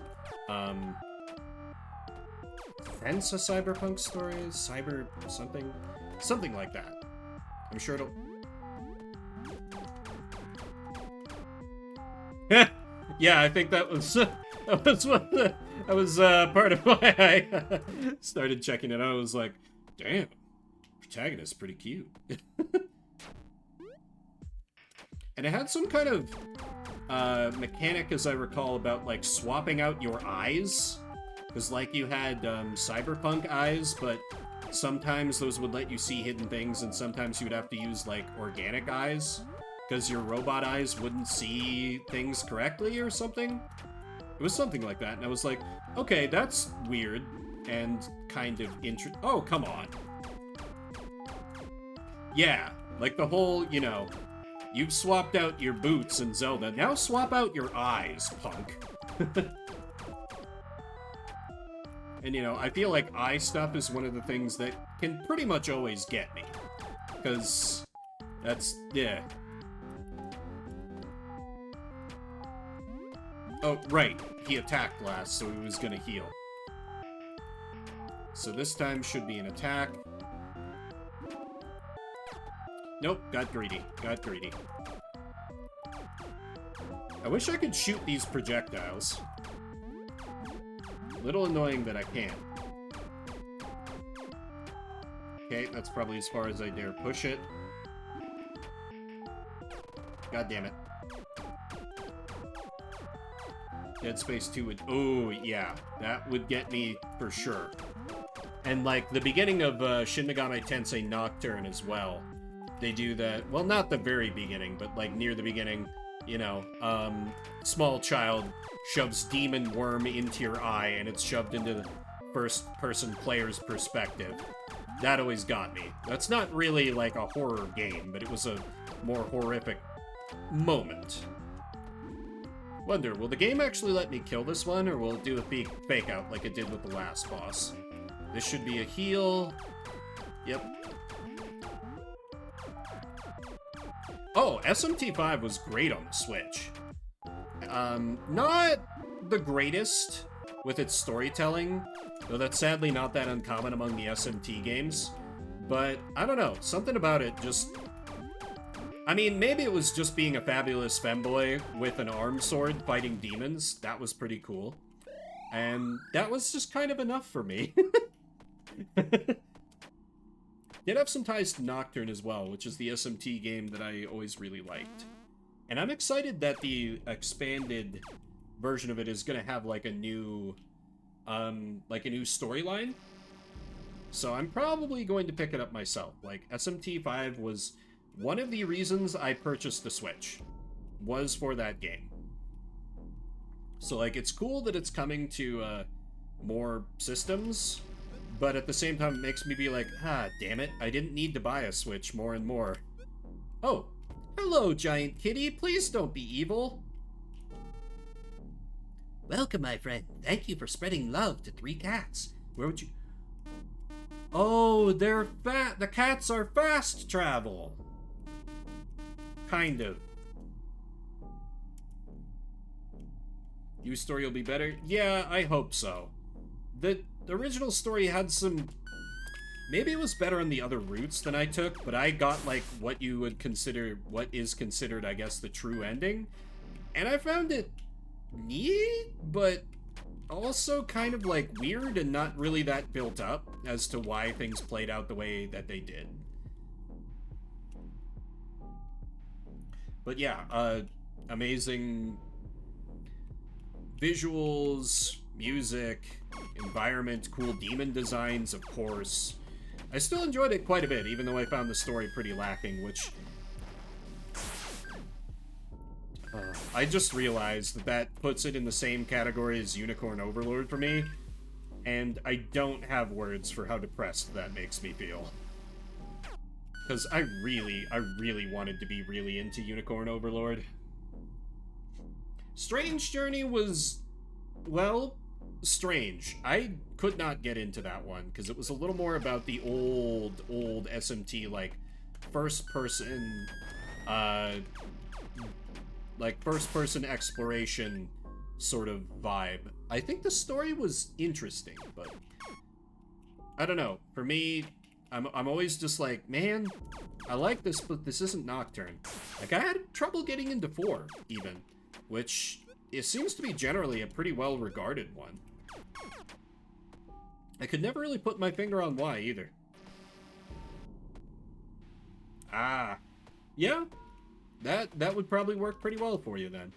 Fence a cyberpunk story? Cyber something? Something like that. I'm sure it'll... Yeah, I think that was part of why I started checking it out. I was like, damn, protagonist pretty cute. And it had some kind of mechanic, as I recall, about like swapping out your eyes. Because like you had cyberpunk eyes, but sometimes those would let you see hidden things, and sometimes you would have to use like organic eyes because your robot eyes wouldn't see things correctly or something. It was something like that, and I was like, okay, that's weird and kind of oh, come on. Yeah, like the whole, you know, you've swapped out your boots in Zelda, now swap out your eyes, punk. And, you know, I feel like eye stuff is one of the things that can pretty much always get me. Because that's, yeah. Oh, right. He attacked last, so he was gonna heal. So this time should be an attack. Nope, got greedy. Got greedy. I wish I could shoot these projectiles. Little annoying that I can't. Okay, that's probably as far as I dare push it. God damn it. Dead Space 2 would... Oh, yeah. That would get me for sure. And, like, the beginning of Shin Megami Tensei Nocturne as well. They do that... Well, not the very beginning, but, like, near the beginning, you know, small child shoves demon worm into your eye, and it's shoved into the first-person player's perspective. That always got me. That's not really, like, a horror game, but it was a more horrific moment. Wonder, will the game actually let me kill this one, or will it do a fake out like it did with the last boss? This should be a heal. Yep. Oh, SMT5 was great on the Switch. Not the greatest with its storytelling, though that's sadly not that uncommon among the SMT games. But, I don't know, something about it just... I mean, maybe it was just being a fabulous femboy with an arm sword fighting demons. That was pretty cool. And that was just kind of enough for me. Did have some ties to Nocturne as well, which is the SMT game that I always really liked. And I'm excited that the expanded version of it is going to have like a new storyline. So I'm probably going to pick it up myself. Like, SMT5 was one of the reasons I purchased the Switch, was for that game. So, like, it's cool that it's coming to more systems, but at the same time it makes me be like, ah, damn it, I didn't need to buy a Switch more and more. Oh, hello, giant kitty, please don't be evil. Welcome, my friend. Thank you for spreading love to 3 cats. Where would you... Oh, they're the cats are fast travel. Kind of. New story will be better? Yeah, I hope so. The original story had some... Maybe it was better on the other routes than I took, but I got, like, what is considered, I guess, the true ending. And I found it neat, but also kind of, like, weird and not really that built up as to why things played out the way that they did. But yeah, amazing visuals, music, environment, cool demon designs, of course. I still enjoyed it quite a bit, even though I found the story pretty lacking, which... I just realized that that puts it in the same category as Unicorn Overlord for me, and I don't have words for how depressed that makes me feel. Because I really wanted to be really into Unicorn Overlord. Strange Journey was, well, strange. I could not get into that one, because it was a little more about the old SMT, like, first-person exploration sort of vibe. I think the story was interesting, but I don't know. For me, I'm always just like, man, I like this, but this isn't Nocturne. Like, I had trouble getting into 4, even, which it seems to be generally a pretty well-regarded one. I could never really put my finger on why, either. Ah. Yeah. That would probably work pretty well for you, then.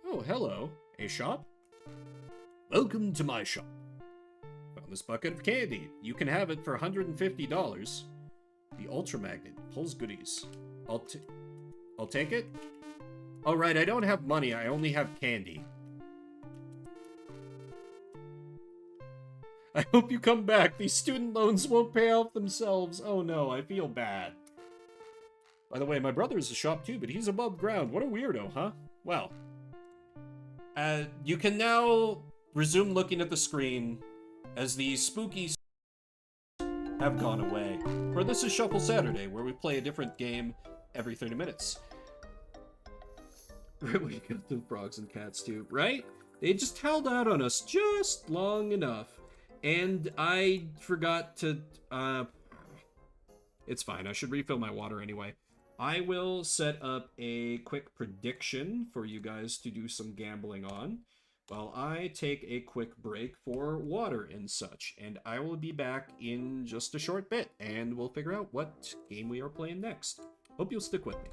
Oh, hello. A shop? Welcome to my shop. Found this bucket of candy. You can have it for $150. The Ultra Magnet pulls goodies. I'll take it? Oh, right, I don't have money. I only have candy. I hope you come back. These student loans won't pay off themselves. Oh no, I feel bad. By the way, my brother is a shop too, but he's above ground. What a weirdo, huh? Well. You can now resume looking at the screen as the spooky have gone away. For This is Shuffle Saturday, where we play a different game every 30 minutes. We got the frogs and cats too, right? They just held out on us just long enough. And I forgot to, it's fine. I should refill my water anyway. I will set up a quick prediction for you guys to do some gambling on while I take a quick break for water and such. And I will be back in just a short bit, and we'll figure out what game we are playing next. Hope you'll stick with me.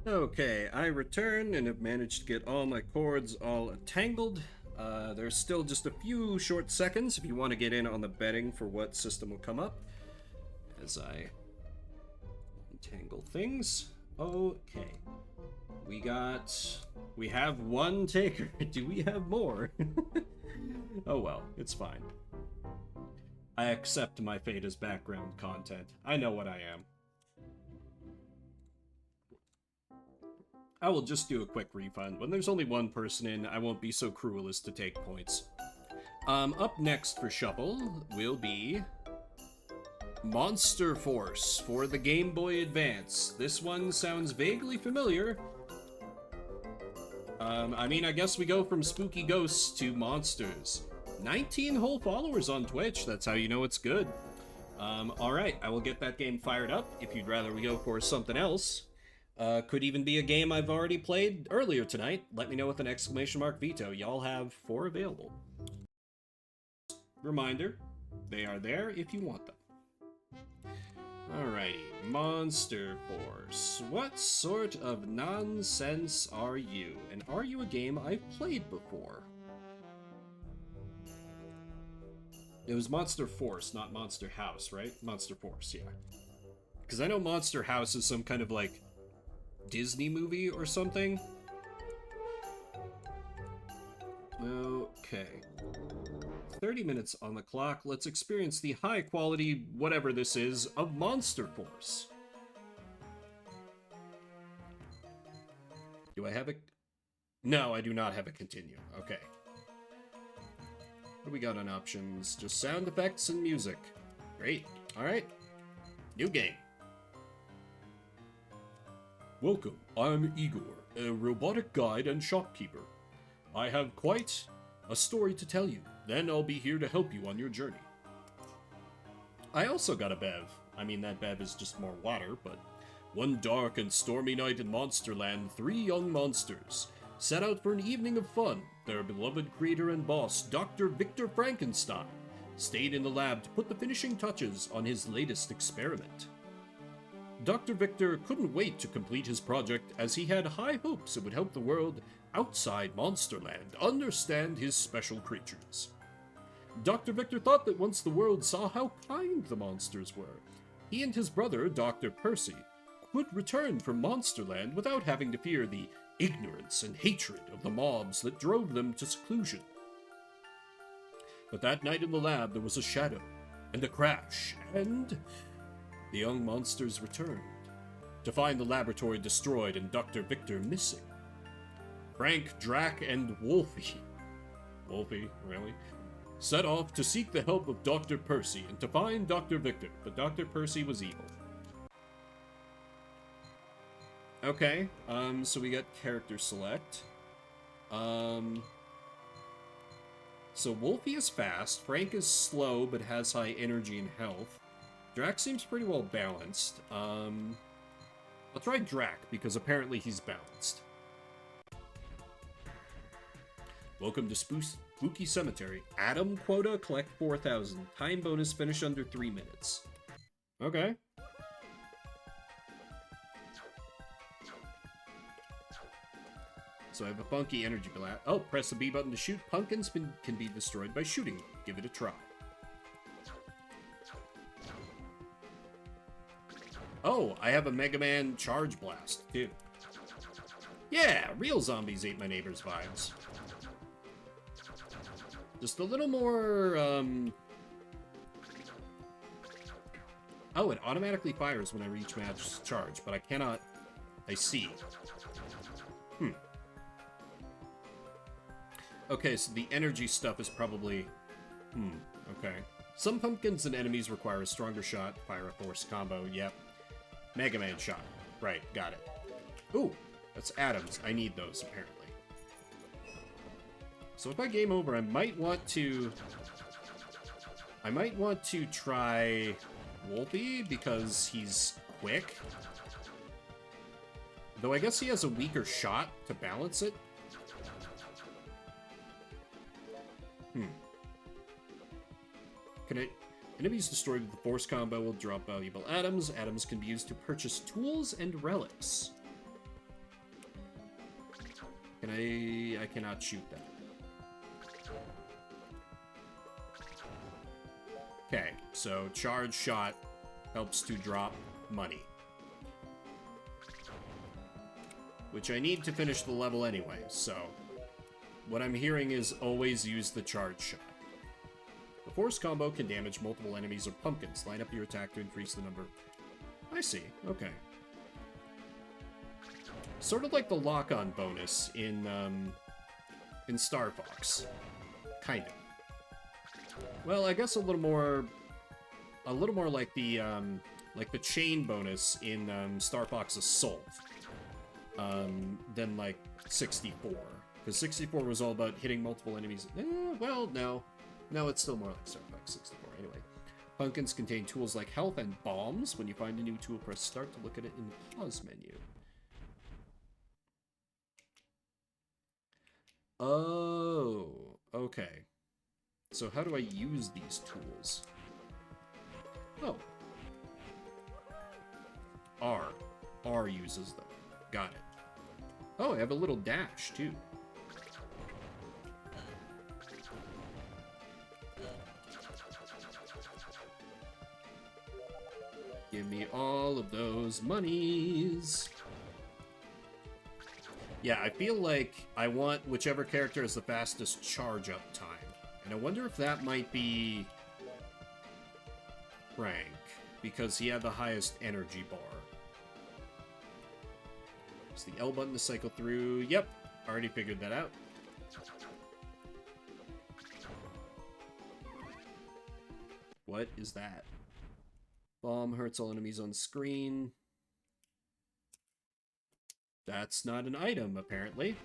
Okay, I return and have managed to get all my cords all entangled. There's still just a few short seconds if you want to get in on the betting for what system will come up as I untangle things. Okay, we have one taker. Do we have more? Oh well, it's fine. I accept my fate as background content. I know what I am. I will just do a quick refund. When there's only one person in, I won't be so cruel as to take points. Up next for Shuffle will be Monster Force for the Game Boy Advance. This one sounds vaguely familiar. I mean, I guess we go from spooky ghosts to monsters. 19 whole followers on Twitch, that's how you know it's good. Alright, I will get that game fired up. If you'd rather we go for something else, Could even be a game I've already played earlier tonight. Let me know with an exclamation mark veto. Y'all have 4 available. Reminder, they are there if you want them. Alrighty, Monster Force. What sort of nonsense are you? And are you a game I've played before? It was Monster Force, not Monster House, right? Monster Force, yeah. Because I know Monster House is some kind of, like, Disney movie or something. Okay. 30 minutes on the clock. Let's experience the high quality, whatever this is, of Monster Force. Do I have a... No, I do not have a continue. Okay. What do we got on options? Just sound effects and music. Great. Alright. New game. Welcome, I'm Igor, a robotic guide and shopkeeper. I have quite a story to tell you, then I'll be here to help you on your journey. I also got a bev. I mean, that bev is just more water, but... One dark and stormy night in Monsterland, 3 young monsters set out for an evening of fun. Their beloved creator and boss, Dr. Victor Frankenstein, stayed in the lab to put the finishing touches on his latest experiment. Dr. Victor couldn't wait to complete his project as he had high hopes it would help the world outside Monsterland understand his special creatures. Dr. Victor thought that once the world saw how kind the monsters were, he and his brother, Dr. Percy, could return from Monsterland without having to fear the ignorance and hatred of the mobs that drove them to seclusion. But that night in the lab there was a shadow, and a crash, and... the young monsters returned, to find the laboratory destroyed and Dr. Victor missing. Frank, Drac, and Wolfie, really? Set off to seek the help of Dr. Percy and to find Dr. Victor, but Dr. Percy was evil. Okay, so we got character select. So Wolfie is fast, Frank is slow but has high energy and health. Drac seems pretty well balanced. I'll try Drac, because apparently he's balanced. Welcome to Spooky Cemetery. Atom quota, collect 4,000. Time bonus, finish under 3 minutes. Okay. So I have a funky energy blast. Oh, press the B button to shoot. Pumpkins can be destroyed by shooting them. Give it a try. Oh, I have a Mega Man Charge Blast, too. Yeah, real zombies ate my neighbor's vibes. Just a little more, Oh, it automatically fires when I reach max charge, but I cannot... I see. Okay, so the energy stuff is probably... okay. Some pumpkins and enemies require a stronger shot, fire a force combo, yep. Mega Man shot. Right, got it. Ooh, that's atoms. I need those, apparently. So if I game over, I might want to try Wolfie, because he's quick. Though I guess he has a weaker shot to balance it. Enemies destroyed with the force combo will drop valuable atoms. Atoms can be used to purchase tools and relics. I cannot shoot that. Okay, so charge shot helps to drop money. Which I need to finish the level anyway, so... what I'm hearing is always use the charge shot. The force combo can damage multiple enemies or pumpkins. Line up your attack to increase the number. I see, okay. Sort of like the lock-on bonus in Star Fox. Kind of. Well, I guess a little more like the chain bonus in Star Fox Assault than like 64, because 64 was all about hitting multiple enemies. Well, no, it's still more like Star Fox 64. Anyway, pumpkins contain tools like health and bombs. When you find a new tool, press start to look at it in the pause menu. Oh, okay. So how do I use these tools? Oh. R. R uses them. Got it. Oh, I have a little dash, too. Give me all of those monies. Yeah, I feel like I want whichever character has the fastest charge up time. And I wonder if that might be Frank, because he had the highest energy bar. It's the L button to cycle through. Yep, already figured that out. What is that? Bomb hurts all enemies on screen. That's not an item, apparently.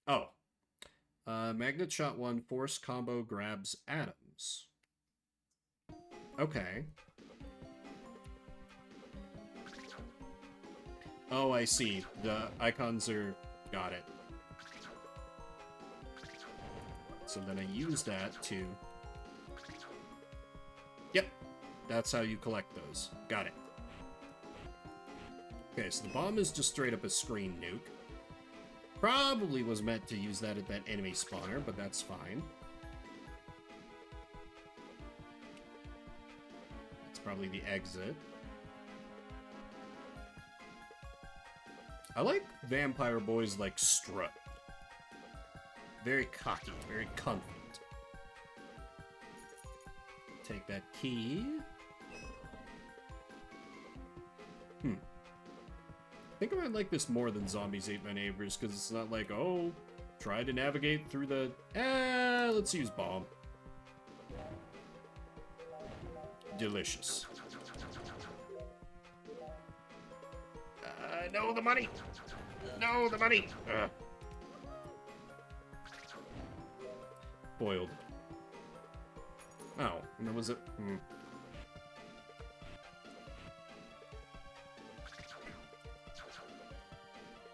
Oh. Magnet Shot 1 force combo grabs atoms. Okay. Oh, I see. The icons are... Got it. So then I use that to... Yep. That's how you collect those. Got it. Okay, so the bomb is just straight up a screen nuke. Probably was meant to use that at that enemy spawner, but that's fine. It's probably the exit. I like Vampire Boy's, like, strut. Very cocky, very confident. Take that key. I think I might like this more than Zombies Ate My Neighbors, because it's not like, oh, try to navigate through the... let's use bomb. Delicious. No, the money! No, the money! Boiled. Oh, and that was it.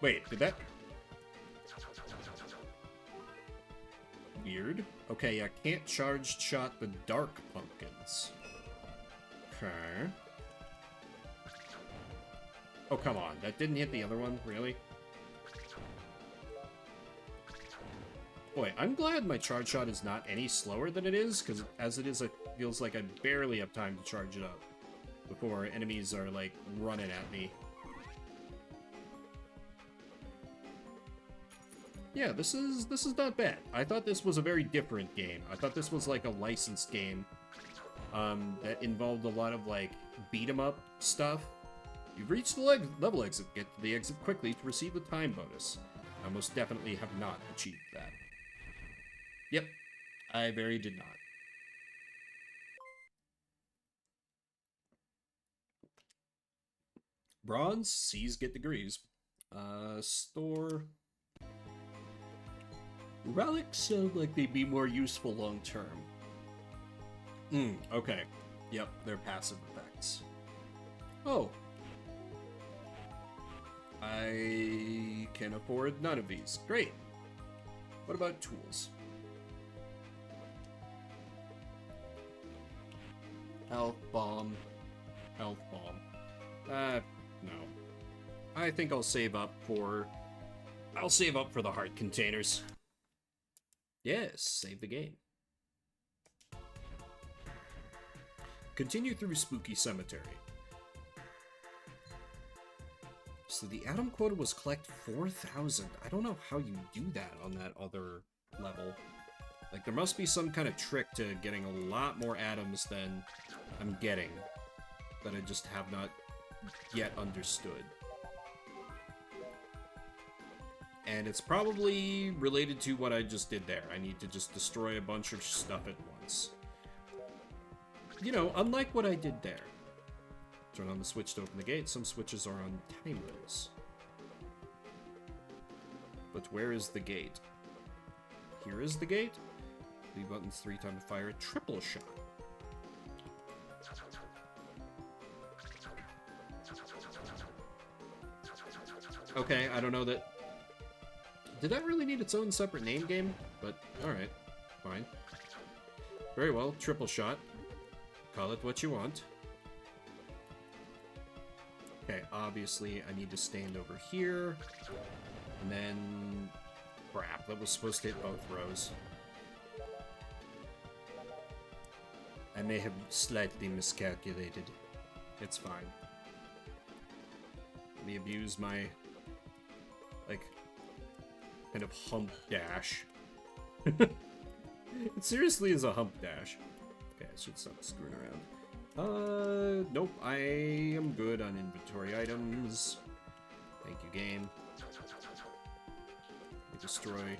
Wait, did that... Weird. Okay, I can't charged shot the dark pumpkins. Okay. Oh, come on. That didn't hit the other one? Really? Boy, I'm glad my charge shot is not any slower than it is, because as it is, it feels like I barely have time to charge it up before enemies are, like, running at me. Yeah, this is not bad. I thought this was a very different game. I thought this was like a licensed game that involved a lot of like beat 'em up stuff. You've reached the level exit. Get to the exit quickly to receive the time bonus. I most definitely have not achieved that. Yep, I very did not. Bronze, C's get degrees. Store... Relics sound like they'd be more useful long term. Okay. Yep, they're passive effects. Oh. I can afford none of these. Great. What about tools? Health bomb. Health bomb. No. I think I'll save up for the heart containers. Yes, save the game. Continue through Spooky Cemetery. So the atom quota was collect 4,000. I don't know how you do that on that other level. Like, there must be some kind of trick to getting a lot more atoms than I'm getting, that I just have not yet understood. And it's probably related to what I just did there. I need to just destroy a bunch of stuff at once. You know, unlike what I did there. Turn on the switch to open the gate. Some switches are on timers. But where is the gate? Here is the gate. B buttons 3 times to fire a triple shot. Okay, I don't know that... Did that really need its own separate name game? But, alright. Fine. Very well, triple shot. Call it what you want. Okay, obviously I need to stand over here. And then... Crap, that was supposed to hit both rows. I may have slightly miscalculated. It's fine. Let me abuse my, like, kind of hump dash. It seriously is a hump dash. Okay, I should stop screwing around. Nope, I am good on inventory items. Thank you, game. Destroy.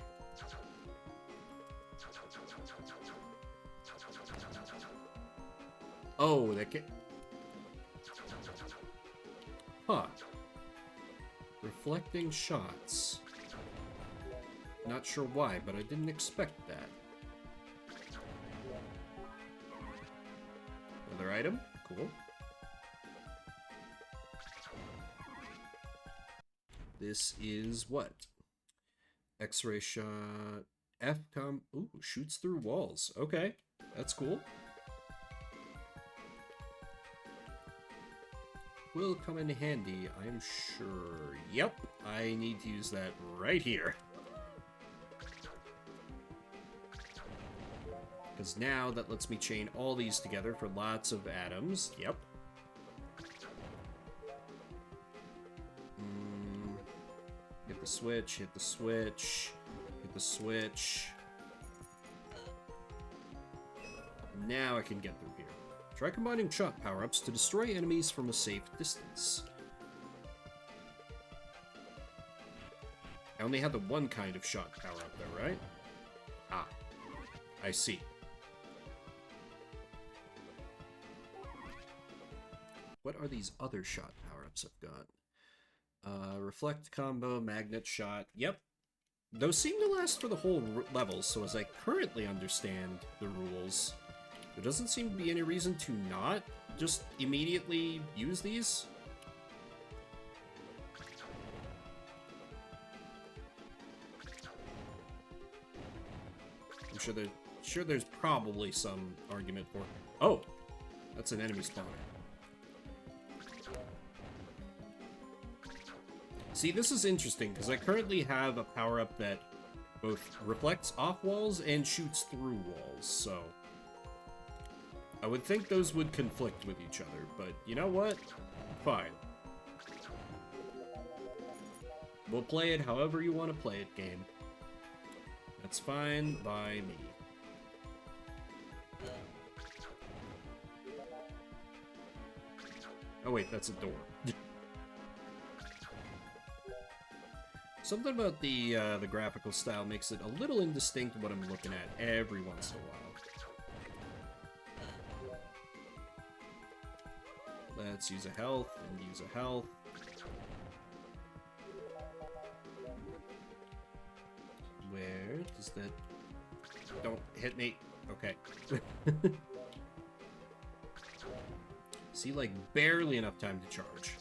Oh, that can... Huh. Reflecting shots. Not sure why, but I didn't expect that. Another item? Cool. This is what? X-ray shot. F-com. Ooh, shoots through walls. Okay, that's cool. Will come in handy, I'm sure. Yep, I need to use that right here. Because now that lets me chain all these together for lots of atoms. Yep. Hit the switch, hit the switch, hit the switch. Now I can get through here. Try combining shot power-ups to destroy enemies from a safe distance. I only had the one kind of shot power-up though, right? Ah, I see. What are these other shot power-ups I've got? Reflect combo, magnet shot. Yep. Those seem to last for the whole level, so as I currently understand the rules, there doesn't seem to be any reason to not just immediately use these. I'm sure there's probably some argument for... Oh! That's an enemy spawner. See, this is interesting, because I currently have a power-up that both reflects off walls and shoots through walls, so... I would think those would conflict with each other, but you know what? Fine. We'll play it however you want to play it, game. That's fine by me. Oh wait, that's a door. Something about the graphical style makes it a little indistinct what I'm looking at every once in a while. Let's use a health and use a health. Where does that... Don't hit me. Okay. See, like, barely enough time to charge.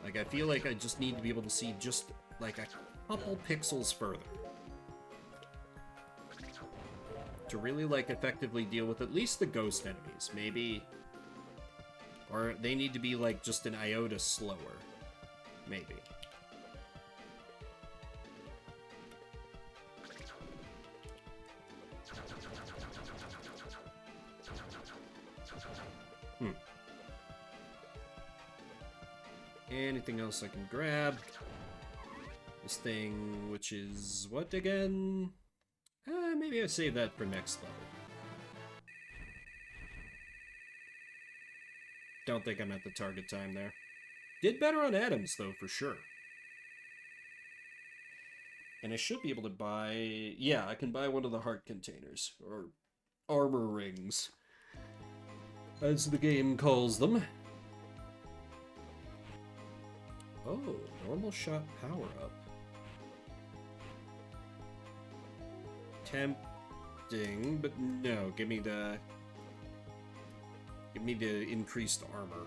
Like, I feel like I just need to be able to see just, like, a couple pixels further. To really, like, effectively deal with at least the ghost enemies. Maybe... Or they need to be, like, just an iota slower. Maybe. Anything else I can grab? This thing, which is what again? Maybe I save that for next level. Don't think I'm at the target time there. Did better on atoms, though, for sure. And I should be able to buy... Yeah, I can buy one of the heart containers. Or armor rings, as the game calls them. Oh, normal shot power-up. Tempting, but no, give me the increased armor.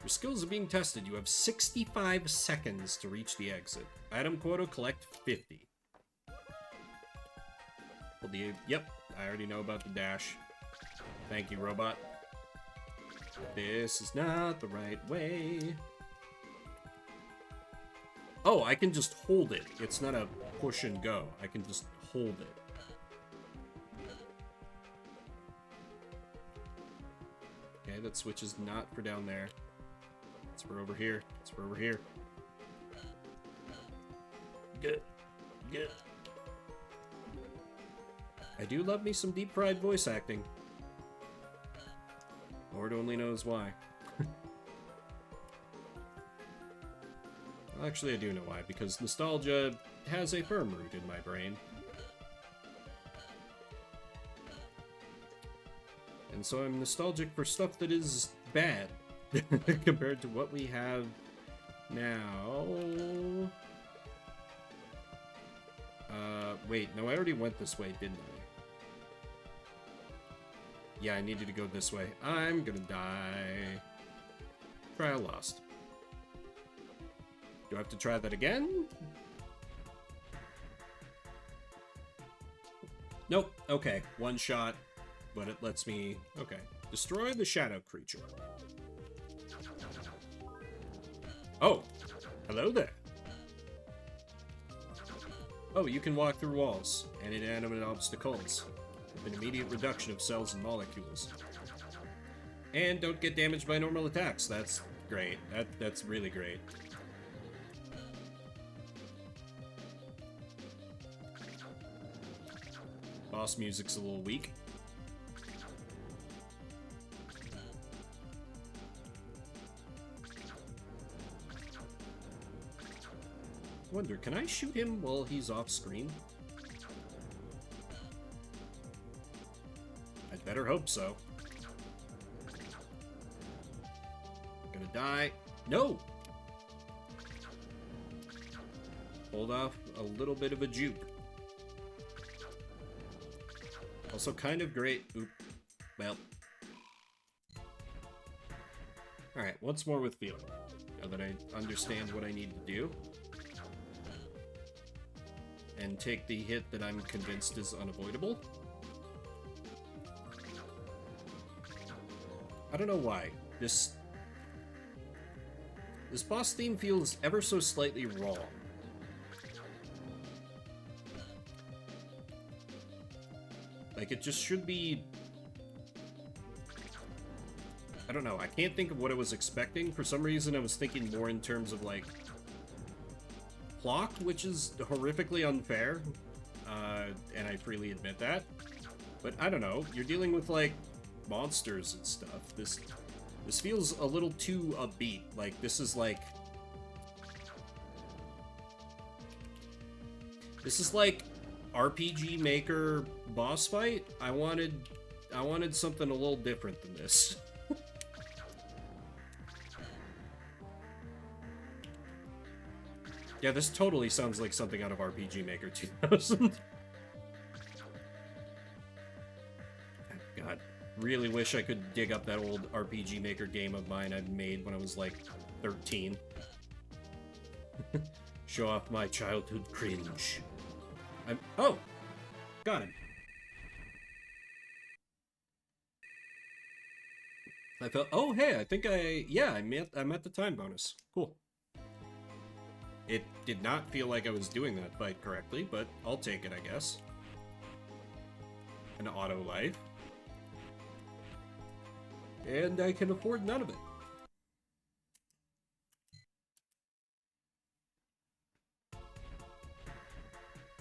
Your skills are being tested. You have 65 seconds to reach the exit. Item quota, collect 50. Well, yep, I already know about the dash. Thank you, robot. This is not the right way. Oh, I can just hold it. It's not a push and go. I can just hold it. Okay, that switch is not for down there. It's for over here. It's for over here. Good. Good. I do love me some deep-fried voice acting. Lord only knows why. Well, actually, I do know why, because nostalgia has a firm root in my brain. And so I'm nostalgic for stuff that is bad compared to what we have now. Wait, no, I already went this way, didn't I? Yeah, I needed to go this way. I'm gonna die. Trial lost. Do I have to try that again? Nope. Okay, one shot, but it lets me... Okay. Destroy the shadow creature. Oh! Hello there! Oh, you can walk through walls and inanimate obstacles. An immediate reduction of cells and molecules. And don't get damaged by normal attacks. That's great. That's really great. Boss music's a little weak. Wonder, can I shoot him while he's off screen? I'd better hope so. Gonna die. No! Hold off a little bit of a juke. Also kind of great. Oop. Well. Alright, once more with feeling. Now that I understand what I need to do. And take the hit that I'm convinced is unavoidable. I don't know why. This boss theme feels ever so slightly wrong. Like, it just should be... I don't know, I can't think of what I was expecting. For some reason, I was thinking more in terms of, like, plot, which is horrifically unfair, and I freely admit that. But I don't know, you're dealing with, like, monsters and stuff. This feels a little too upbeat. Like, this is like... This is like RPG Maker boss fight. I wanted something a little different than this. Yeah, this totally sounds like something out of RPG Maker 2000. God, really wish I could dig up that old RPG Maker game of mine I made when I was like 13. Show off my childhood cringe. Oh! Got him. I felt... Oh, hey, I think I'm at the time bonus. Cool. It did not feel like I was doing that fight correctly, but I'll take it, I guess. An auto life. And I can afford none of it.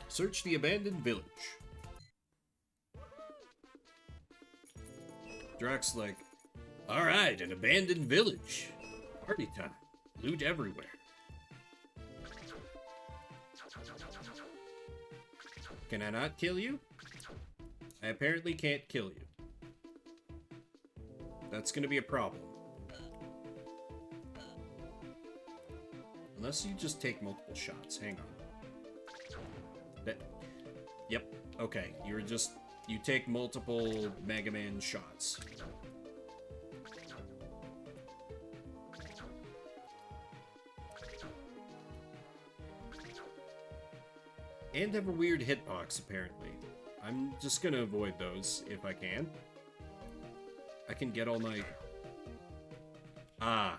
Search the abandoned village. Drax like, alright, an abandoned village. Party time. Loot everywhere. Can I not kill you? I apparently can't kill you. That's gonna be a problem. Unless you just take multiple shots. Hang on. Yep. Okay. You take multiple Mega Man shots. And have a weird hitbox, apparently. I'm just gonna avoid those, if I can. I can get all my... Ah.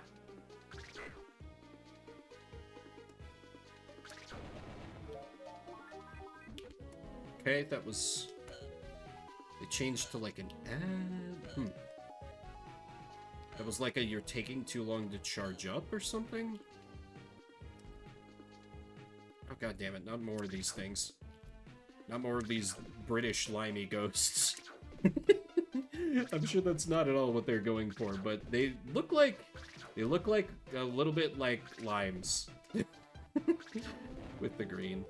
Okay, that was... It changed to like an ad... That was like a you're taking too long to charge up or something? Oh god damn it, not more of these things. Not more of these British limey ghosts. I'm sure that's not at all what they're going for, but they look like a little bit like limes. With the green.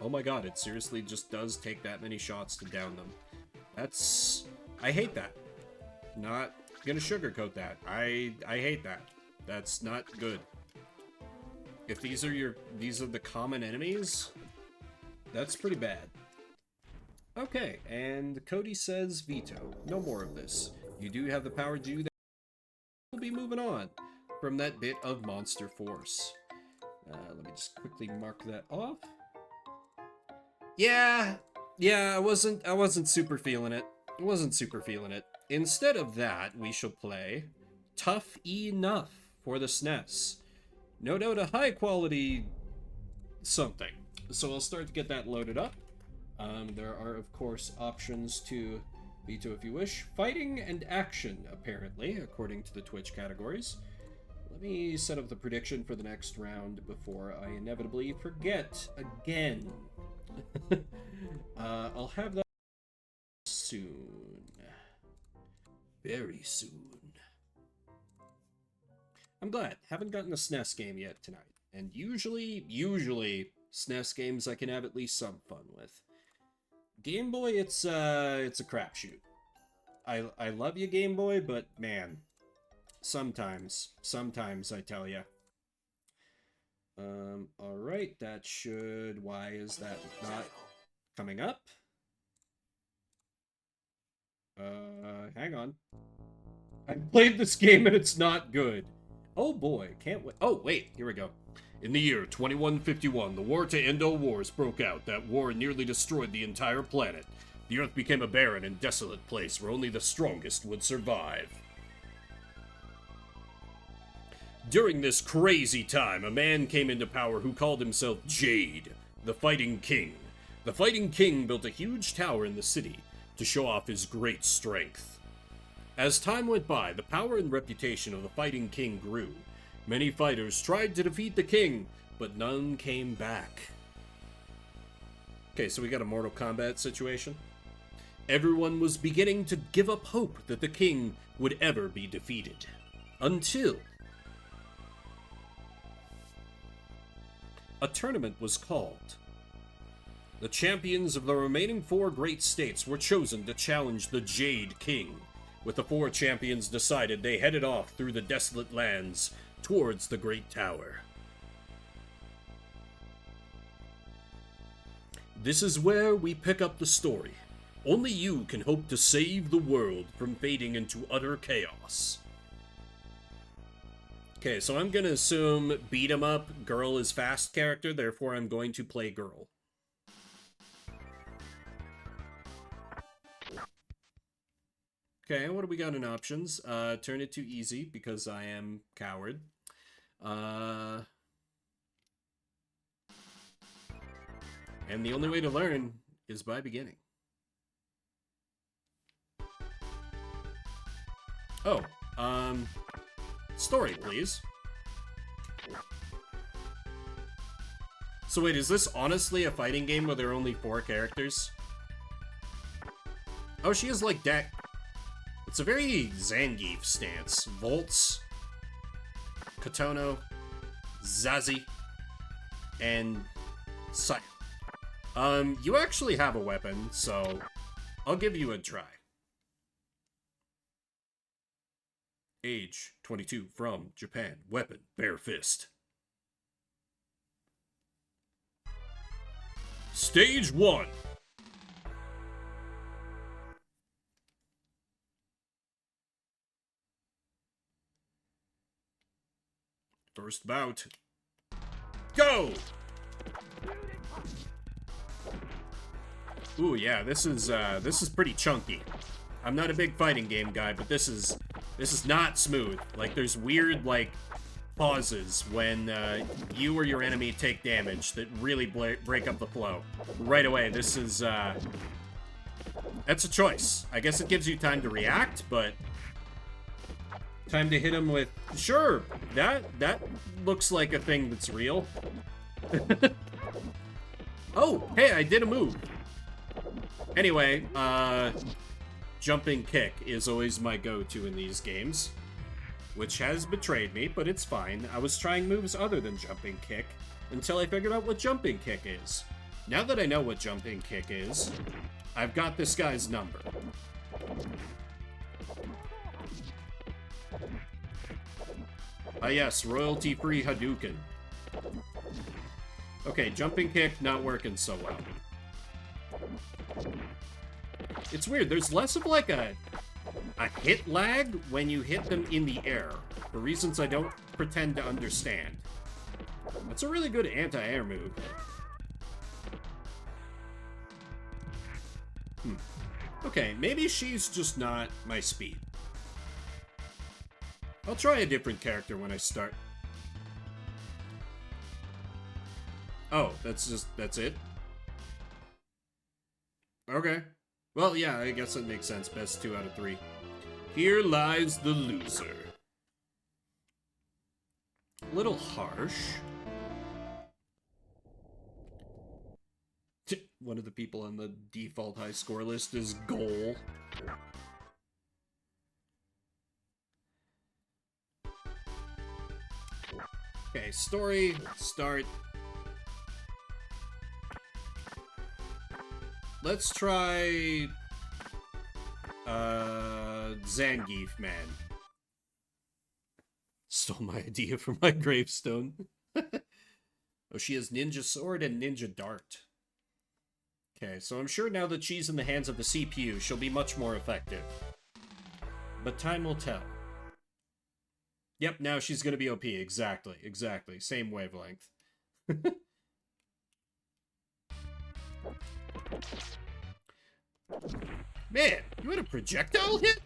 Oh my god, it seriously just does take that many shots to down them. That's... I hate that. Not gonna sugarcoat that. I hate that. That's not good. If these are the common enemies, that's pretty bad. Okay, and Cody says veto. No more of this. You do have the power to do that. We'll be moving on from that bit of monster force. Let me just quickly mark that off. Yeah, I wasn't super feeling it. I wasn't super feeling it. Instead of that, we shall play Tough Enough for the SNES. No doubt a high quality something. So I'll start to get that loaded up. There are, of course, options to veto if you wish. Fighting and action, apparently, according to the Twitch categories. Let me set up the prediction for the next round before I inevitably forget again. I'll have that soon. Very soon. I'm glad. Haven't gotten a SNES game yet tonight. And usually SNES games I can have at least some fun with. Game Boy, it's a crapshoot. I love you, Game Boy, but man, sometimes I tell ya. Alright, that should... Why is that not coming up? Hang on. I played this game and it's not good. Oh boy, can't wait. Oh, wait, here we go. In the year 2151, the war to end all wars broke out. That war nearly destroyed the entire planet. The Earth became a barren and desolate place where only the strongest would survive. During this crazy time, a man came into power who called himself Jade, the Fighting King. The Fighting King built a huge tower in the city to show off his great strength. As time went by, the power and reputation of the Fighting King grew. Many fighters tried to defeat the king, but none came back. Okay, so we got a Mortal Kombat situation. Everyone was beginning to give up hope that the king would ever be defeated. Until a tournament was called. The champions of the remaining 4 great states were chosen to challenge the Jade King. With the 4 champions decided, they headed off through the desolate lands towards the Great Tower. This is where we pick up the story. Only you can hope to save the world from fading into utter chaos. Okay, so I'm gonna assume beat 'em up, girl is fast character, therefore I'm going to play girl. Okay, what do we got in options? Turn it to easy, because I am coward. And the only way to learn is by beginning. Oh, story, please. So wait, is this honestly a fighting game where there are only 4 characters? Oh, she is like deck. It's a very Zangief stance. Volts, Kotono, Zazie, and Sai. You actually have a weapon, so I'll give you a try. Age 22, from Japan. Weapon, bare fist. Stage 1. First bout. Go! Ooh, yeah, this is pretty chunky. I'm not a big fighting game guy, but this is not smooth. Like, there's weird, like, pauses when you or your enemy take damage that really break up the flow. Right away, this is, that's a choice. I guess it gives you time to react, but time to hit him with, sure, that looks like a thing that's real. Oh, hey, I did a move. Anyway, jumping kick is always my go-to in these games, which has betrayed me, but it's fine. I was trying moves other than jumping kick until I figured out what jumping kick is. Now that I know what jumping kick is, I've got this guy's number. Ah yes, royalty-free Hadouken. Okay, jumping kick not working so well. It's weird, there's less of like a hit lag when you hit them in the air, for reasons I don't pretend to understand. That's a really good anti-air move. Okay, maybe she's just not my speed. I'll try a different character when I start. Oh, that's it? Okay. Well, yeah, I guess that makes sense. Best 2 out of 3. Here lies the loser. A little harsh. One of the people on the default high score list is Goal. Okay, story, start. Let's try Zangief Man. Stole my idea from my gravestone. Oh, she has ninja sword and ninja dart. Okay, so I'm sure now that she's in the hands of the CPU, she'll be much more effective. But time will tell. Yep, now she's gonna be OP. Exactly. Same wavelength. Man, you had a projectile hit?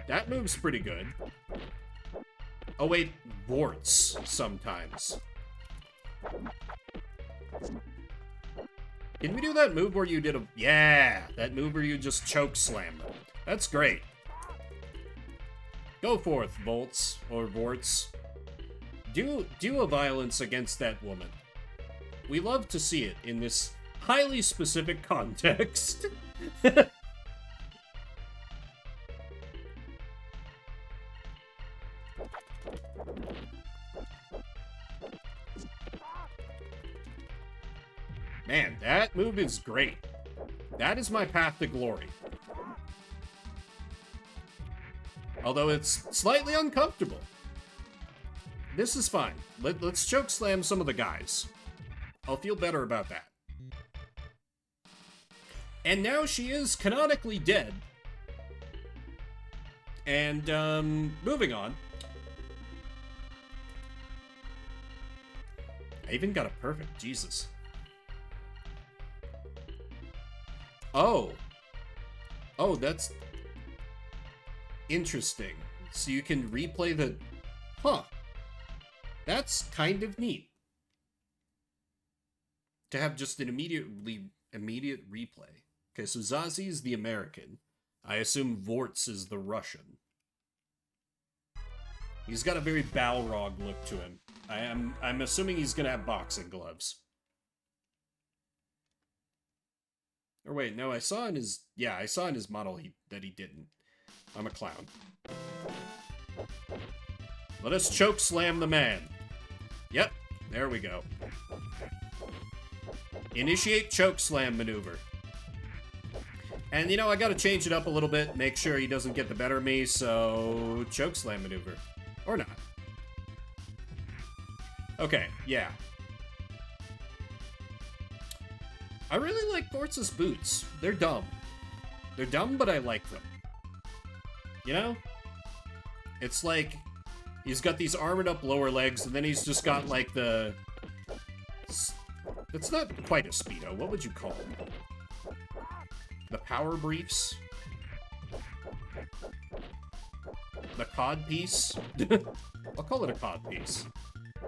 That move's pretty good. Oh wait, warts sometimes. Can we do that move where you did a... Yeah, that move where you just choke slam them. That's great. Go forth, Volts, or Vorts. Do a violence against that woman. We love to see it in this highly specific context. Man, that move is great. That is my path to glory. Although it's slightly uncomfortable. This is fine. Let's choke slam some of the guys. I'll feel better about that. And now she is canonically dead. And, moving on. I even got a perfect, Jesus. Oh, that's interesting. So you can replay the... Huh. That's kind of neat. To have just an immediate replay. Okay, so Zazie is the American. I assume Vorts is the Russian. He's got a very Balrog look to him. I'm assuming he's gonna have boxing gloves. Or wait, no, I saw in his model that he didn't. I'm a clown. Let us choke slam the man. Yep, there we go. Initiate choke slam maneuver. And you know, I gotta change it up a little bit, make sure he doesn't get the better of me, so choke slam maneuver. Or not. Okay, yeah. I really like Forza's boots. They're dumb. They're dumb, but I like them. You know? It's like He's got these armored up lower legs, and then he's just got, like, the... It's not quite a Speedo. What would you call them? The power briefs? The cod piece? I'll call it a cod piece.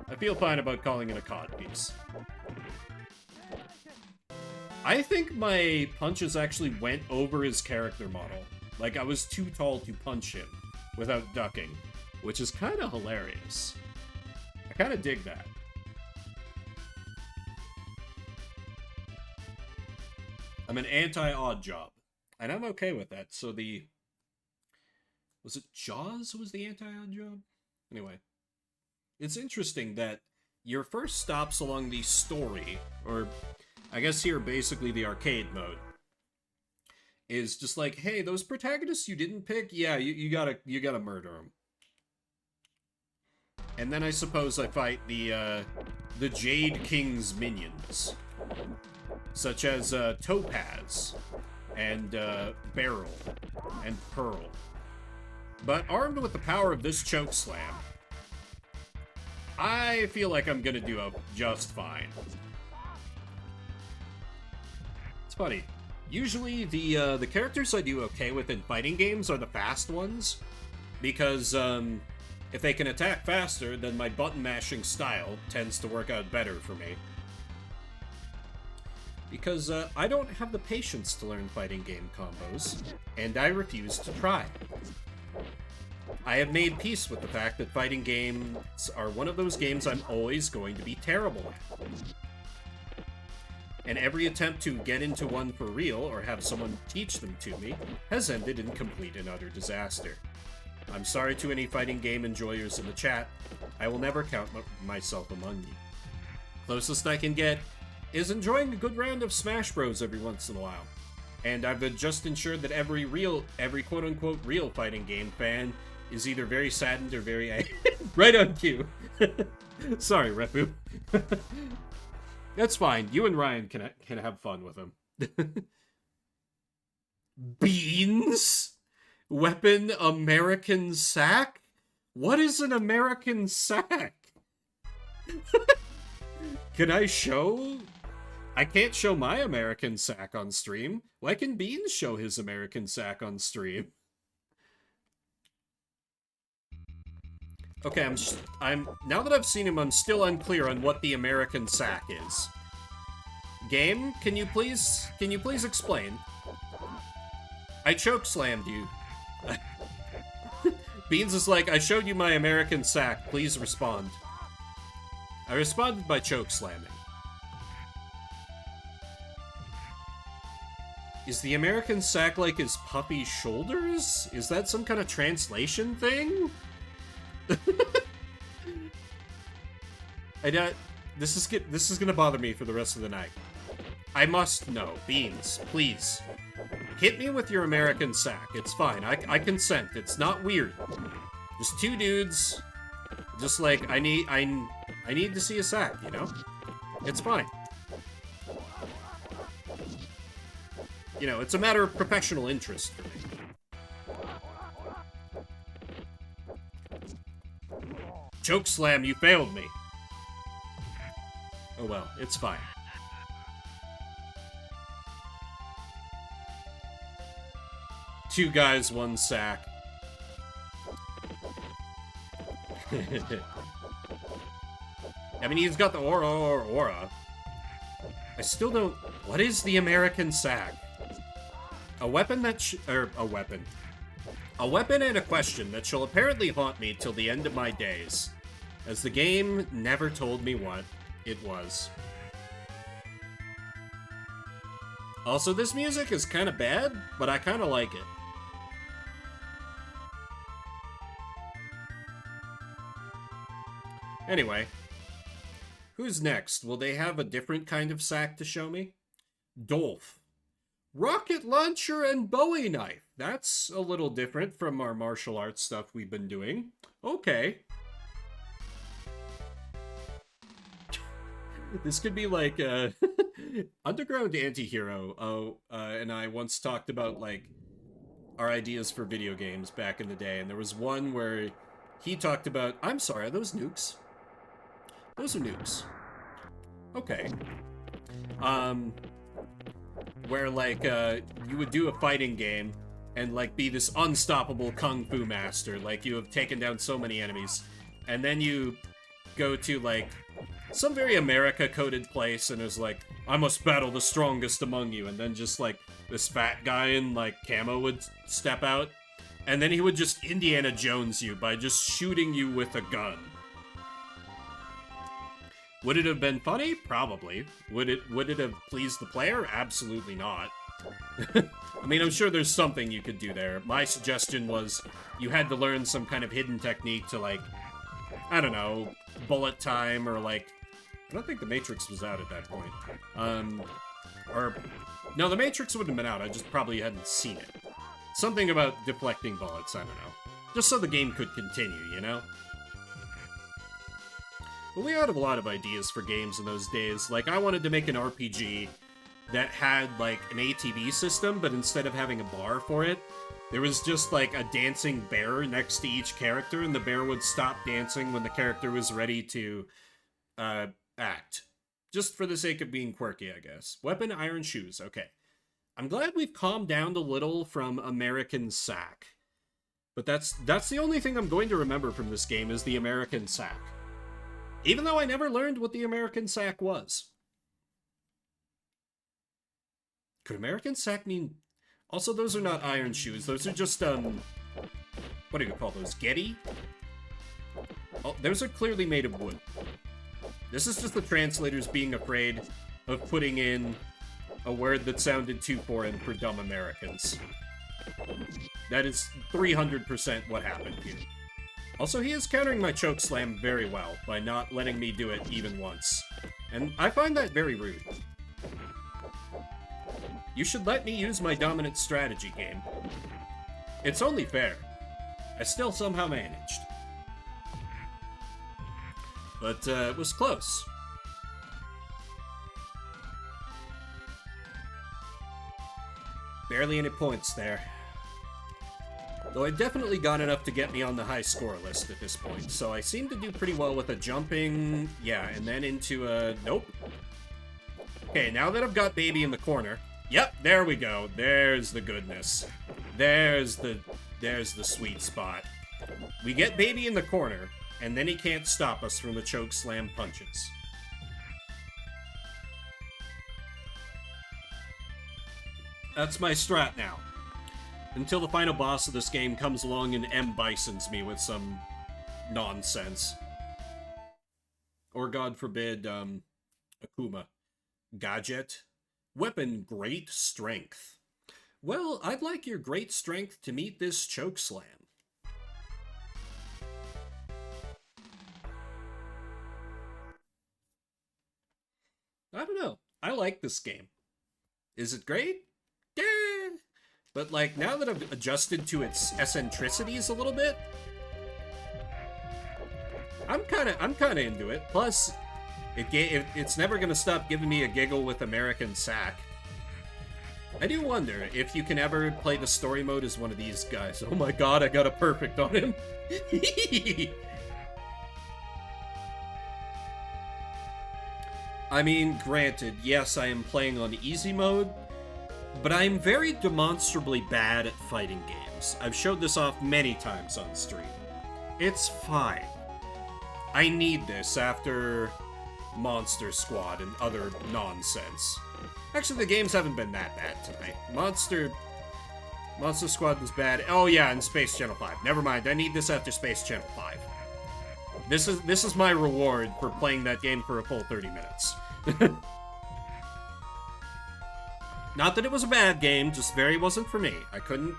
I feel fine about calling it a cod piece. I think my punches actually went over his character model. Like, I was too tall to punch him without ducking, which is kind of hilarious. I kind of dig that. I'm an anti-odd job, and I'm okay with that. So the... Was it Jaws was the anti-odd job? Anyway. It's interesting that your first stops along the story, or I guess here basically the arcade mode, is just like, hey, those protagonists you didn't pick, yeah, you gotta murder them. And then I suppose I fight the Jade King's minions, such as Topaz and Beryl and Pearl. But armed with the power of this choke slam, I feel like I'm gonna do just fine. It's funny. Usually the characters I do okay with in fighting games are the fast ones, because if they can attack faster, then my button mashing style tends to work out better for me. Because I don't have the patience to learn fighting game combos, and I refuse to try. I have made peace with the fact that fighting games are one of those games I'm always going to be terrible at. And every attempt to get into one for real, or have someone teach them to me, has ended in complete and utter disaster. I'm sorry to any fighting game enjoyers in the chat. I will never count myself among you. Closest I can get is enjoying a good round of Smash Bros every once in a while. And I've just ensured that every quote-unquote real fighting game fan is either very saddened or very angry. Right on cue. Sorry, Repu. That's fine. You and Ryan can have fun with him. Beans? Weapon American sack? What is an American sack? Can I show? I can't show my American sack on stream. Why can Beans show his American sack on stream? Okay, I'm now that I've seen him, I'm still unclear on what the American sack is. Game, can you please explain? I choke slammed you. Beans is like, I showed you my American sack, please respond. I responded by choke slamming. Is the American sack like his puppy shoulders? Is that some kind of translation thing? This is gonna bother me for the rest of the night. I must know. Beans, please. Hit me with your American sack. It's fine. I consent. It's not weird. Just two dudes. Just like, I need to see a sack, you know? It's fine. You know, it's a matter of professional interest for me. Chokeslam, you failed me. Oh well, it's fine. Two guys, one sack. I mean, he's got the aura. I still don't... What is the American sack? A weapon that a weapon. A weapon and a question that shall apparently haunt me till the end of my days, as the game never told me what it was. Also, this music is kind of bad, but I kind of like it. Anyway, who's next? Will they have a different kind of sack to show me? Dolph. Rocket launcher and Bowie knife. That's a little different from our martial arts stuff we've been doing. Okay. This could be like Underground Antihero. And I once talked about like our ideas for video games back in the day, and there was one where he talked about... I'm sorry, are those nukes? Those are nukes. Okay. Where, like, you would do a fighting game and, like, be this unstoppable kung fu master. Like, you have taken down so many enemies. And then you go to, like, some very America-coded place and is like, I must battle the strongest among you. And then just, like, this fat guy in, like, camo would step out. And then he would just Indiana Jones you by just shooting you with a gun. Would it have been funny? Probably. Would it have pleased the player? Absolutely not. I mean, I'm sure there's something you could do there. My suggestion was you had to learn some kind of hidden technique to, like, I don't know, bullet time, or, like, I don't think the Matrix was out at that point. No, the Matrix wouldn't have been out, I just probably hadn't seen it. Something about deflecting bullets, I don't know. Just so the game could continue, you know? But we had a lot of ideas for games in those days. Like, I wanted to make an RPG that had, like, an ATV system, but instead of having a bar for it, there was just, like, a dancing bear next to each character, and the bear would stop dancing when the character was ready to, act. Just for the sake of being quirky, I guess. Weapon, iron shoes, okay. I'm glad we've calmed down a little from American Sack. But that's the only thing I'm going to remember from this game, is the American Sack. Even though I never learned what the American Sack was. Could American Sack mean... Also, those are not iron shoes. Those are just, what do you call those? Getty? Oh, those are clearly made of wood. This is just the translators being afraid of putting in a word that sounded too foreign for dumb Americans. That is 300% what happened here. Also, he is countering my choke slam very well by not letting me do it even once. And I find that very rude. You should let me use my dominant strategy game. It's only fair. I still somehow managed. But, it was close. Barely any points there. Though I definitely got enough to get me on the high score list at this point, so I seem to do pretty well with a jumping... Yeah, and then into a... Nope. Okay, now that I've got Baby in the corner... Yep, there we go. There's the goodness. There's the sweet spot. We get Baby in the corner, and then he can't stop us from the choke slam punches. That's my strat now. Until the final boss of this game comes along and M-Bisons me with some nonsense. Or, God forbid, Akuma. Gadget. Weapon, great strength. Well, I'd like your great strength to meet this choke slam. I don't know. I like this game. Is it great? Yeah. But, like, now that I've adjusted to its eccentricities a little bit, I'm kind of into it. Plus, it's never going to stop giving me a giggle with American Sack. I do wonder if you can ever play the story mode as one of these guys. Oh my god, I got a perfect on him. I mean, granted, yes, I am playing on easy mode, but I am very demonstrably bad at fighting games. I've showed this off many times on stream. It's fine. I need this after Monster Squad and other nonsense. Actually, the games haven't been that bad tonight. Monster Squad was bad. Oh yeah, and Space Channel 5. Never mind, I need this after Space Channel 5. This is my reward for playing that game for a full 30 minutes. Not that it was a bad game, just very wasn't for me. I couldn't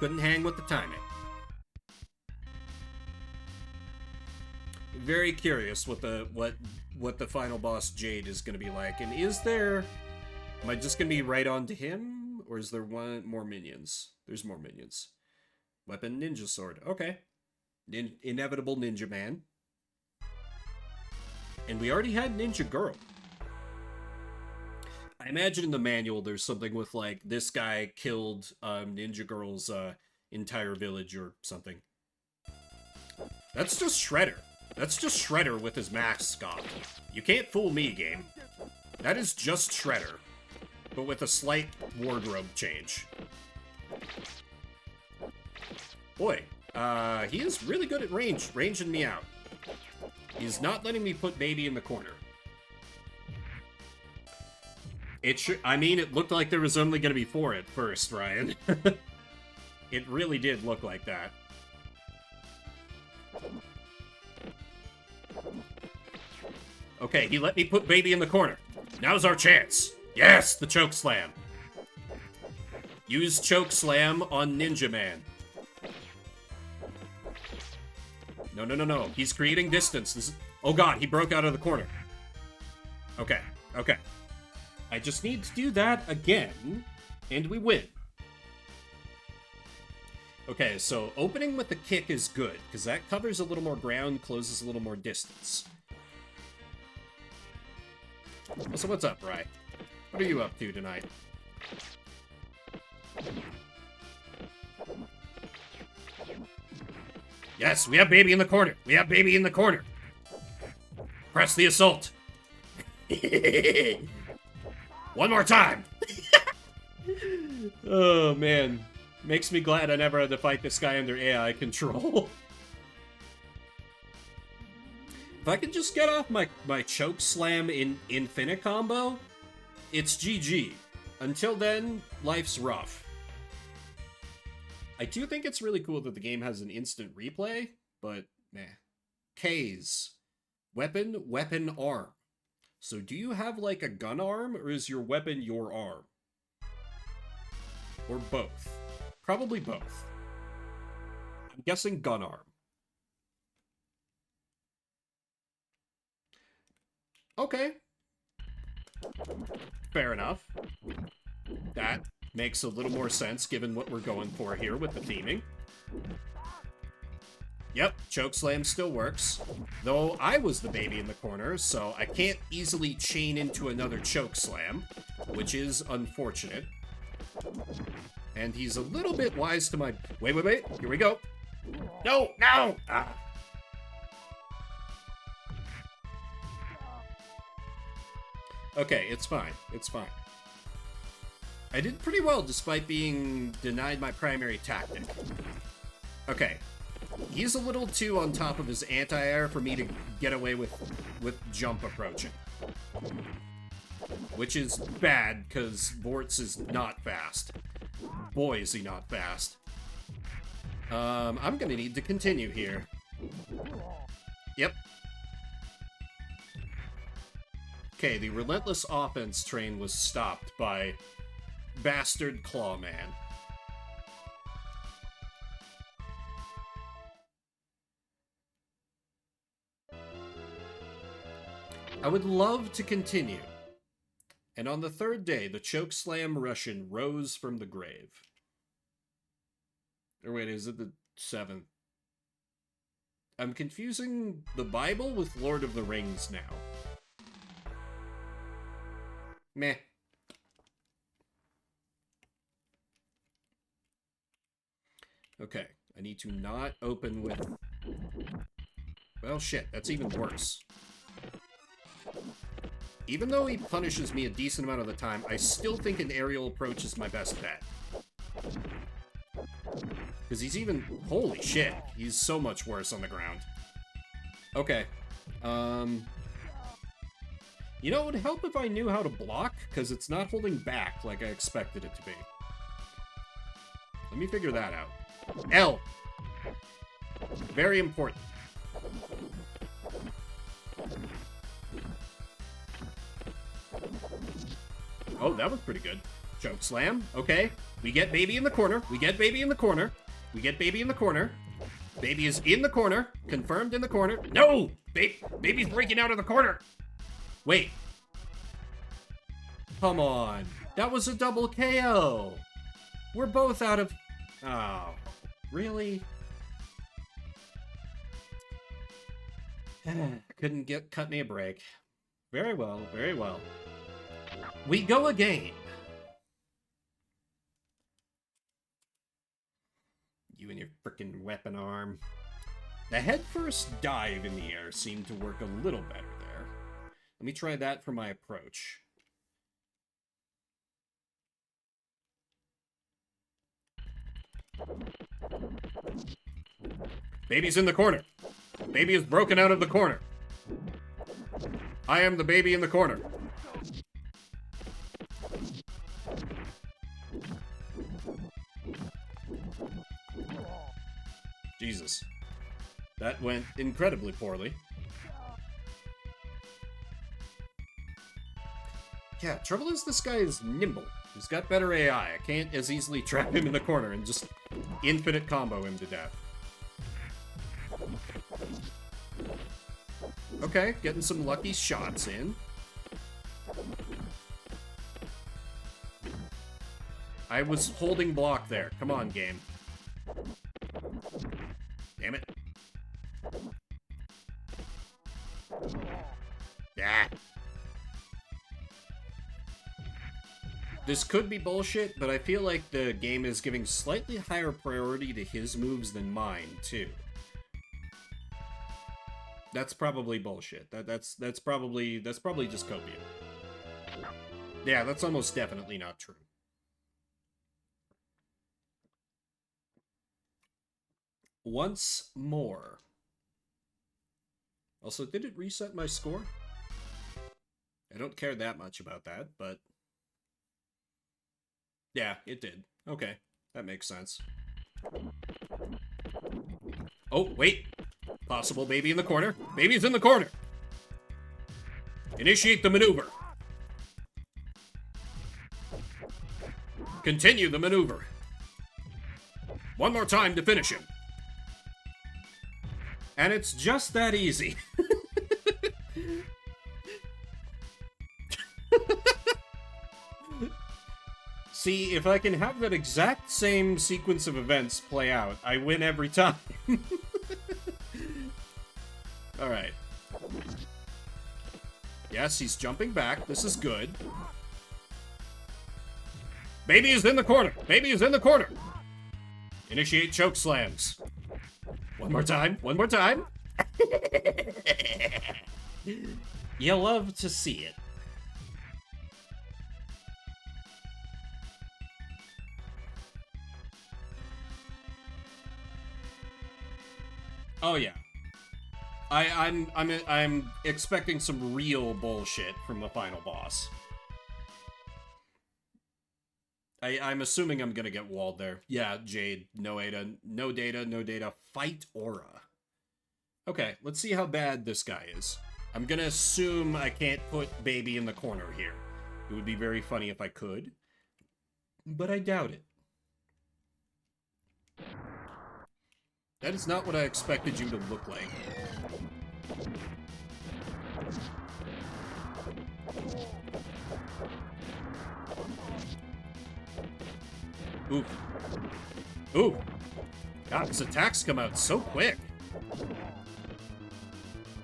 hang with the timing. Very curious what the final boss Jade is going to be like. And am I just going to be right on to him, or is there more minions? There's more minions. Weapon, ninja sword. Okay. Inevitable ninja man. And we already had ninja girl. I imagine in the manual there's something with, like, this guy killed Ninja Girl's entire village or something. That's just Shredder. That's just Shredder with his mask on. You can't fool me, game. That is just Shredder, but with a slight wardrobe change. Boy, he is really good at ranging me out. He's not letting me put baby in the corner. I mean, it looked like there was only going to be 4 at first, Ryan. It really did look like that. Okay, he let me put baby in the corner. Now's our chance. Yes, the choke slam. Use choke slam on Ninja Man. No, no, no, no. He's creating distance. This is... Oh god, he broke out of the corner. Okay, okay. I just need to do that again, and we win. Okay, so opening with the kick is good, because that covers a little more ground, closes a little more distance. So what's up, Rye? What are you up to tonight? Yes, we have baby in the corner. We have baby in the corner. Press the assault. One more time. Oh, man. Makes me glad I never had to fight this guy under AI control. If I could just get off my choke slam in infinite combo, it's GG. Until then, life's rough. I do think it's really cool that the game has an instant replay, but meh. K's. Weapon, weapon, arm. So do you have like a gun arm, or is your weapon your arm? Or both? Probably both. I'm guessing gun arm. Okay. Fair enough. That makes a little more sense given what we're going for here with the theming. Yep, chokeslam still works. Though I was the baby in the corner, so I can't easily chain into another chokeslam, which is unfortunate. And he's a little bit wise to my... Wait, wait, wait. Here we go. No, no! Ah. Okay, it's fine. It's fine. I did pretty well despite being denied my primary tactic. Okay. He's a little too on top of his anti-air for me to get away with jump approaching. Which is bad, because Vortz is not fast. Boy, is he not fast. I'm gonna need to continue here. Yep. Okay, the relentless offense train was stopped by Bastard Clawman. I would love to continue. And on the 3rd day, the chokeslam Russian rose from the grave. Or wait, is it the 7th? I'm confusing the Bible with Lord of the Rings now. Meh. Okay, I need to not open with... Well, shit, that's even worse. Even though he punishes me a decent amount of the time, I still think an aerial approach is my best bet. Because he's even... Holy shit, he's so much worse on the ground. Okay. You know, it would help if I knew how to block, because it's not holding back like I expected it to be. Let me figure that out. L. Very important. Oh, that was pretty good. Choke slam. Okay. We get baby in the corner. We get baby in the corner. We get baby in the corner. Baby is in the corner. Confirmed in the corner. No! Baby's breaking out of the corner. Wait. Come on. That was a double KO. We're both out of... Oh. Really? Couldn't cut me a break. Very well, very well. We go again. You and your frickin' weapon arm. The headfirst dive in the air seemed to work a little better there. Let me try that for my approach. Baby's in the corner. Baby is broken out of the corner. I am the baby in the corner. Jesus. That went incredibly poorly. Yeah, trouble is this guy is nimble. He's got better AI. I can't as easily trap him in the corner and just infinite combo him to death. Okay, getting some lucky shots in. I was holding block there. Come on, game. Damn it. Yeah. This could be bullshit, but I feel like the game is giving slightly higher priority to his moves than mine, too. That's probably bullshit. That's probably just copium. Yeah, that's almost definitely not true. Once more. Also, did it reset my score? I don't care that much about that, but... yeah, it did. Okay, that makes sense. Oh, wait! Possible baby in the corner. Baby's in the corner! Initiate the maneuver. Continue the maneuver. One more time to finish him. And it's just that easy. See, if I can have that exact same sequence of events play out, I win every time. Alright. Yes, he's jumping back. This is good. Baby is in the corner. Baby is in the corner. Initiate choke slams. One more time. One more time. You love to see it. Oh yeah. I'm expecting some real bullshit from the final boss. I'm assuming I'm gonna get walled there. Yeah, Jade, no data, no data, fight aura. Okay, let's see how bad this guy is. I'm gonna assume I can't put baby in the corner here. It would be very funny if I could, but I doubt it. That is not what I expected you to look like. Ooh. Ooh. God, his attacks come out so quick.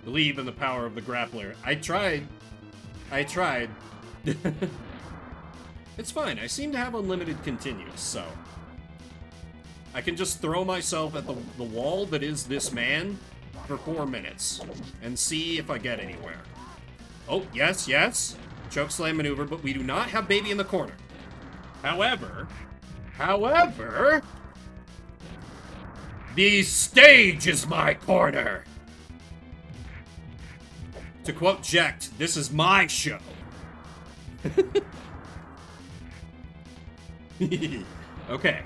Believe in the power of the grappler. I tried. It's fine. I seem to have unlimited continues, so... I can just throw myself at the wall that is this man for 4 minutes and see if I get anywhere. Oh, yes, yes. Chokeslam maneuver, but we do not have baby in the corner. However, the stage is my corner. To quote Jecht, this is my show. Okay.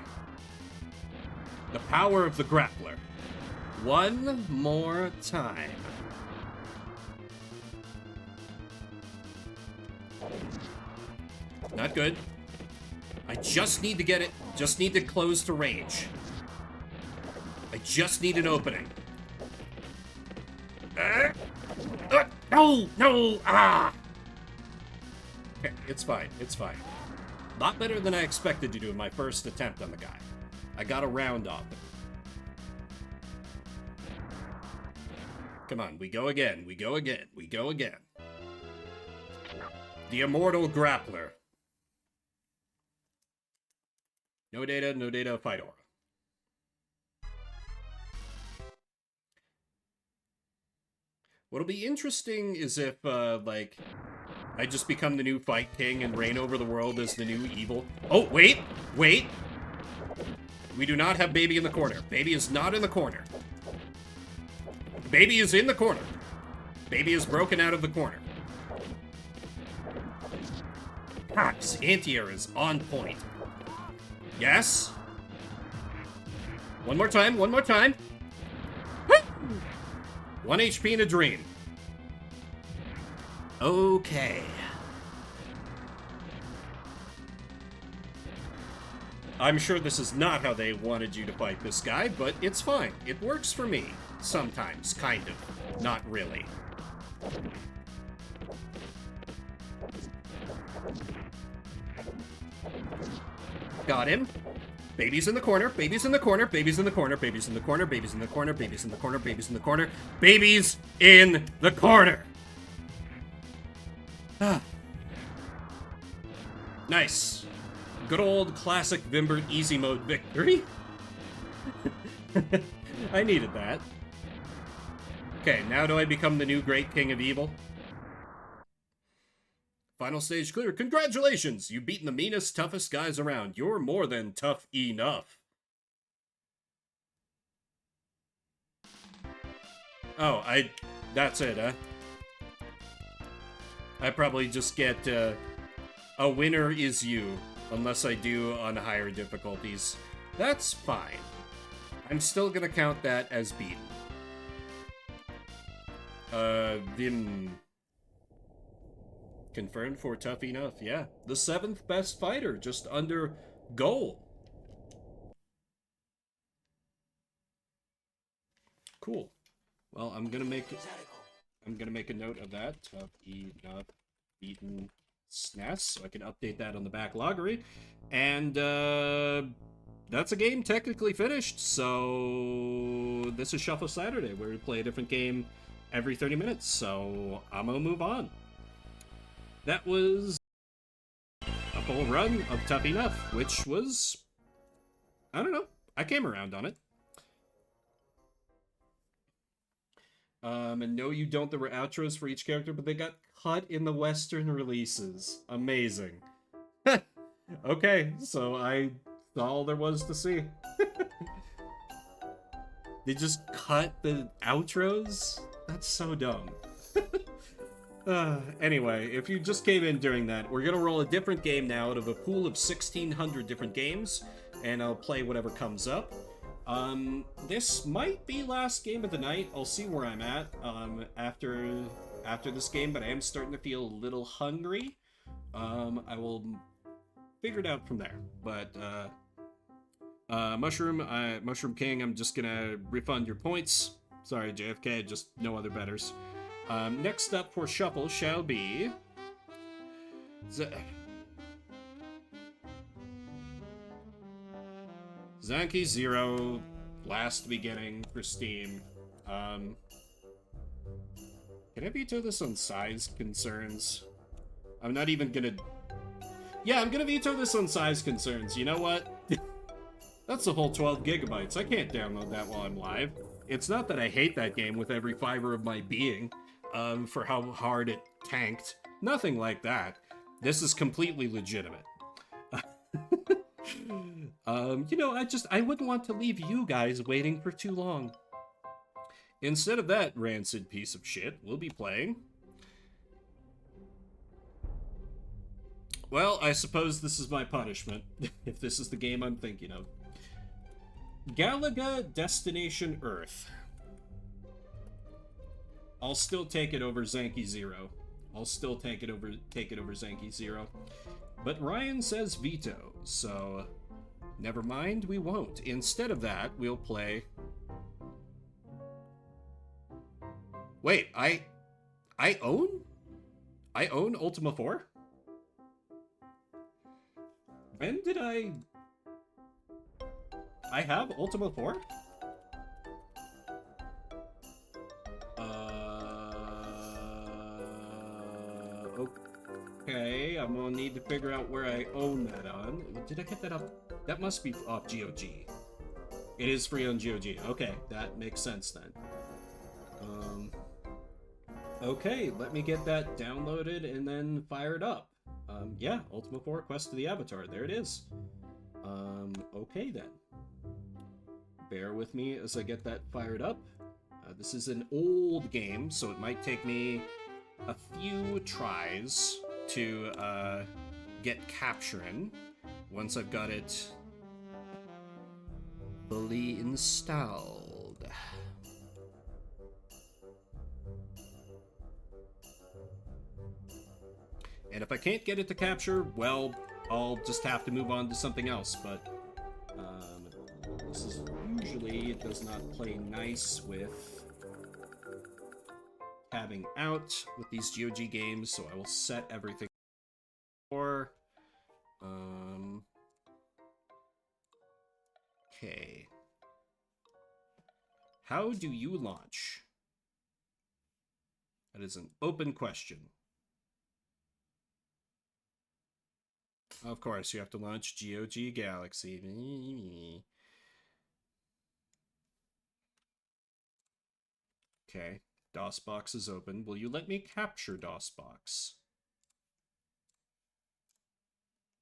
The power of the grappler. One more time. Not good. I just need to get it. Just need to close to range. I just need an opening. No! No! Ah! Okay, it's fine. It's fine. Lot better than I expected to do in my first attempt on the guy. I got a round off it. Come on, we go again. We go again. We go again. The immortal grappler. No data, fight aura. What'll be interesting is if, like, I just become the new Fight King and reign over the world as the new evil. Oh, wait! Wait! We do not have Baby in the corner. Baby is not in the corner. Baby is in the corner. Baby is broken out of the corner. God, this anti-air is on point. Yes? One more time, one more time. 1 HP in a dream. Okay. I'm sure this is not how they wanted you to fight this guy, but it's fine. It works for me. Sometimes, kind of. Not really. Got him. Baby's in the corner, baby's in the corner, baby's in the corner, baby's in the corner, baby's in the corner, baby's in the corner, baby's in the corner, baby's in the corner. Nice. Good old classic Vimbert easy mode victory. I needed that. Okay, now do I become the new Great King of Evil? Final stage clear. Congratulations! You've beaten the meanest, toughest guys around. You're more than tough enough. Oh, that's it, huh? I probably just get, a winner is you, unless I do on higher difficulties. That's fine. I'm still gonna count that as beaten. Vim... Confirmed for tough enough, yeah. The 7th best fighter, just under goal. Cool. Well, I'm gonna make a note of that. Tough enough, beaten SNES, so I can update that on the backloggery. And that's a game technically finished. So this is Shuffle Saturday, where we play a different game every 30 minutes. So I'm gonna move on. That was a full run of Tough Enough, which was, I don't know, I came around on it. And no, you don't, there were outros for each character, but they got cut in the Western releases. Amazing. Okay, so I saw all there was to see. They just cut the outros? That's so dumb. Anyway, if you just came in during that, we're gonna roll a different game now out of a pool of 1,600 different games, and I'll play whatever comes up. This might be last game of the night. I'll see where I'm at, after this game, but I am starting to feel a little hungry. I will figure it out from there, but, Mushroom King, I'm just gonna refund your points. Sorry, JFK, just no other betters. Next up for Shuffle shall be... Zanky Zero, last beginning for Steam. Can I veto this on size concerns? I'm not even gonna... Yeah, I'm gonna veto this on size concerns. You know what? That's the whole 12 gigabytes. I can't download that while I'm live. It's not that I hate that game with every fiber of my being, for how hard it tanked. Nothing like that. This is completely legitimate. You know, I wouldn't want to leave you guys waiting for too long. Instead of that rancid piece of shit, we'll be playing... Well, I suppose this is my punishment, if this is the game I'm thinking of. Galaga Destination Earth. I'll still take it over Zanky Zero. I'll still take it over Zanky Zero. But Ryan says veto, so never mind, we won't. Instead of that, we'll play... Wait, I own Ultima 4? When did I have Ultima 4? Okay, I'm gonna need to figure out where I own that on. Did I get that up? That must be off GOG. It is free on GOG. Okay, that makes sense then. Okay, let me get that downloaded and then fired up. Yeah, Ultima 4 Quest to the Avatar. There it is. Okay then. Bear with me as I get that fired up. This is an old game, so it might take me a few tries to get capturing once I've got it fully installed. And if I can't get it to capture, well, I'll just have to move on to something else, but this is usually, it does not play nice with tabbing out with these GOG games, so I will set everything for, okay. How do you launch? That is an open question. Of course, you have to launch GOG Galaxy. Okay, DOSBox is open. Will you let me capture DOSBox?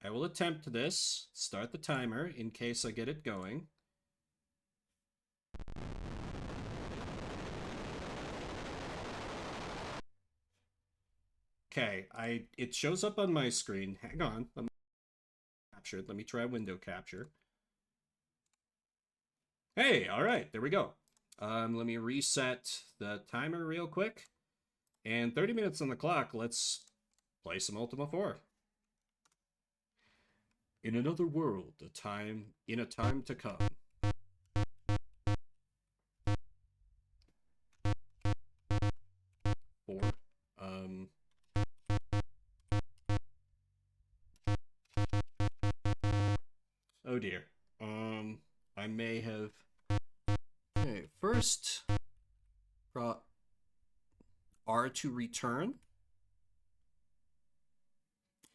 I will attempt this. Start the timer in case I get it going. Okay, it shows up on my screen. Hang on. Let me capture it. Let me try window capture. Hey, all right, there we go. Let me reset the timer real quick. And 30 minutes on the clock, let's play some Ultima 4. In another world, in a time to come. Four. Oh dear. I may have... Okay, first... R to return.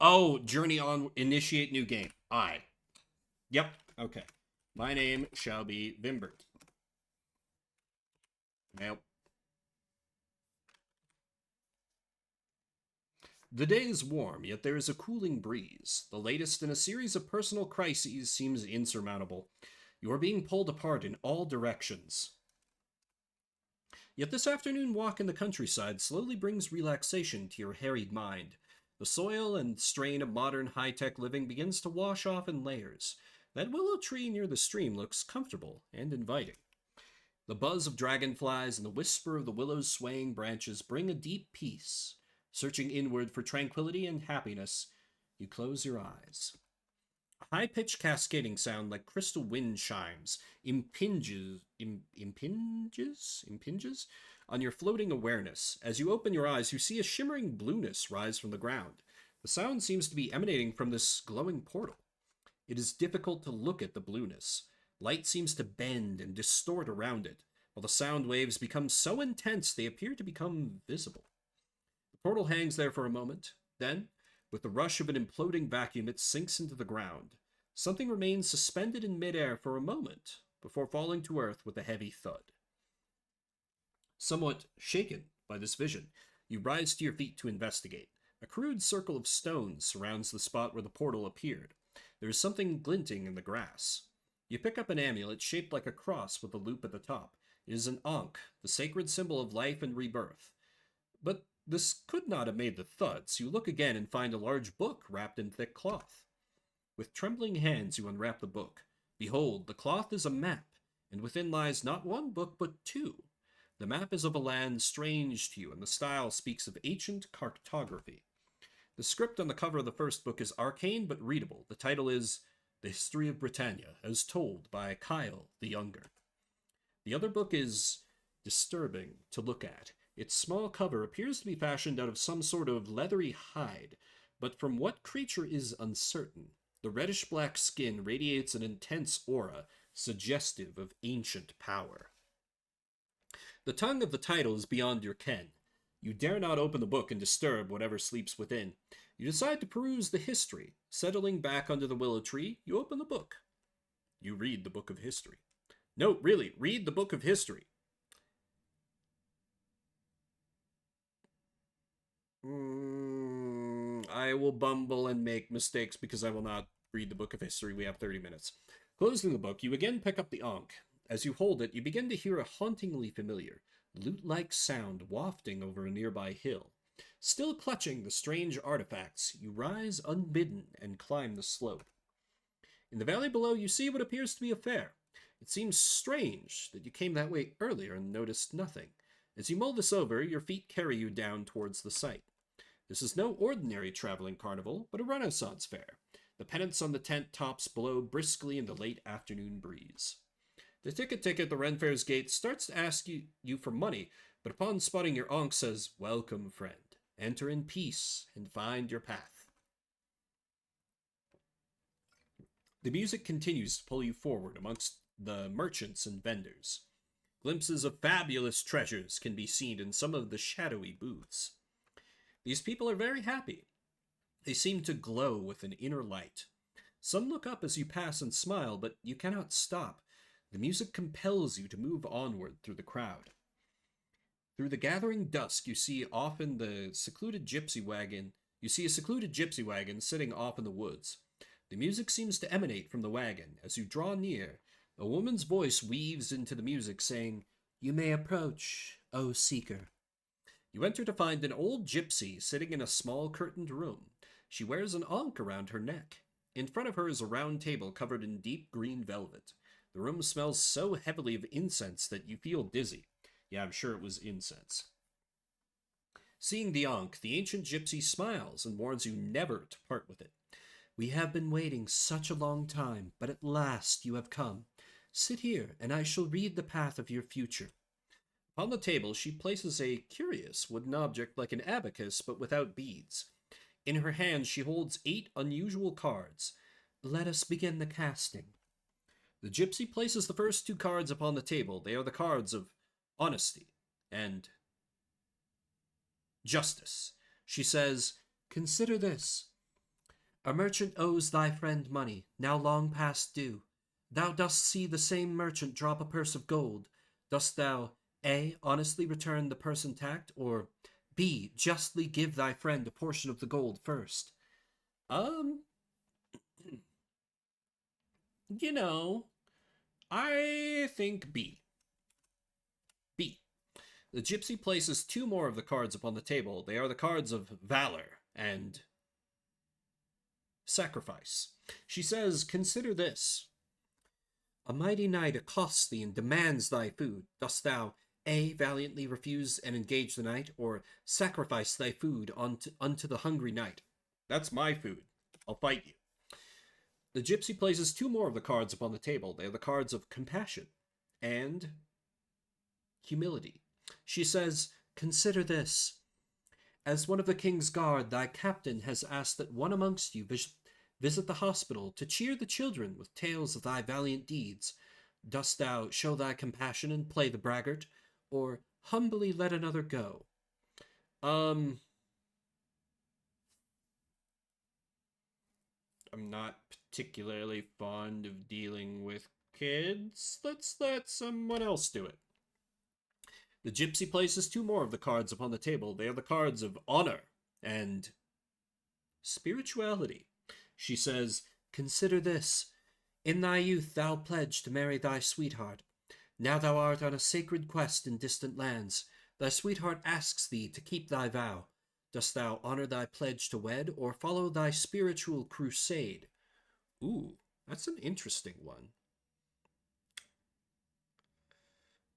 Oh, journey on, initiate new game. Yep, okay. My name shall be Vimbert. Nope. The day is warm, yet there is a cooling breeze. The latest in a series of personal crises seems insurmountable. You are being pulled apart in all directions. Yet this afternoon walk in the countryside slowly brings relaxation to your harried mind. The soil and strain of modern high-tech living begins to wash off in layers. That willow tree near the stream looks comfortable and inviting. The buzz of dragonflies and the whisper of the willow's swaying branches bring a deep peace. Searching inward for tranquility and happiness, you close your eyes. A high-pitched cascading sound like crystal wind chimes impinges on your floating awareness. As you open your eyes, you see a shimmering blueness rise from the ground. The sound seems to be emanating from this glowing portal. It is difficult to look at the blueness. Light seems to bend and distort around it, while the sound waves become so intense they appear to become visible. The portal hangs there for a moment. Then, with the rush of an imploding vacuum, it sinks into the ground. Something remains suspended in midair for a moment before falling to earth with a heavy thud. Somewhat shaken by this vision, you rise to your feet to investigate. A crude circle of stones surrounds the spot where the portal appeared. There is something glinting in the grass. You pick up an amulet shaped like a cross with a loop at the top. It is an Ankh, the sacred symbol of life and rebirth. But this could not have made the thud, so you look again and find a large book wrapped in thick cloth. With trembling hands you unwrap the book. Behold, the cloth is a map, and within lies not one book but two. The map is of a land strange to you, and the style speaks of ancient cartography. The script on the cover of the first book is arcane but readable. The title is The History of Britannia, as told by Kyle the Younger. The other book is disturbing to look at. Its small cover appears to be fashioned out of some sort of leathery hide, but from what creature is uncertain. The reddish-black skin radiates an intense aura, suggestive of ancient power. The tongue of the title is beyond your ken. You dare not open the book and disturb whatever sleeps within. You decide to peruse the history. Settling back under the willow tree, you open the book. You read the book of history. No, really, read the book of history. I will bumble and make mistakes because I will not read the Book of History. We have 30 minutes. Closing the book, you again pick up the Ankh. As you hold it, you begin to hear a hauntingly familiar, lute-like sound wafting over a nearby hill. Still clutching the strange artifacts, you rise unbidden and climb the slope. In the valley below, you see what appears to be a fair. It seems strange that you came that way earlier and noticed nothing. As you mull this over, your feet carry you down towards the site. This is no ordinary traveling carnival, but a Renaissance fair. The pennants on the tent tops blow briskly in the late afternoon breeze. The ticket at the Ren Fair's gate starts to ask you for money, but upon spotting your Ankh says, "Welcome, friend. Enter in peace and find your path." The music continues to pull you forward amongst the merchants and vendors. Glimpses of fabulous treasures can be seen in some of the shadowy booths. These people are very happy. They seem to glow with an inner light. Some look up as you pass and smile, but you cannot stop. The music compels you to move onward through the crowd. Through the gathering dusk, you see a secluded gypsy wagon sitting off in the woods. The music seems to emanate from the wagon. As you draw near, a woman's voice weaves into the music, saying, "You may approach, O seeker." You enter to find an old gypsy sitting in a small curtained room. She wears an ankh around her neck. In front of her is a round table covered in deep green velvet. The room smells so heavily of incense that you feel dizzy. Yeah, I'm sure it was incense. Seeing the ankh, the ancient gypsy smiles and warns you never to part with it. "We have been waiting such a long time, but at last you have come. Sit here, and I shall read the path of your future." Upon the table, she places a curious wooden object like an abacus, but without beads. In her hand, she holds 8 unusual cards. "Let us begin the casting." The gypsy places the first 2 cards upon the table. They are the cards of honesty and justice. She says, "Consider this. A merchant owes thy friend money, now long past due. Thou dost see the same merchant drop a purse of gold. Dost thou A. honestly return the purse intact, or B. justly give thy friend a portion of the gold first?" You know, I think B. B. The gypsy places 2 more of the cards upon the table. They are the cards of valor and sacrifice. She says, "Consider this. A mighty knight accosts thee and demands thy food. Dost thou A. valiantly refuse and engage the knight, or sacrifice thy food unto the hungry knight?" That's my food. I'll fight you. The gypsy places 2 more of the cards upon the table. They are the cards of compassion and humility. She says, "Consider this. As one of the king's guard, thy captain has asked that one amongst you visit the hospital to cheer the children with tales of thy valiant deeds. Dost thou show thy compassion and play the braggart, or humbly let another go?" I'm not particularly fond of dealing with kids. Let's let someone else do it. The gypsy places 2 more of the cards upon the table. They are the cards of honor and spirituality. She says, "Consider this. In thy youth thou pledged to marry thy sweetheart. Now thou art on a sacred quest in distant lands. Thy sweetheart asks thee to keep thy vow. Dost thou honor thy pledge to wed, or follow thy spiritual crusade?" Ooh, that's an interesting one.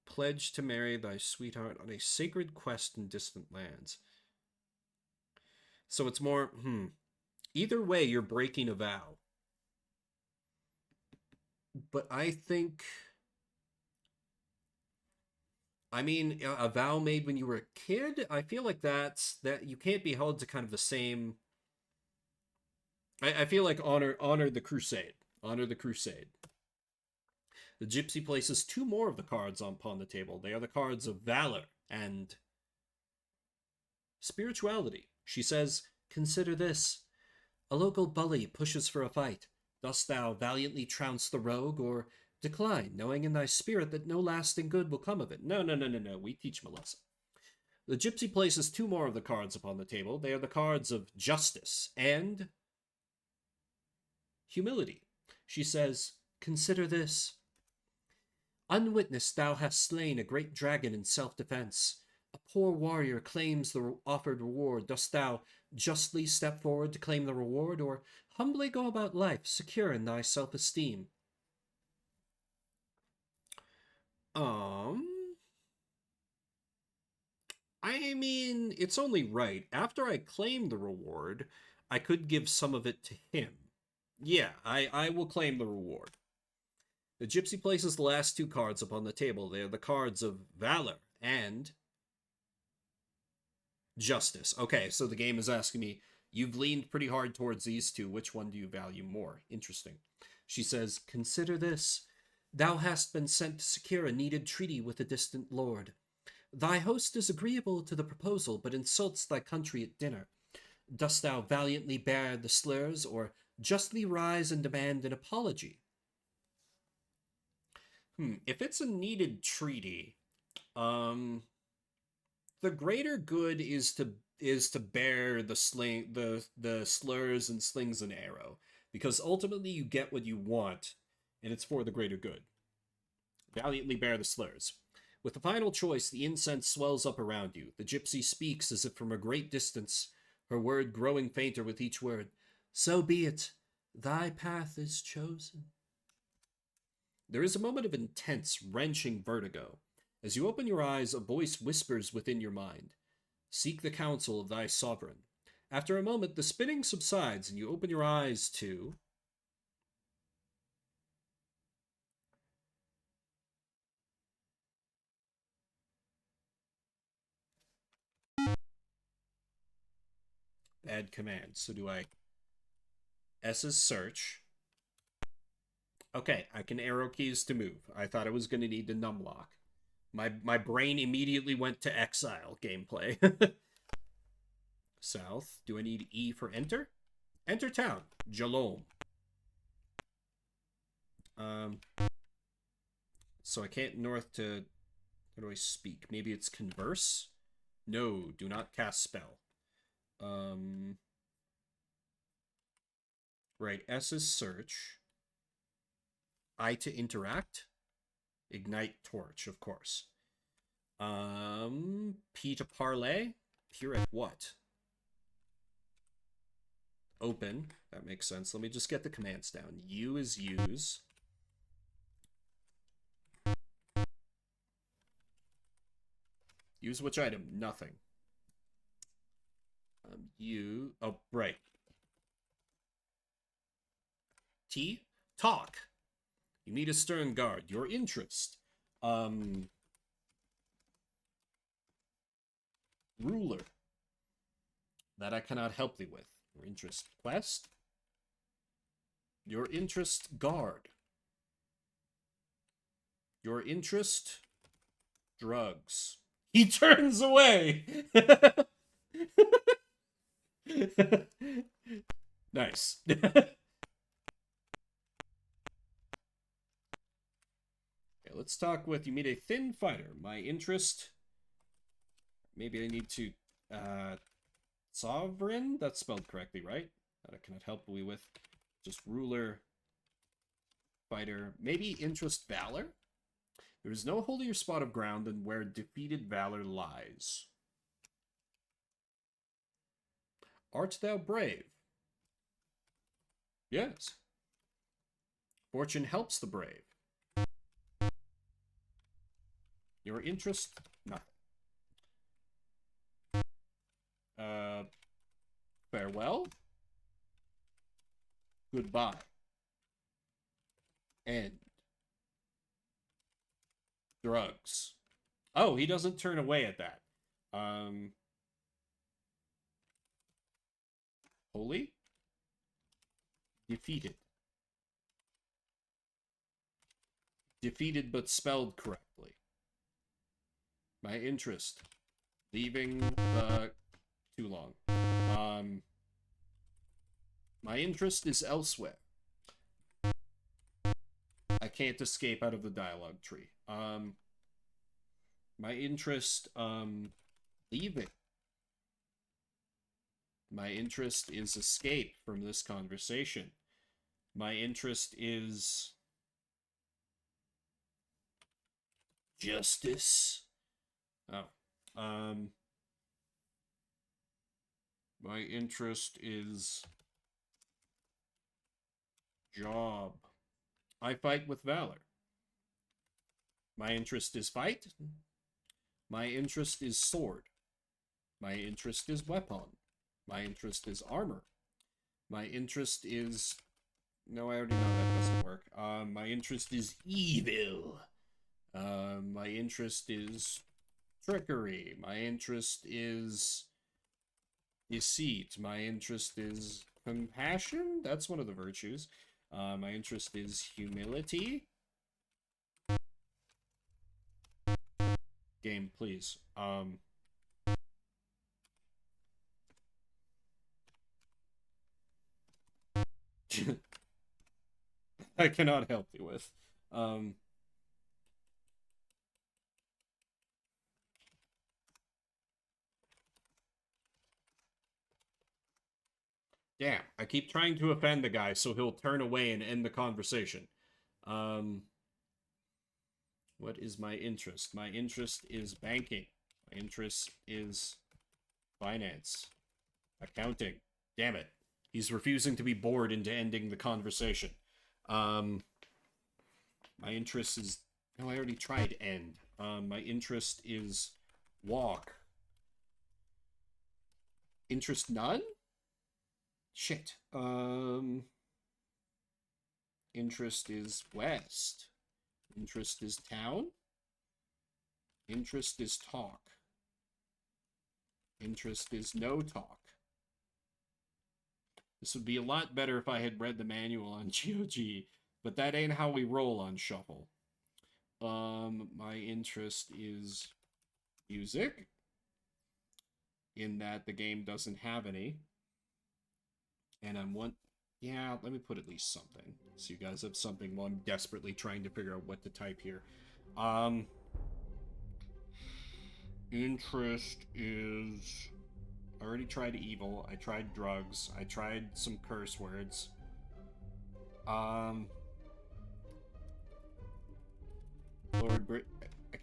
Pledge to marry thy sweetheart on a sacred quest in distant lands. So it's more, either way, you're breaking a vow. But I think, a vow made when you were a kid, I feel like that you can't be held to kind of the same. I feel like honor the crusade. Honor the crusade. The gypsy places 2 more of the cards upon the table. They are the cards of valor and spirituality. She says, "Consider this. A local bully pushes for a fight. Dost thou valiantly trounce the rogue, or decline, knowing in thy spirit that no lasting good will come of it?" No. We teach him a lesson. The gypsy places 2 more of the cards upon the table. They are the cards of justice and humility. She says, "Consider this. Unwitnessed thou hast slain a great dragon in self-defense. A poor warrior claims the offered reward. Dost thou justly step forward to claim the reward, or humbly go about life, secure in thy self-esteem?" I mean, it's only right. After I claim the reward, I could give some of it to him. Yeah, I will claim the reward. The gypsy places the last 2 cards upon the table. They are the cards of valor and justice. Okay, so the game is asking me, you've leaned pretty hard towards these 2. Which one do you value more? Interesting. She says, "Consider this. Thou hast been sent to secure a needed treaty with a distant lord. Thy host is agreeable to the proposal, but insults thy country at dinner. Dost thou valiantly bear the slurs, or justly rise and demand an apology?" If it's a needed treaty, the greater good is to bear the slurs and slings and arrow, because ultimately you get what you want, and it's for the greater good. Valiantly bear the slurs. With the final choice, the incense swells up around you. The gypsy speaks as if from a great distance, her word growing fainter with each word. "So be it. Thy path is chosen." There is a moment of intense, wrenching vertigo. As you open your eyes, a voice whispers within your mind, "Seek the counsel of thy sovereign." After a moment, the spinning subsides, and you open your eyes to... Bad command. So do I... S's search. Okay, I can arrow keys to move. I thought I was going to need the numlock. My brain immediately went to exile gameplay. South. Do I need E for enter? Enter town. Jalom. So I can't north to... How do I speak? Maybe it's converse? No, do not cast spell. Right, S is search. I to interact. Ignite torch, of course. P to parlay. Here at what? Open. That makes sense. Let me just get the commands down. U is use. Use which item? Nothing. U. Oh, right. T. Talk. You meet a stern guard. Your interest. Ruler. That I cannot help thee with. Your interest. Quest. Your interest. Guard. Your interest. Drugs. He turns away! Nice. Okay, let's talk with... You meet a thin fighter. My interest... Maybe I need to... Sovereign? That's spelled correctly, right? That I cannot help you with. Just ruler. Fighter. Maybe interest valor? There is no holier spot of ground than where defeated valor lies. Art thou brave? Yes. Fortune helps the brave. Your interest? Nothing. Farewell? Goodbye. End. Drugs. Oh, he doesn't turn away at that. Holy? Defeated. Defeated but spelled correctly. My interest. Leaving the... Too long. My interest is elsewhere. I can't escape out of the dialogue tree. My interest, Leaving. My interest is escape from this conversation. My interest is justice. Oh. My interest is job. I fight with valor. My interest is fight. My interest is sword. My interest is weapon. My interest is armor. My interest is... No, I already know that doesn't work. My interest is evil. My interest is trickery. My interest is deceit. My interest is compassion. That's one of the virtues. My interest is humility. Game, please. I cannot help you with. Damn, I keep trying to offend the guy so he'll turn away and end the conversation. What is my interest? My interest is banking. My interest is finance. Accounting. Damn it. He's refusing to be bored into ending the conversation. My interest is... No, I already tried end. My interest is walk. Interest none? Shit. Interest is west. Interest is town. Interest is talk. Interest is no talk. This would be a lot better if I had read the manual on GOG, but that ain't how we roll on Shuffle. My interest is music, in that the game doesn't have any. And I'm one... Yeah, let me put at least something, so you guys have something while I'm desperately trying to figure out what to type here. Interest is... I already tried evil, I tried drugs, I tried some curse words. I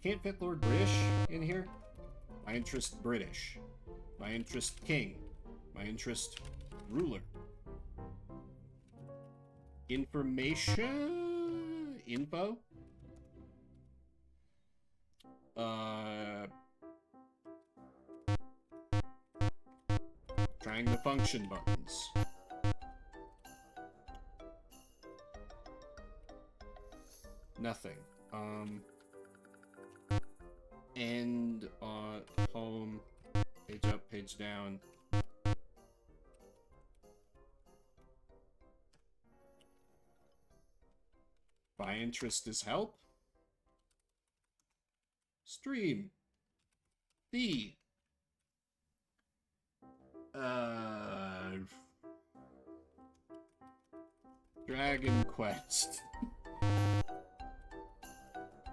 can't fit Lord British in here. My interest British. My interest king. My interest ruler. Information... Info? Trying the function buttons. Nothing. End, home, page up, page down. My interest is help. Stream. B. Dragon Quest.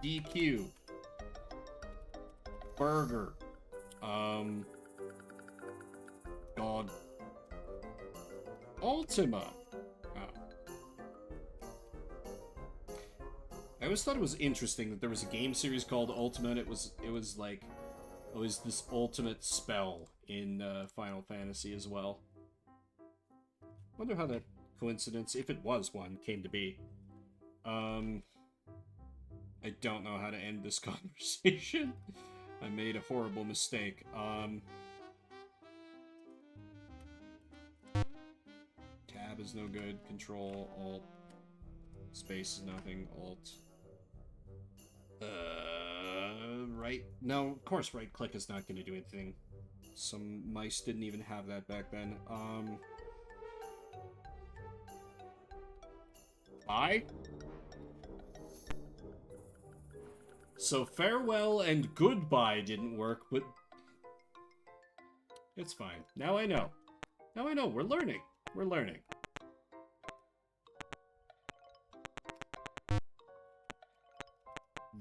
DQ. Burger. God. Ultima. I always thought it was interesting that there was a game series called Ultima, and it was this ultimate spell in Final Fantasy as well. Wonder how that coincidence, if it was one, came to be. I don't know how to end this conversation. I made a horrible mistake. Tab is no good. Control, Alt. Space is nothing. Alt. Right? No, of course right click is not going to do anything. Some mice didn't even have that back then. I? So farewell and goodbye didn't work, but... It's fine. Now I know. Now I know. We're learning. We're learning.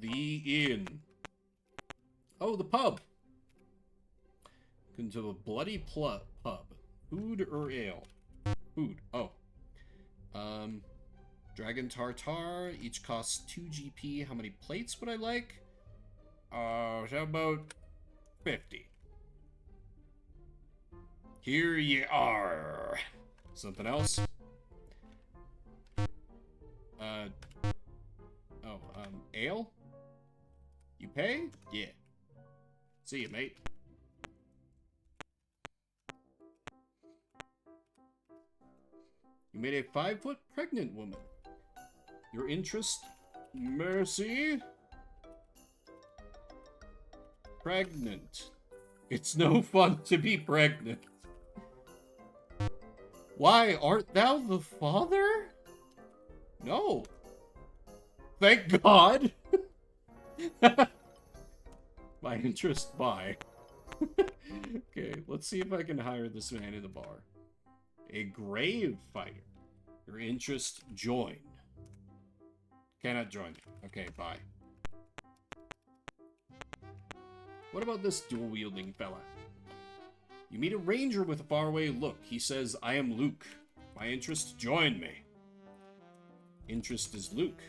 The inn. Oh, the pub. into the bloody pub. Food or ale? Food. Oh. Dragon Tartar. Each costs 2 GP. How many plates would I like? How about 50? Here you are. Something else? Ale? You pay? Yeah. See you, mate. You made a 5-foot pregnant woman. Your interest? Mercy? Pregnant. It's no fun to be pregnant. Why, art thou the father? No. Thank God. My interest, bye. Okay, let's see if I can hire this man in the bar. A grave fighter. Your interest, join. Cannot join. Okay, bye. What about this dual-wielding fella? You meet a ranger with a faraway look. He says, I am Luke. My interest, join me. Interest is Luke.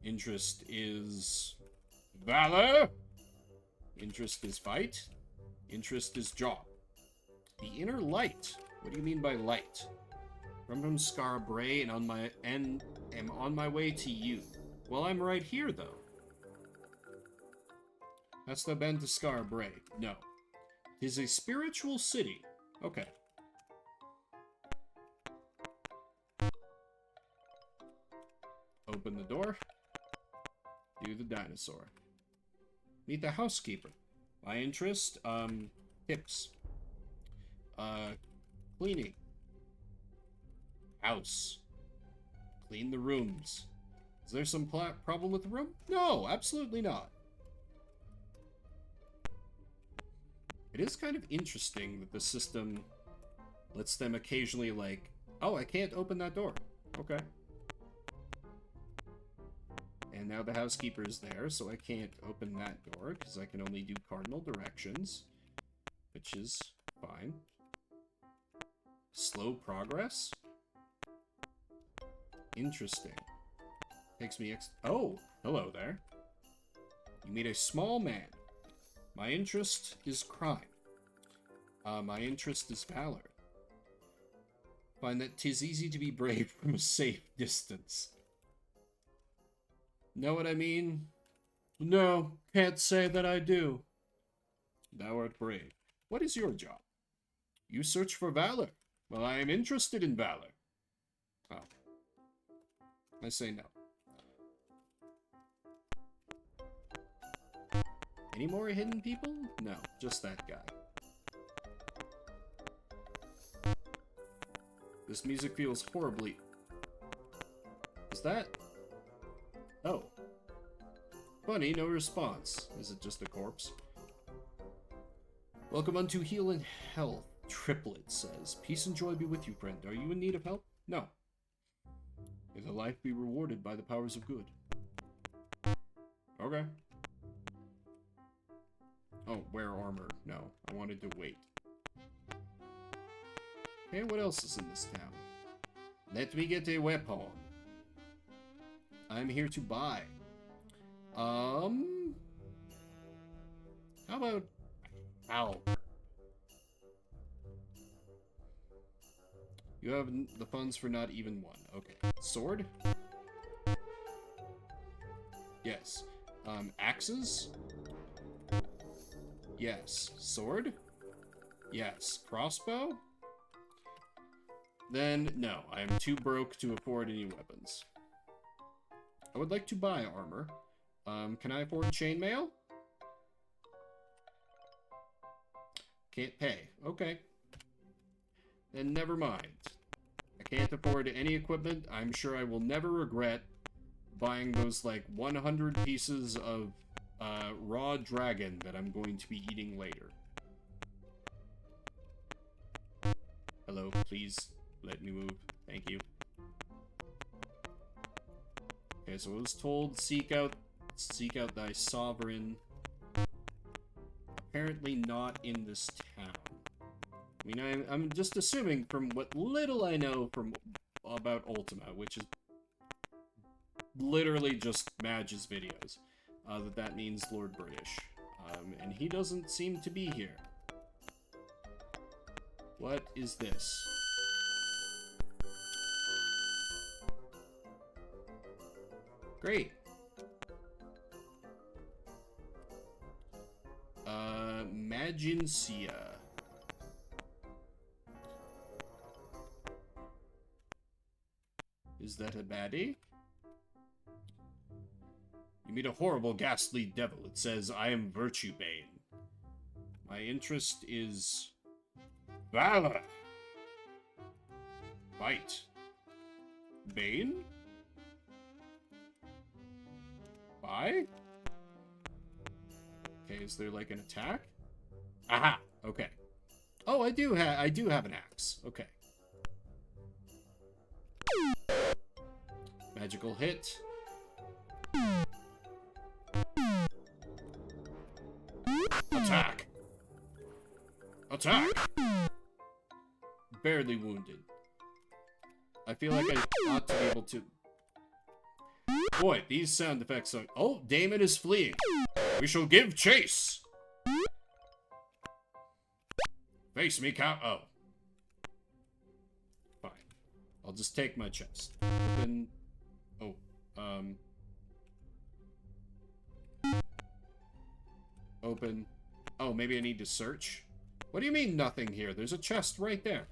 Interest is valor. Interest is fight. Interest is job. The inner light. What do you mean by light? From Scarbray and am on my way to you. Well, I'm right here though. That's the bend to Scarbray. No. Tis a spiritual city. Okay. Open the door. Do the dinosaur. Meet the housekeeper. My interest, tips. Cleaning. House. Clean the rooms. Is there some problem with the room? No, absolutely not. It is kind of interesting that the system lets them occasionally like, oh, I can't open that door. Okay. And now the housekeeper is there, so I can't open that door, because I can only do cardinal directions. Which is fine. Slow progress? Interesting. Takes me oh, hello there. You meet a small man. My interest is crime. My interest is valor. Find that 'tis easy to be brave from a safe distance. Know what I mean? No, can't say that I do. Thou art brave. What is your job? You search for valor. Well, I am interested in valor. Oh. I say no. Any more hidden people? No, just that guy. This music feels horribly... Is that... Oh. Funny, no response. Is it just a corpse? Welcome unto Heal and Health. Triplet says, peace and joy be with you, friend. Are you in need of help? No. May the life be rewarded by the powers of good. Okay. Oh, wear armor. No, I wanted to wait. Okay, what else is in this town? Let me get a weapon. I'm here to buy. How about... Ow. You have the funds for not even one. Okay. Sword? Yes. Axes? Yes. Sword? Yes. Crossbow? Then, no. I am too broke to afford any weapons. I would like to buy armor. Can I afford chainmail? Can't pay. Okay. Then never mind. I can't afford any equipment. I'm sure I will never regret buying those, like, 100 pieces of raw dragon that I'm going to be eating later. Hello, please let me move. Thank you. Okay, so I was told seek out thy sovereign. apparently not in this town. I mean, I'm just assuming from what little I know about Ultima, which is literally just Madge's videos, that means Lord British. And he doesn't seem to be here. What is this? Great. Magencia. Is that a baddie? You meet a horrible, ghastly devil. It says, I am Virtue Bane. My interest is valor. Fight. Bane? Bye? Okay, is there like an attack? Aha! Okay. Oh, I do have an axe. Okay. Magical hit. Attack! Attack! Barely wounded. I feel like I ought to be able to... Boy, these sound effects are... Oh, Damon is fleeing. We shall give chase! Face me, cow... Oh. Fine. I'll just take my chest. Open... Oh, Open... Oh, maybe I need to search? What do you mean nothing here? There's a chest right there.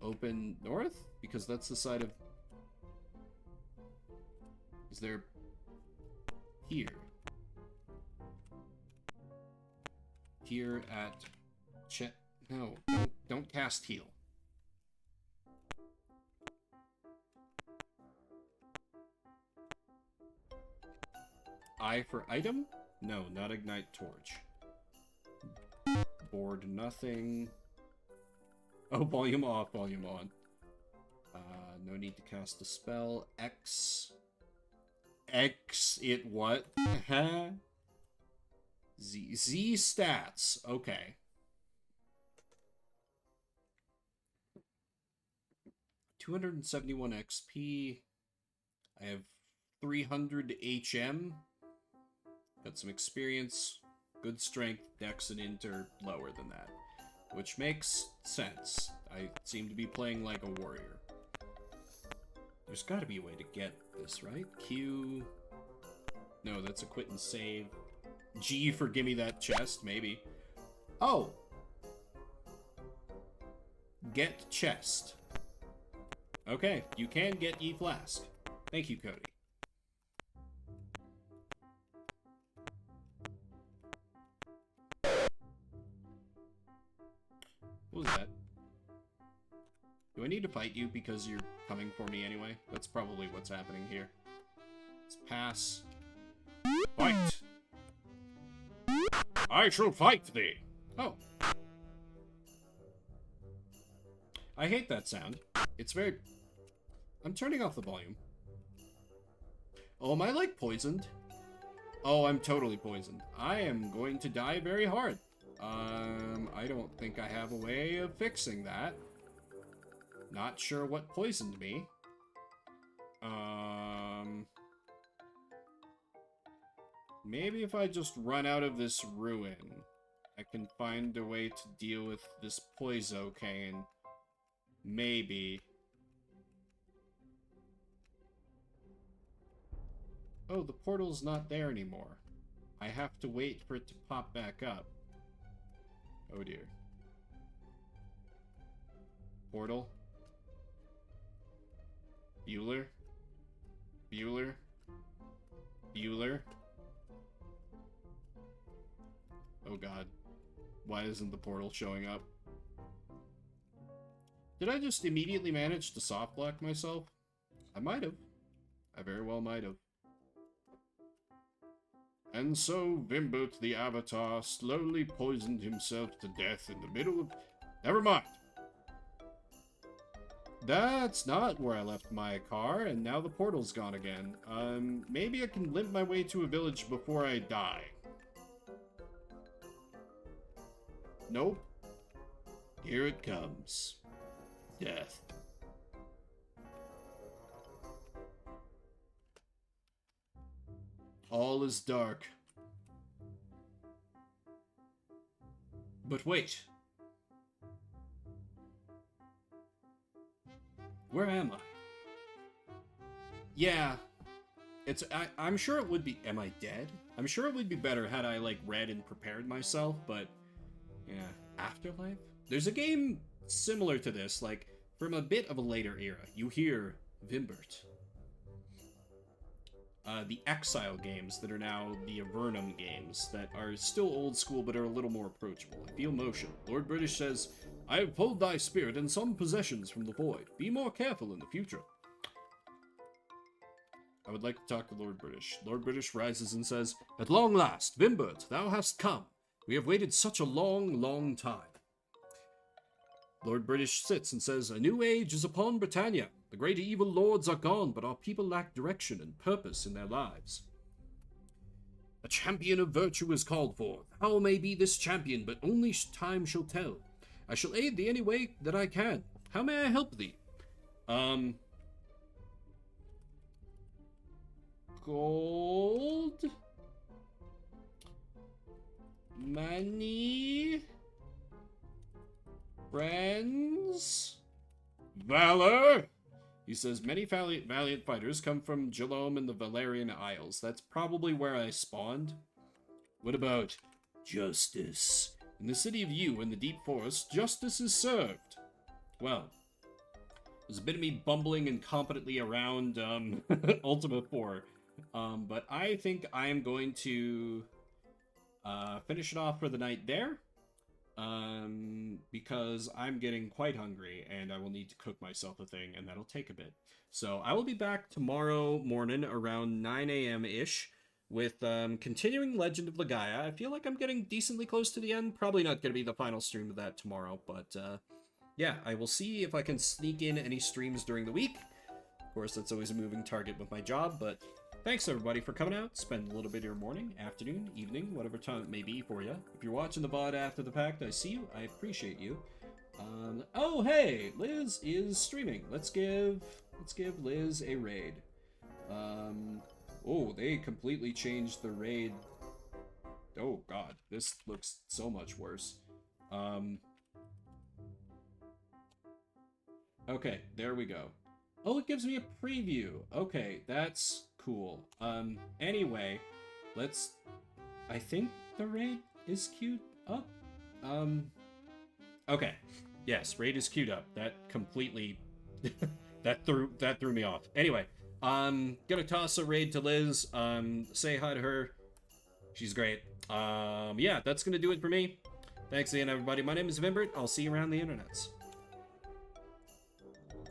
Open north? Because that's the side of... Is there... Here. Here at... No, don't cast heal. I for item? No, not ignite torch. Board nothing. Oh, volume off, volume on. No need to cast a spell. X it what? Z stats. Okay. 271 XP. I have 300 HM. Got some experience. Good strength, dex, and int are lower than that. Which makes sense. I seem to be playing like a warrior. There's gotta be a way to get this, right? Q... No, that's a quit and save. G for gimme that chest, maybe. Oh! Get chest. Okay, you can get E-Flask. Thank you, Cody. What was that? Do I need to fight you because you're coming for me anyway? That's probably what's happening here. Let's pass. Fight! I shall fight thee! Oh. I hate that sound. It's very... I'm turning off the volume. Oh, am I, like, poisoned? Oh, I'm totally poisoned. I am going to die very hard. I don't think I have a way of fixing that. Not sure what poisoned me. Maybe if I just run out of this ruin, I can find a way to deal with this poisocaine. Maybe. Oh, the portal's not there anymore. I have to wait for it to pop back up. Oh dear. Portal. Bueller. Bueller. Bueller. Oh god. Why isn't the portal showing up? Did I just immediately manage to soft block myself? I might have. I very well might have. And so Vimbert the Avatar slowly poisoned himself to death in the middle of... Never mind! That's not where I left my car, and now the portal's gone again. Maybe I can limp my way to a village before I die. Nope. Here it comes. Death. All is dark. But wait. Where am I? Yeah. I'm sure it would be... Am I dead? I'm sure it would be better had I, like, read and prepared myself, but... Yeah. Afterlife? There's a game similar to this, like, from a bit of a later era. You hear Vimbert. The Exile games that are now the Avernum games that are still old school but are a little more approachable. I feel motion. Lord British says, I have pulled thy spirit and some possessions from the void. Be more careful in the future. I would like to talk to Lord British. Lord British rises and says, At long last, Vimbert, thou hast come. We have waited such a long, long time. Lord British sits and says, A new age is upon Britannia. The great evil lords are gone, but our people lack direction and purpose in their lives. A champion of virtue is called for. How may be this champion, but only time shall tell. I shall aid thee any way that I can. How may I help thee? Gold? Money? Friends? Valor? He says, many valiant fighters come from Gelome and the Valerian Isles. That's probably where I spawned. What about justice? In the city of Yu, in the deep forest, justice is served. Well, there's a bit of me bumbling incompetently around Ultima 4. But I think I am going to finish it off for the night there. Because I'm getting quite hungry and I will need to cook myself a thing and that'll take a bit. So I will be back tomorrow morning around 9 a.m.-ish with continuing Legend of Legaia. I feel like I'm getting decently close to the end. Probably not going to be the final stream of that tomorrow, but yeah, I will see if I can sneak in any streams during the week. Of course, that's always a moving target with my job, but thanks everybody for coming out. Spend a little bit of your morning, afternoon, evening, whatever time it may be for you. If you're watching the VOD after the fact, I see you. I appreciate you. Oh hey, Liz is streaming. Let's give Liz a raid. Oh, they completely changed the raid. Oh god, this looks so much worse. Okay, there we go. Oh, it gives me a preview. Okay, that's cool. Anyway, I think the raid is queued up. Okay. Yes, raid is queued up. That completely that threw me off. Anyway, gonna toss a raid to Liz. Say hi to her. She's great. Yeah, that's gonna do it for me. Thanks again, everybody. My name is Vimbert. I'll see you around the internets.